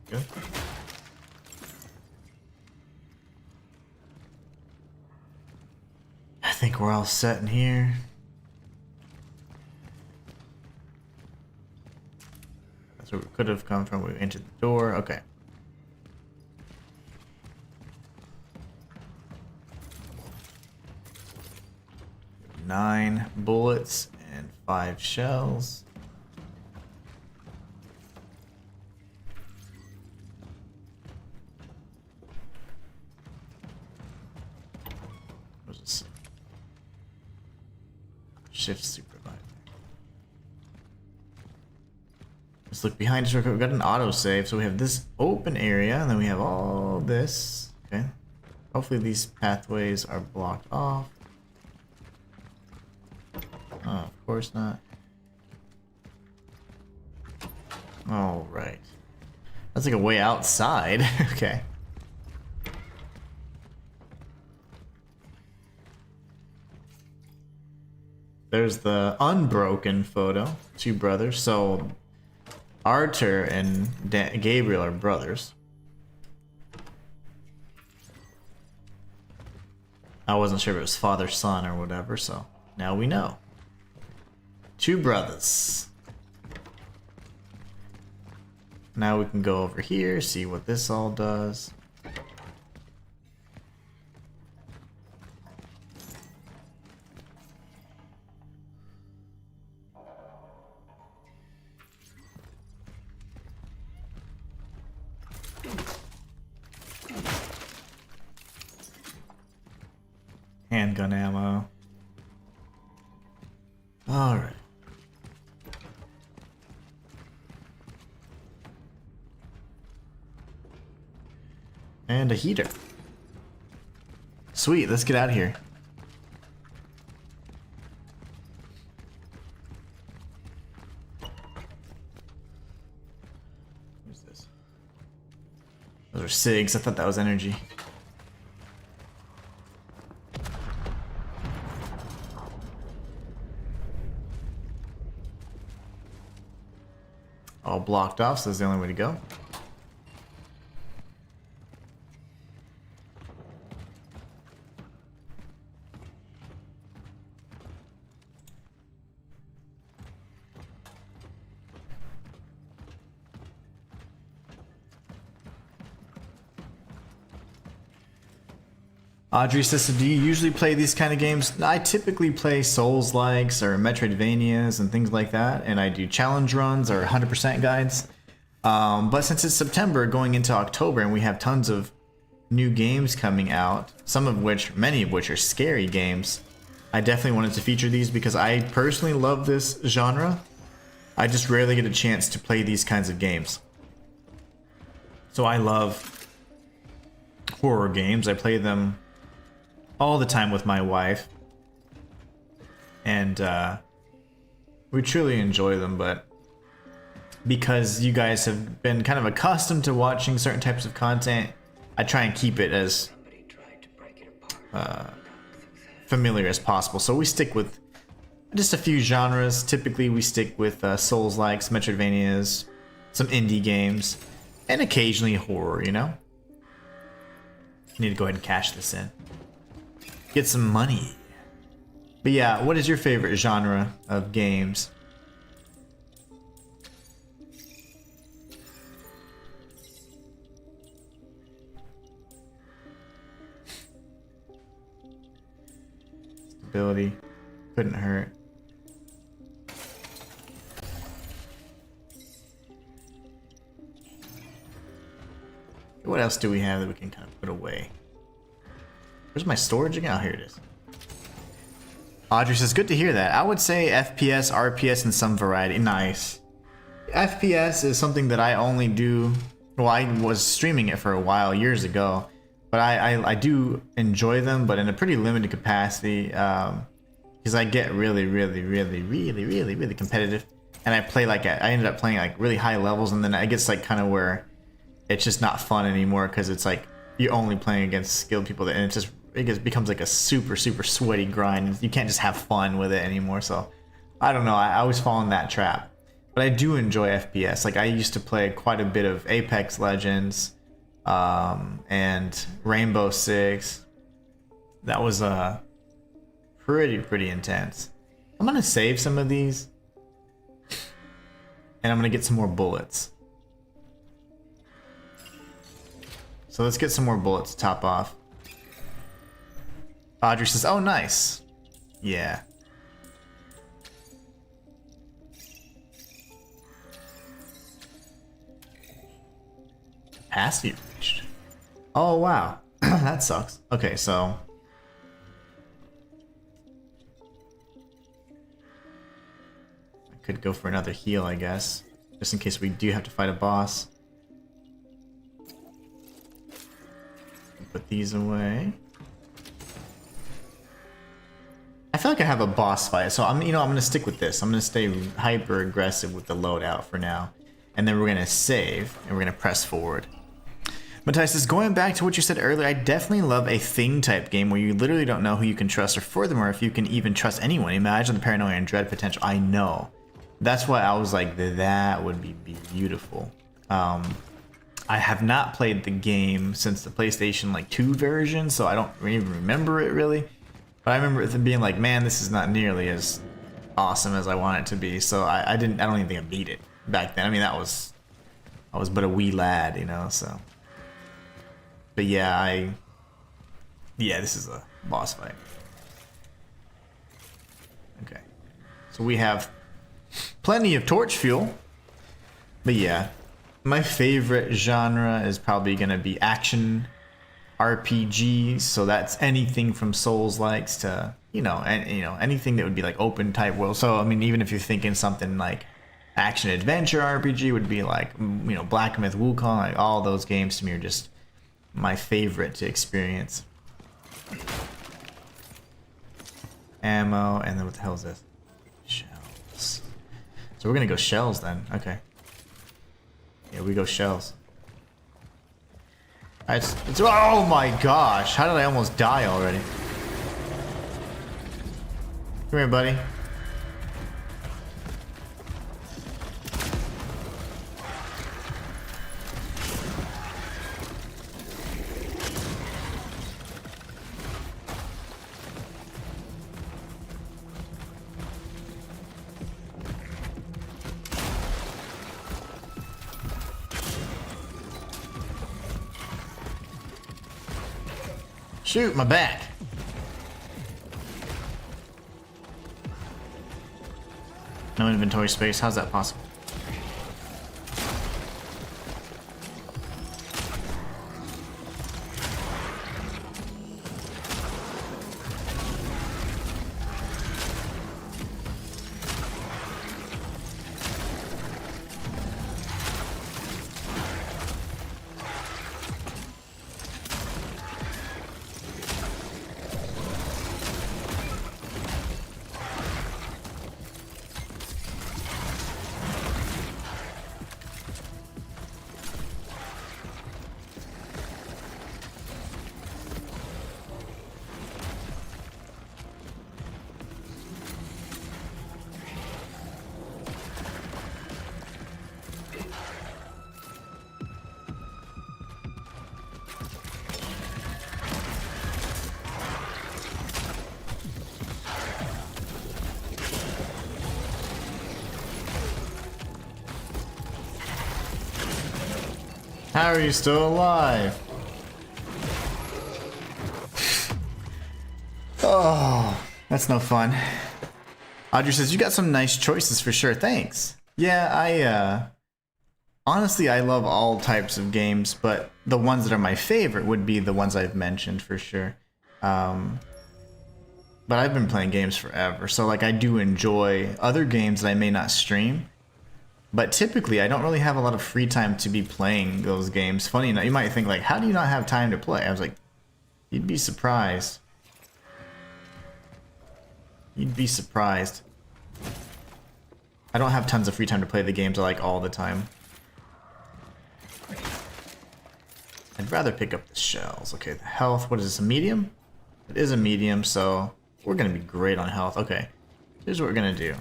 Good. I think we're all set in here. That's where we could have come from. We entered the door. Okay. Nine bullets and 5 shells. What was this? Shift supervisor. Let's look behind us real quick. We've got an autosave, so we have this open area, and then we have all this. Okay. Hopefully these pathways are blocked off. Oh, of course not. All right. That's like a way outside. Okay. There's the unbroken photo. 2 brothers. So Arthur and Gabriel are brothers. I wasn't sure if it was father, son, or whatever, so now we know. 2 brothers. Now we can go over here, see what this all does. handgun ammo. Alright. And a heater. Sweet, let's get out of here. What's this? Those are SIGs. I thought that was energy. All blocked off, so that's the only way to go. Audrey says, do you usually play these kind of games? I typically play Souls-likes or Metroidvanias and things like that, and I do challenge runs or 100% guides. But since it's September going into October and we have tons of new games coming out, many of which are scary games, I definitely wanted to feature these because I personally love this genre. I just rarely get a chance to play these kinds of games. So I love horror games. I play them all the time with my wife, and we truly enjoy them, but because you guys have been kind of accustomed to watching certain types of content, I try and keep it as familiar as possible. So we stick with just a few genres. Typically we stick with Souls-likes, Metroidvanias, some indie games, and occasionally horror, you know? Need to go ahead and cash this in. Get some money. But yeah, what is your favorite genre of games? Stability. Couldn't hurt. What else do we have that we can kind of put away? Where's my storage again? Oh, here it is. Audrey says, good to hear that. I would say FPS, RPS, and some variety. Nice. FPS is something that I only do... Well, I was streaming it for a while, years ago. But I do enjoy them, but in a pretty limited capacity. Because I get really competitive. And I play like... I ended up playing like really high levels, and then it gets like kind of where... It's just not fun anymore, because it's like... You're only playing against skilled people, and it becomes like a super sweaty grind. You can't just have fun with it anymore. So I don't know, I always fall in that trap. But I do enjoy FPS. Like I used to play quite a bit of Apex Legends and Rainbow Six. That was pretty intense. I'm gonna save some of these, and I'm gonna get some more bullets. So let's get some more bullets to top off. Audrey says, oh, nice. Yeah. Capacity reached. Oh, wow. That sucks. Okay, so... I could go for another heal, I guess. Just in case we do have to fight a boss. Put these away. I feel like I have a boss fight, so I'm gonna stick with this. I'm gonna stay hyper aggressive with the loadout for now, and then we're gonna save and we're gonna press forward. Matthias says, going back to what you said earlier, I definitely love a thing type game where you literally don't know who you can trust, or furthermore, if you can even trust anyone. Imagine the paranoia and dread potential. I know. That's why I was like, that would be beautiful. I have not played the game since the PlayStation 2 version, so I don't even remember it really. But I remember it being like, man, this is not nearly as awesome as I want it to be. So I don't even think I beat it back then. I mean, I was but a wee lad, you know. So, but yeah, this is a boss fight. Okay, so we have plenty of torch fuel, but yeah. My favorite genre is probably going to be action RPG, so that's anything from Souls-likes to, anything that would be like open type world. So I mean, even if you're thinking something like action adventure RPG would be like, Black Myth Wukong, like all those games to me are just my favorite to experience. Ammo, and then what the hell is this? Shells. So we're gonna go shells then. Okay. Yeah, we go shells. Oh my gosh! How did I almost die already? Come here, buddy. Shoot, my back. No inventory space. How's that possible? How are you still alive? Oh, that's no fun. Audrey says, you got some nice choices for sure. Thanks. Yeah, honestly, I love all types of games, but the ones that are my favorite would be the ones I've mentioned for sure. But I've been playing games forever, so like I do enjoy other games that I may not stream. But typically, I don't really have a lot of free time to be playing those games. Funny enough, you might think like, how do you not have time to play? I was like, you'd be surprised. You'd be surprised. I don't have tons of free time to play the games I like all the time. I'd rather pick up the shells. Okay, the health, what is this, a medium? It is a medium, so we're gonna be great on health. Okay, here's what we're gonna do.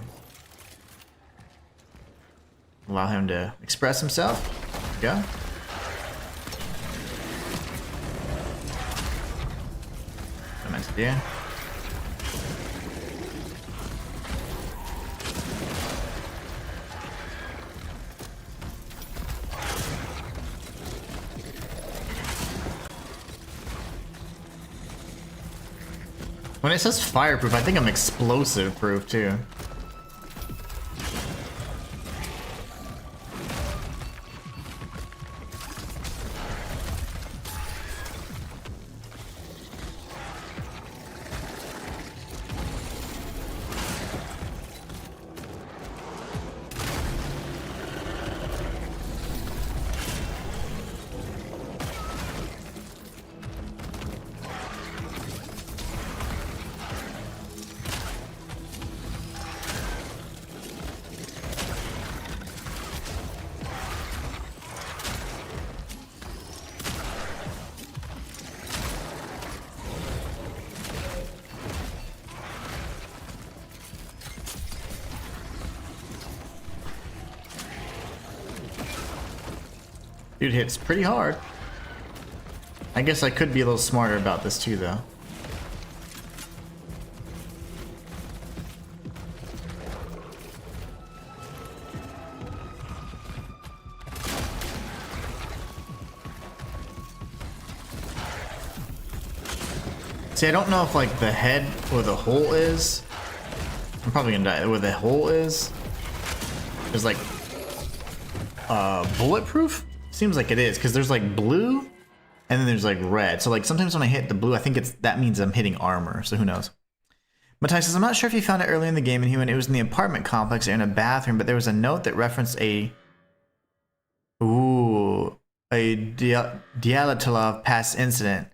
Allow him to express himself. There we go. What meant to do. When it says fireproof, I think I'm explosive proof too. Dude hits pretty hard. I guess I could be a little smarter about this too, though. See, I don't know if like the head or the hole is. I'm probably gonna die. Where the hole is like bulletproof? Seems like it is, because there's like blue And then there's like red. So like sometimes when I hit the blue, I think that means I'm hitting armor. So who knows? Matai says, I'm not sure if you found it early in the game, Inhuman. It was in the apartment complex or in a bathroom, but there was a note that referenced a Dialatilov past incident.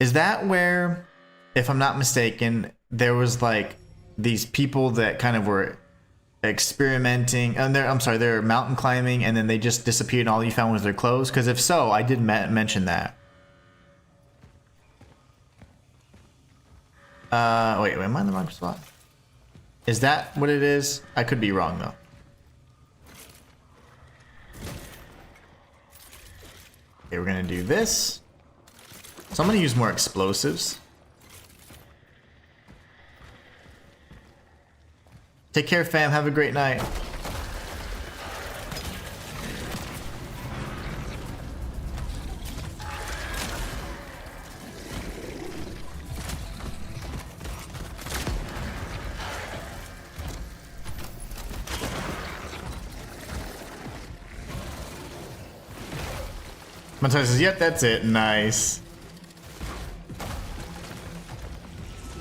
Is that where, if I'm not mistaken, there was like these people that kind of were experimenting, and they're mountain climbing, and then they just disappeared and all you found was their clothes? Because if so, I did mention that. Wait, am I in the wrong spot? Is that what it is? I could be wrong though. Okay, we're gonna do this. So I'm gonna use more explosives. Take care, fam. Have a great night. Matai says, yep, that's it. Nice.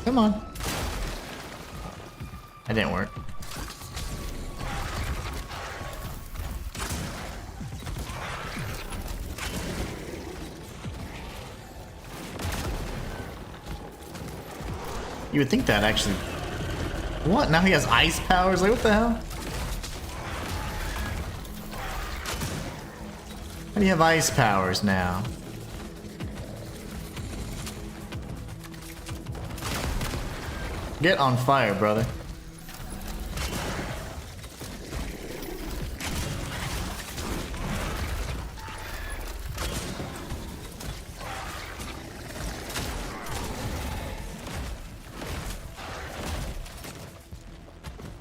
Come on. That didn't work. You would think that actually... What? Now he has ice powers? Like, what the hell? How do you have ice powers now? Get on fire, brother.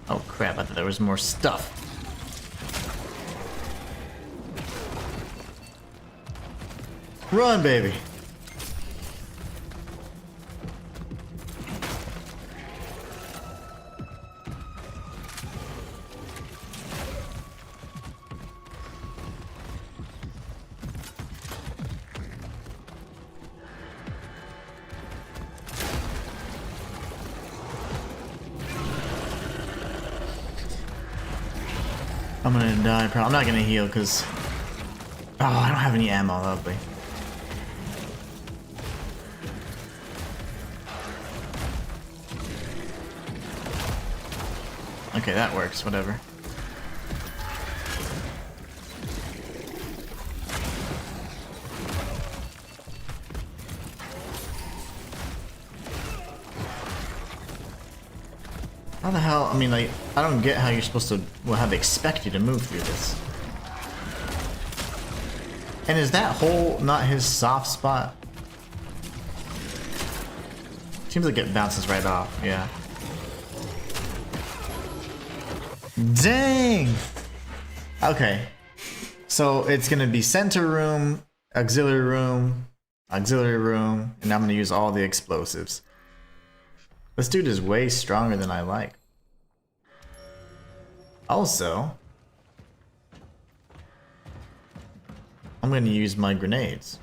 Oh crap, I thought there was more stuff. Run, baby. I'm gonna die, probably. I'm not gonna heal because... Oh, I don't have any ammo, lovely. Okay, that works, whatever. How the hell, I mean, like, I don't get how you're supposed to, well, how they expect you to move through this. And is that hole not his soft spot? Seems like it bounces right off, yeah. Dang! Okay. So it's gonna be center room, auxiliary room, and I'm gonna use all the explosives. This dude is way stronger than I like. Also, I'm gonna use my grenades.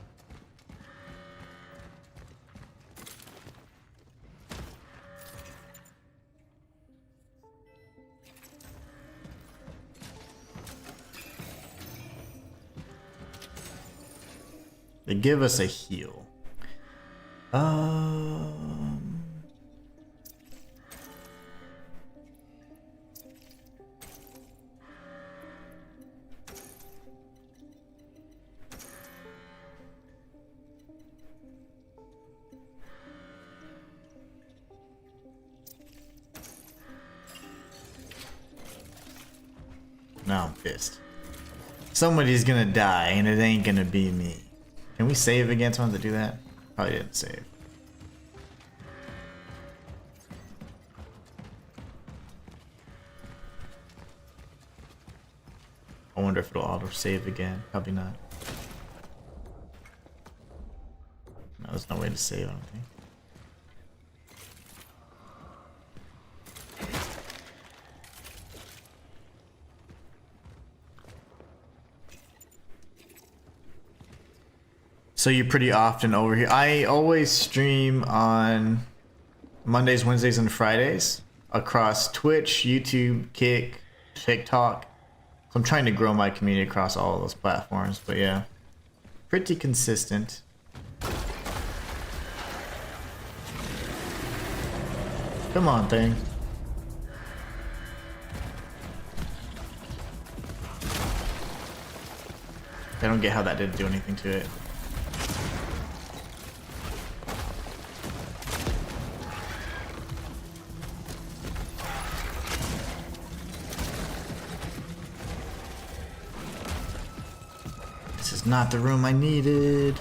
They give us a heal. Now I'm pissed. Somebody's gonna die and it ain't gonna be me. Can we save again? Someone to do that? Probably didn't save. I wonder if it'll auto save again. Probably not. No, there's no way to save, I don't think. So you're pretty often over here. I always stream on Mondays, Wednesdays, and Fridays across Twitch, YouTube, Kick, TikTok. So I'm trying to grow my community across all of those platforms, but yeah, pretty consistent. Come on, thing. I don't get how that didn't do anything to it. This is not the room I needed.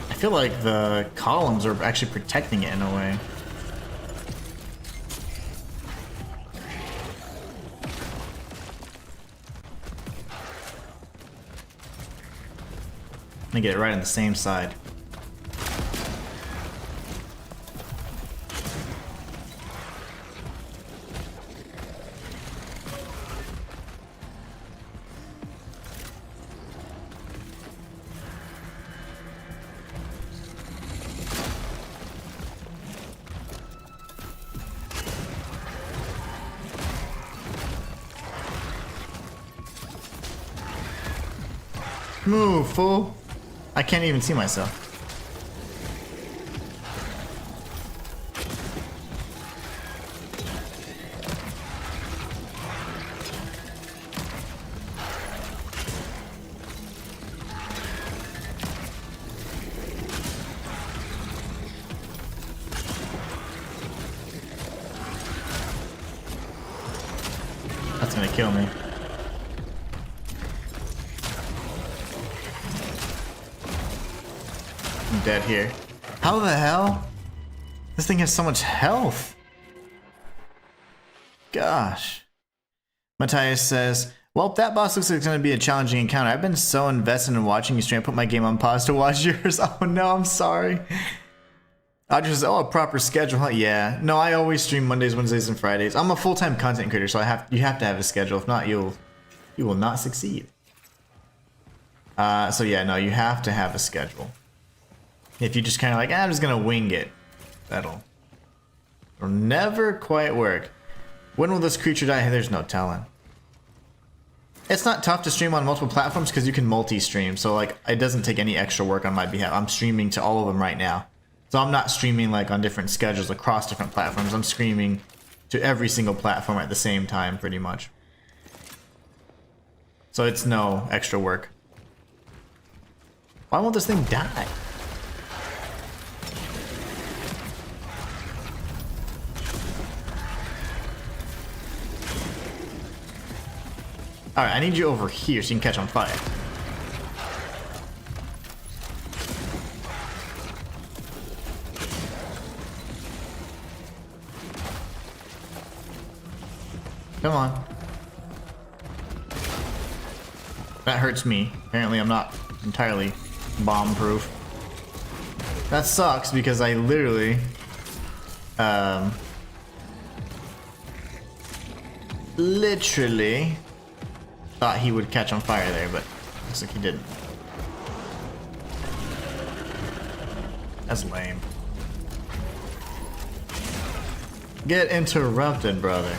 I feel like the columns are actually protecting it in a way. I'm gonna get it right on the same side. Move, fool! I can't even see myself. That's gonna kill me. I'm dead here. How the hell? This thing has so much health. Gosh. Matthias says, well, that boss looks like it's going to be a challenging encounter. I've been so invested in watching you stream. I put my game on pause to watch yours. Oh no, I'm sorry. I just, oh, a proper schedule, huh? Yeah. No, I always stream Mondays, Wednesdays, and Fridays. I'm a full-time content creator, so you have to have a schedule. If not, you will not succeed. So yeah, no, you have to have a schedule. If you just kind of like, I'm just gonna wing it, it'll never quite work. When will this creature die? There's no telling. It's not tough to stream on multiple platforms because you can multi-stream, so like it doesn't take any extra work on my behalf. I'm streaming to all of them right now, so I'm not streaming like on different schedules across different platforms. I'm streaming to every single platform at the same time, pretty much. So it's no extra work. Why won't this thing die? Alright, I need you over here so you can catch on fire. Come on. That hurts me. Apparently I'm not entirely bomb-proof. That sucks because I literally... literally... thought he would catch on fire there, but looks like he didn't. That's lame. Get interrupted, brother.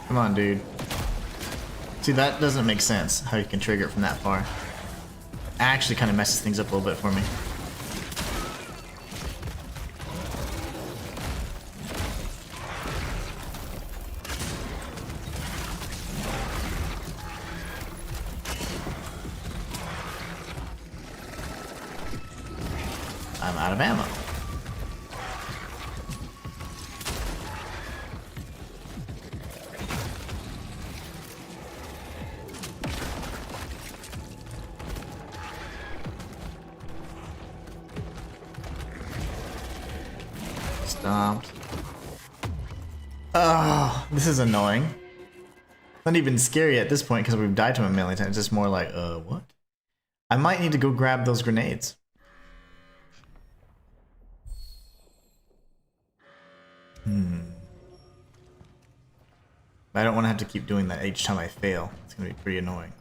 Come on, dude. See, that doesn't make sense, how you can trigger it from that far. Actually kind of messes things up a little bit for me. I'm out of ammo. stomped. Oh, this is annoying. Not even scary at this point because we've died to him a million times. It's just more like, what? I might need to go grab those grenades. I don't want to have to keep doing that each time I fail. It's going to be pretty annoying.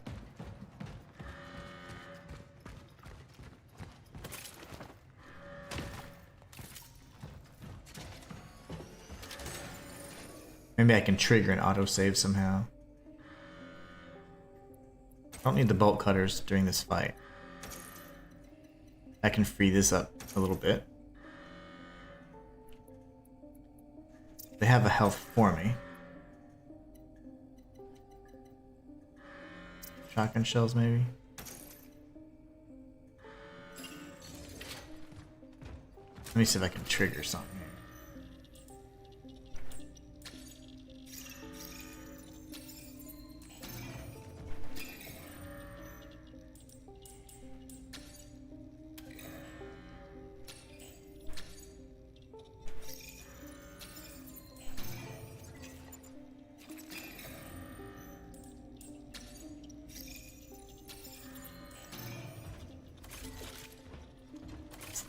Maybe I can trigger an autosave somehow. I don't need the bolt cutters during this fight. I can free this up a little bit. They have a health for me. Shotgun shells, maybe? Let me see if I can trigger something here.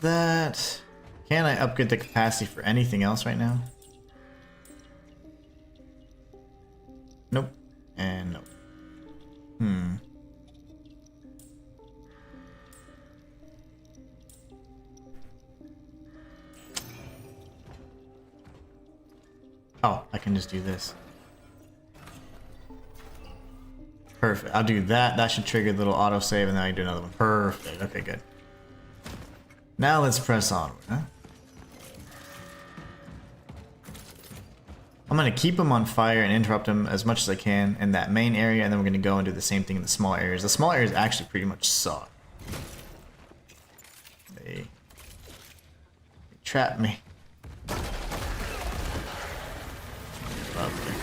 That... Can I upgrade the capacity for anything else right now? Nope. And nope. Oh, I can just do this. Perfect. I'll do that. That should trigger the little autosave and then I can do another one. Perfect. Okay, good. Now let's press onward, huh? I'm gonna keep him on fire and interrupt him as much as I can in that main area, and then we're gonna go and do the same thing in the small areas. The small areas actually pretty much suck. They trapped me. Lovely.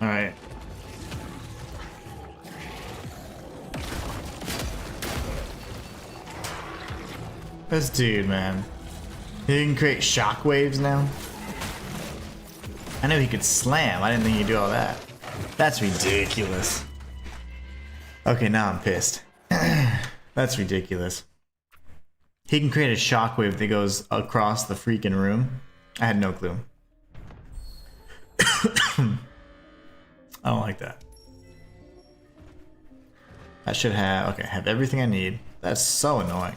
Alright. This dude, man. He can create shockwaves now? I know he could slam. I didn't think he'd do all that. That's ridiculous. Okay, now I'm pissed. That's ridiculous. He can create a shockwave that goes across the freaking room. I had no clue. I don't like that. I should have, okay, have everything I need. That's so annoying.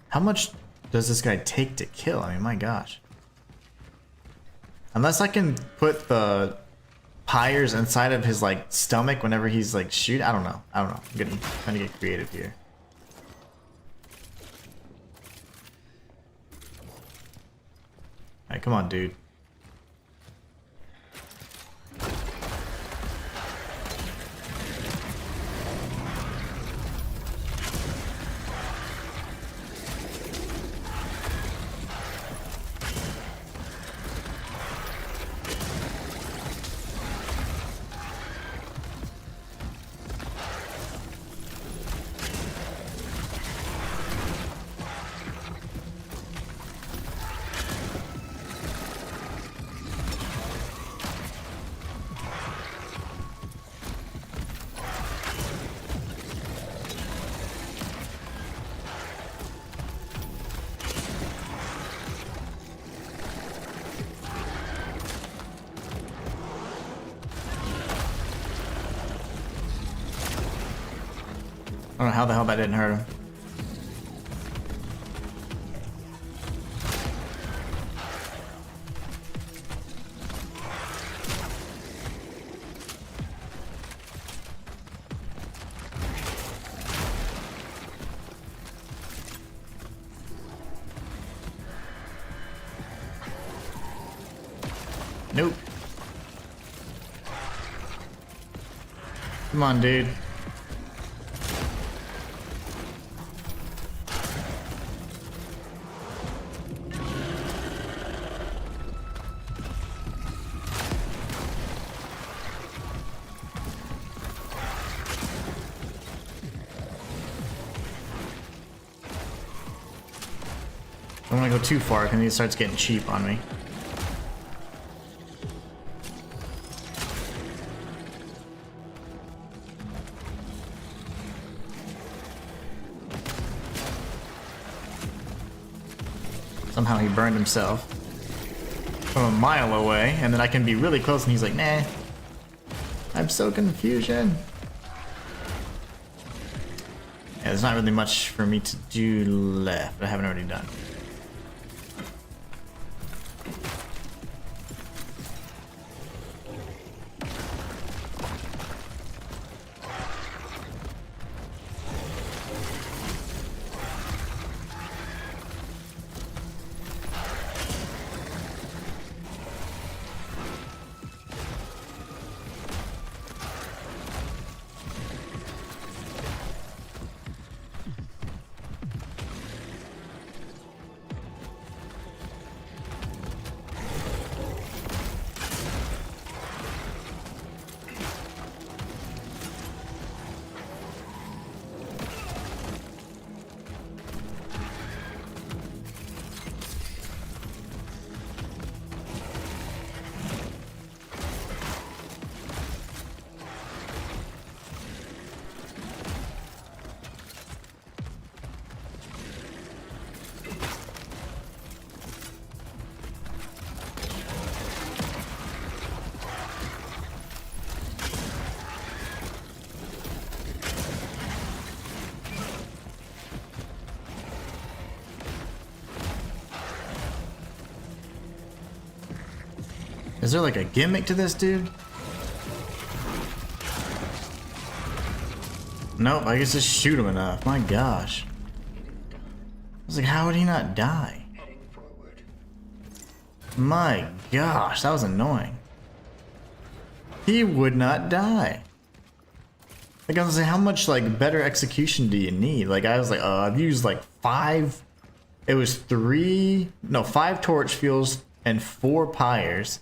How much does this guy take to kill? I mean, my gosh. Unless I can put the pyres inside of his like stomach whenever he's like shoot. I don't know. I'm trying to get creative here. Alright, come on, dude. don't know how the hell that didn't hurt him. Nope. Come on, dude. I don't want to go too far because he starts getting cheap on me. Somehow he burned himself from a mile away, and then I can be really close and he's like, nah. I'm so confusion. Yeah, there's not really much for me to do left that I haven't already done. Is there like a gimmick to this dude? Nope, I guess just shoot him enough. My gosh. I was like, how would he not die? Heading forward. My gosh, that was annoying. He would not die. Like I was like, how much like better execution do you need? Like I was like, I've used like 5. It was 5 torch fuels and 4 pyres.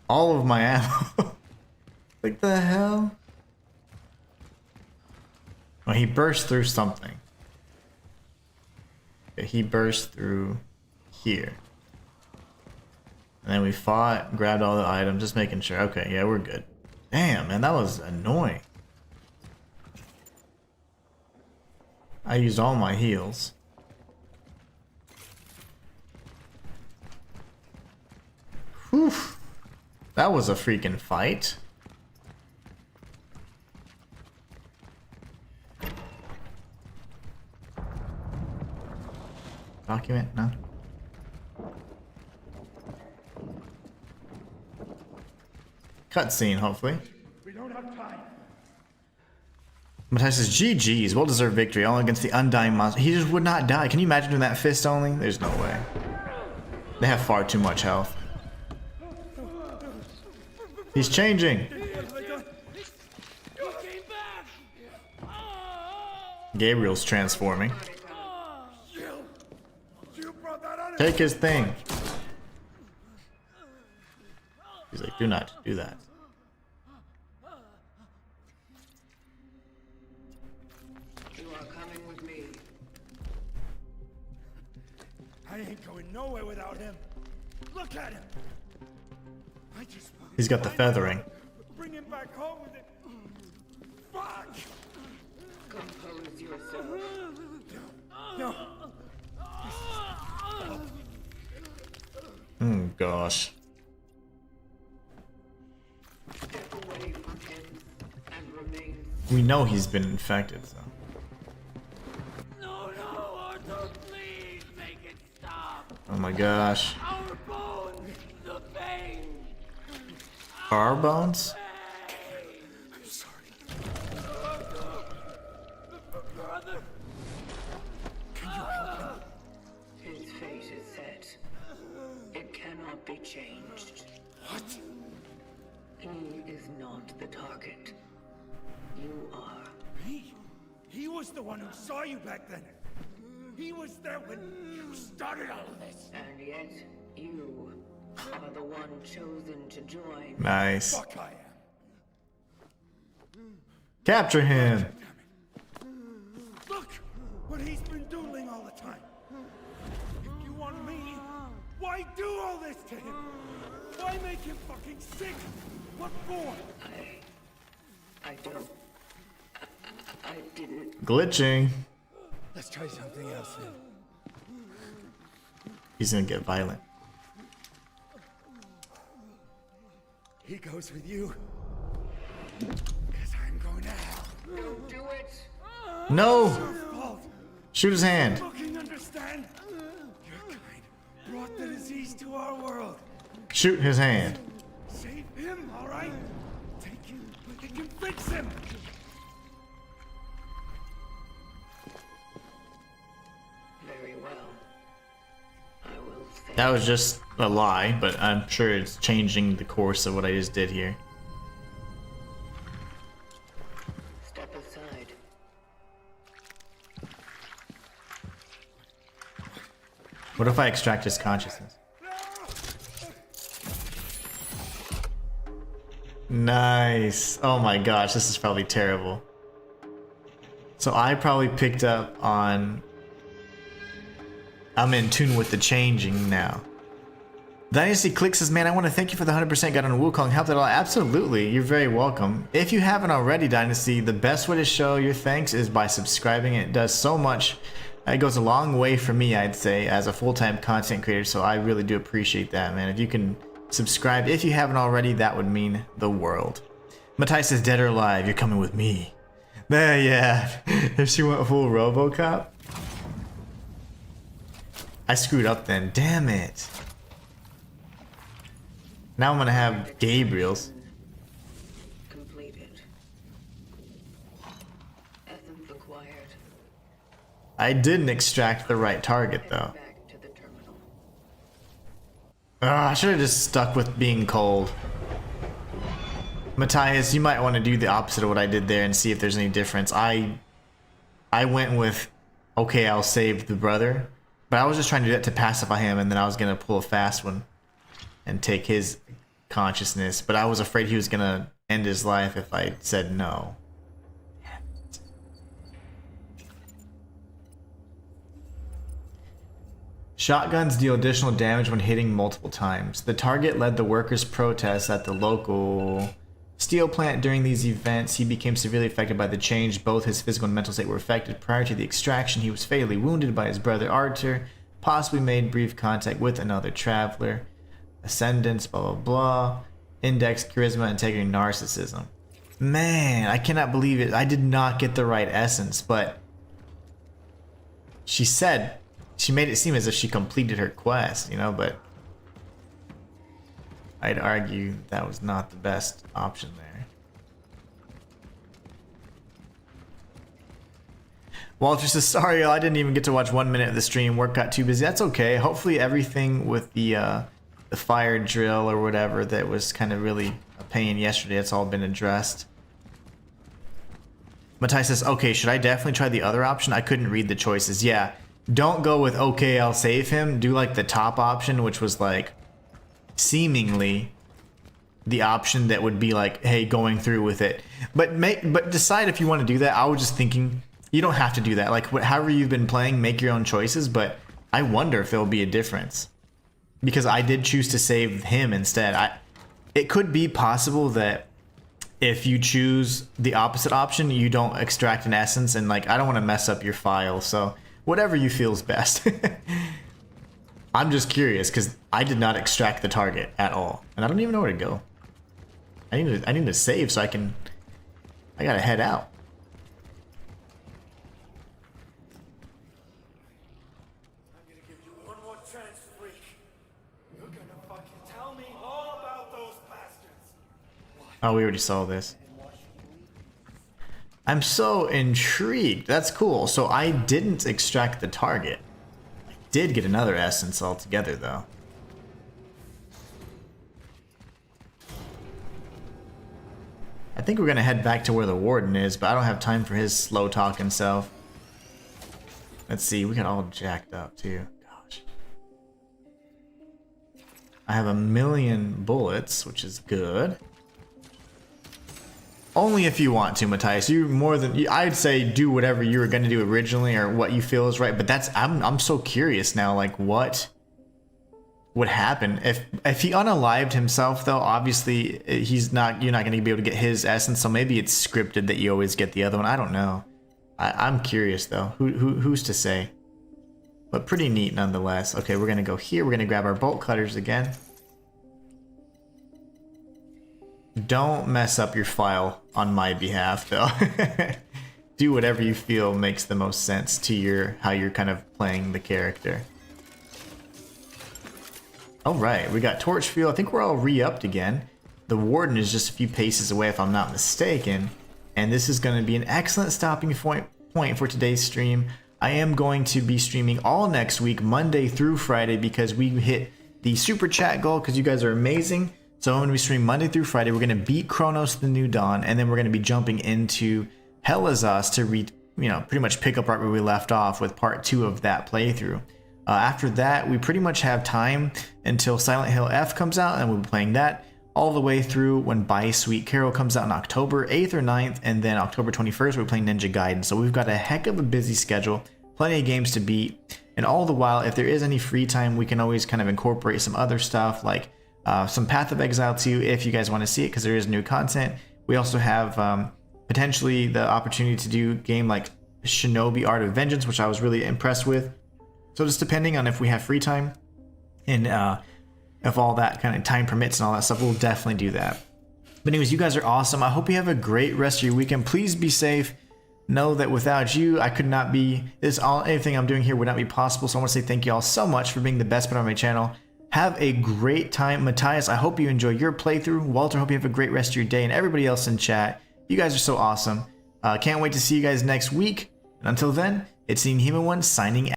All of my ammo. Like the hell? Well, he burst through something. Yeah, he burst through here. And then we fought, grabbed all the items, just making sure. Okay, yeah, we're good. Damn, man, that was annoying. I used all my heals. Whew. That was a freaking fight. Document? No. Cutscene, hopefully. We don't have time. Matthias says, GG's, well-deserved victory, all against the undying monster. He just would not die. Can you imagine doing that fist only? There's no way. They have far too much health. He's changing. Gabriel's transforming. Take his thing. He's like, do not do that. You are coming with me. I ain't going nowhere without him. Look at him. I just want He's got the feathering. bring him back home with it. Fuck! Compose yourself. No. Oh gosh. Step away from him and remain. We know he's been infected, so. Oh my gosh. Our bones! The vein! Our bones? I'm sorry. Brother! Can you help him? His fate is set. It cannot be changed. What? He is not the target. You are. Me? He was the one who saw you back then. He was there when you started all of this. And yet, you are the one chosen to join. Nice. Fuck I am. Capture him. Look what he's been doing all the time. If you want me, why do all this to him? Why make him fucking sick? What for? I don't. I didn't. Glitching. Let's try something else then. He's gonna get violent. He goes with you. Because I'm going to hell. Don't do it! No! Your fault. Shoot his hand. Fucking understand? Your kind brought the disease to our world. Shoot his hand. Save him, all right? Take him, it can fix him. Very well. I will say. That was just a lie, but I'm sure it's changing the course of what I just did here. Step aside. What if I extract his consciousness? Nice. Oh my gosh, this is probably terrible. So I probably picked up on... I'm in tune with the changing now. Dynasty Click says, man, I want to thank you for the 100% got on Wukong. Helped it all. Absolutely. You're very welcome. If you haven't already, Dynasty, the best way to show your thanks is by subscribing. It does so much. It goes a long way for me, I'd say, as a full-time content creator. So I really do appreciate that, man. If you can subscribe, if you haven't already, that would mean the world. Matthias says, dead or alive, you're coming with me. Yeah. If she went full RoboCop. I screwed up then. Damn it. Now I'm gonna have Gabriel's. Completed. Essence acquired. I didn't extract the right target though. Back to the terminal. I should have just stuck with being cold. Matthias, you might want to do the opposite of what I did there and see if there's any difference. I went with, okay, I'll save the brother, but I was just trying to do that to pacify him, and then I was gonna pull a fast one and take his consciousness, but I was afraid he was gonna end his life if I said no. Shotguns deal additional damage when hitting multiple times. The target led the workers' protests at the local steel plant during these events. He became severely affected by the change. Both his physical and mental state were affected. Prior to the extraction, he was fatally wounded by his brother Arthur, possibly made brief contact with another traveler. Ascendance, blah, blah, blah. Index, charisma, integrity, narcissism. Man, I cannot believe it. I did not get the right essence, but she said, she made it seem as if she completed her quest, you know, but I'd argue that was not the best option there. Walter says, sorry, I didn't even get to watch 1 minute of the stream. Work got too busy. That's okay. Hopefully everything with the fire drill or whatever that was kind of really a pain yesterday, it's all been addressed. Matthias says, okay, should I definitely try the other option? I couldn't read the choices. Yeah, don't go with, okay, I'll save him. Do like the top option, which was like seemingly the option that would be like, hey, going through with it. But decide if you want to do that. I was just thinking, you don't have to do that. Like, however you've been playing, make your own choices. But I wonder if there'll be a difference, because I did choose to save him instead. It could be possible that if you choose the opposite option, you don't extract an essence, and like, I don't want to mess up your file. So whatever you feel is best. I'm just curious because I did not extract the target at all, and I don't even know where to go. I need to save so I gotta head out. I'm gonna give you one more chance, freak. Oh, we already saw this. I'm so intrigued. That's cool. So I didn't extract the target. I did get another essence altogether, though. I think we're going to head back to where the warden is, but I don't have time for his slow talking self. Let's see. We got all jacked up, too. Gosh. I have 1,000,000 bullets, which is good. Only if you want to, Matthias. You more than I'd say do whatever you were gonna do originally or what you feel is right. But that's I'm so curious now. Like what would happen if he unalived himself? Though obviously he's not. You're not gonna be able to get his essence. So maybe it's scripted that you always get the other one. I don't know. I'm curious though. Who's to say? But pretty neat nonetheless. Okay, we're gonna go here. We're gonna grab our bolt cutters again. Don't mess up your file on my behalf, though. Do whatever you feel makes the most sense to how you're kind of playing the character. All right, we got Torchfield. I think we're all re-upped again. The Warden is just a few paces away, if I'm not mistaken. And this is going to be an excellent stopping point for today's stream. I am going to be streaming all next week, Monday through Friday, because we hit the super chat goal, because you guys are amazing. So I'm going to be streaming Monday through Friday. We're going to beat Cronos the New Dawn, and then we're going to be jumping into Helazos to pretty much pick up right where we left off with part 2 of that playthrough. After that, we pretty much have time until Silent Hill F comes out, and we'll be playing that all the way through when Bye Sweet Carol comes out on October 8th or 9th, and then October 21st we're playing Ninja Gaiden. So we've got a heck of a busy schedule, plenty of games to beat, and all the while, if there is any free time, we can always kind of incorporate some other stuff like some Path of Exile 2 if you guys want to see it, because there is new content. We also have potentially the opportunity to do a game like Shinobi Art of Vengeance, which I was really impressed with. So just depending on if we have free time and if all that kind of time permits and all that stuff, we'll definitely do that. But anyways, you guys are awesome. I hope you have a great rest of your weekend. Please be safe. Know that without you, I could not be anything I'm doing here would not be possible. So I want to say thank you all so much for being the best part of my channel. Have a great time. Matthias, I hope you enjoy your playthrough. Walter, hope you have a great rest of your day. And everybody else in chat, you guys are so awesome. Can't wait to see you guys next week. And until then, it's the Inhuman One signing out.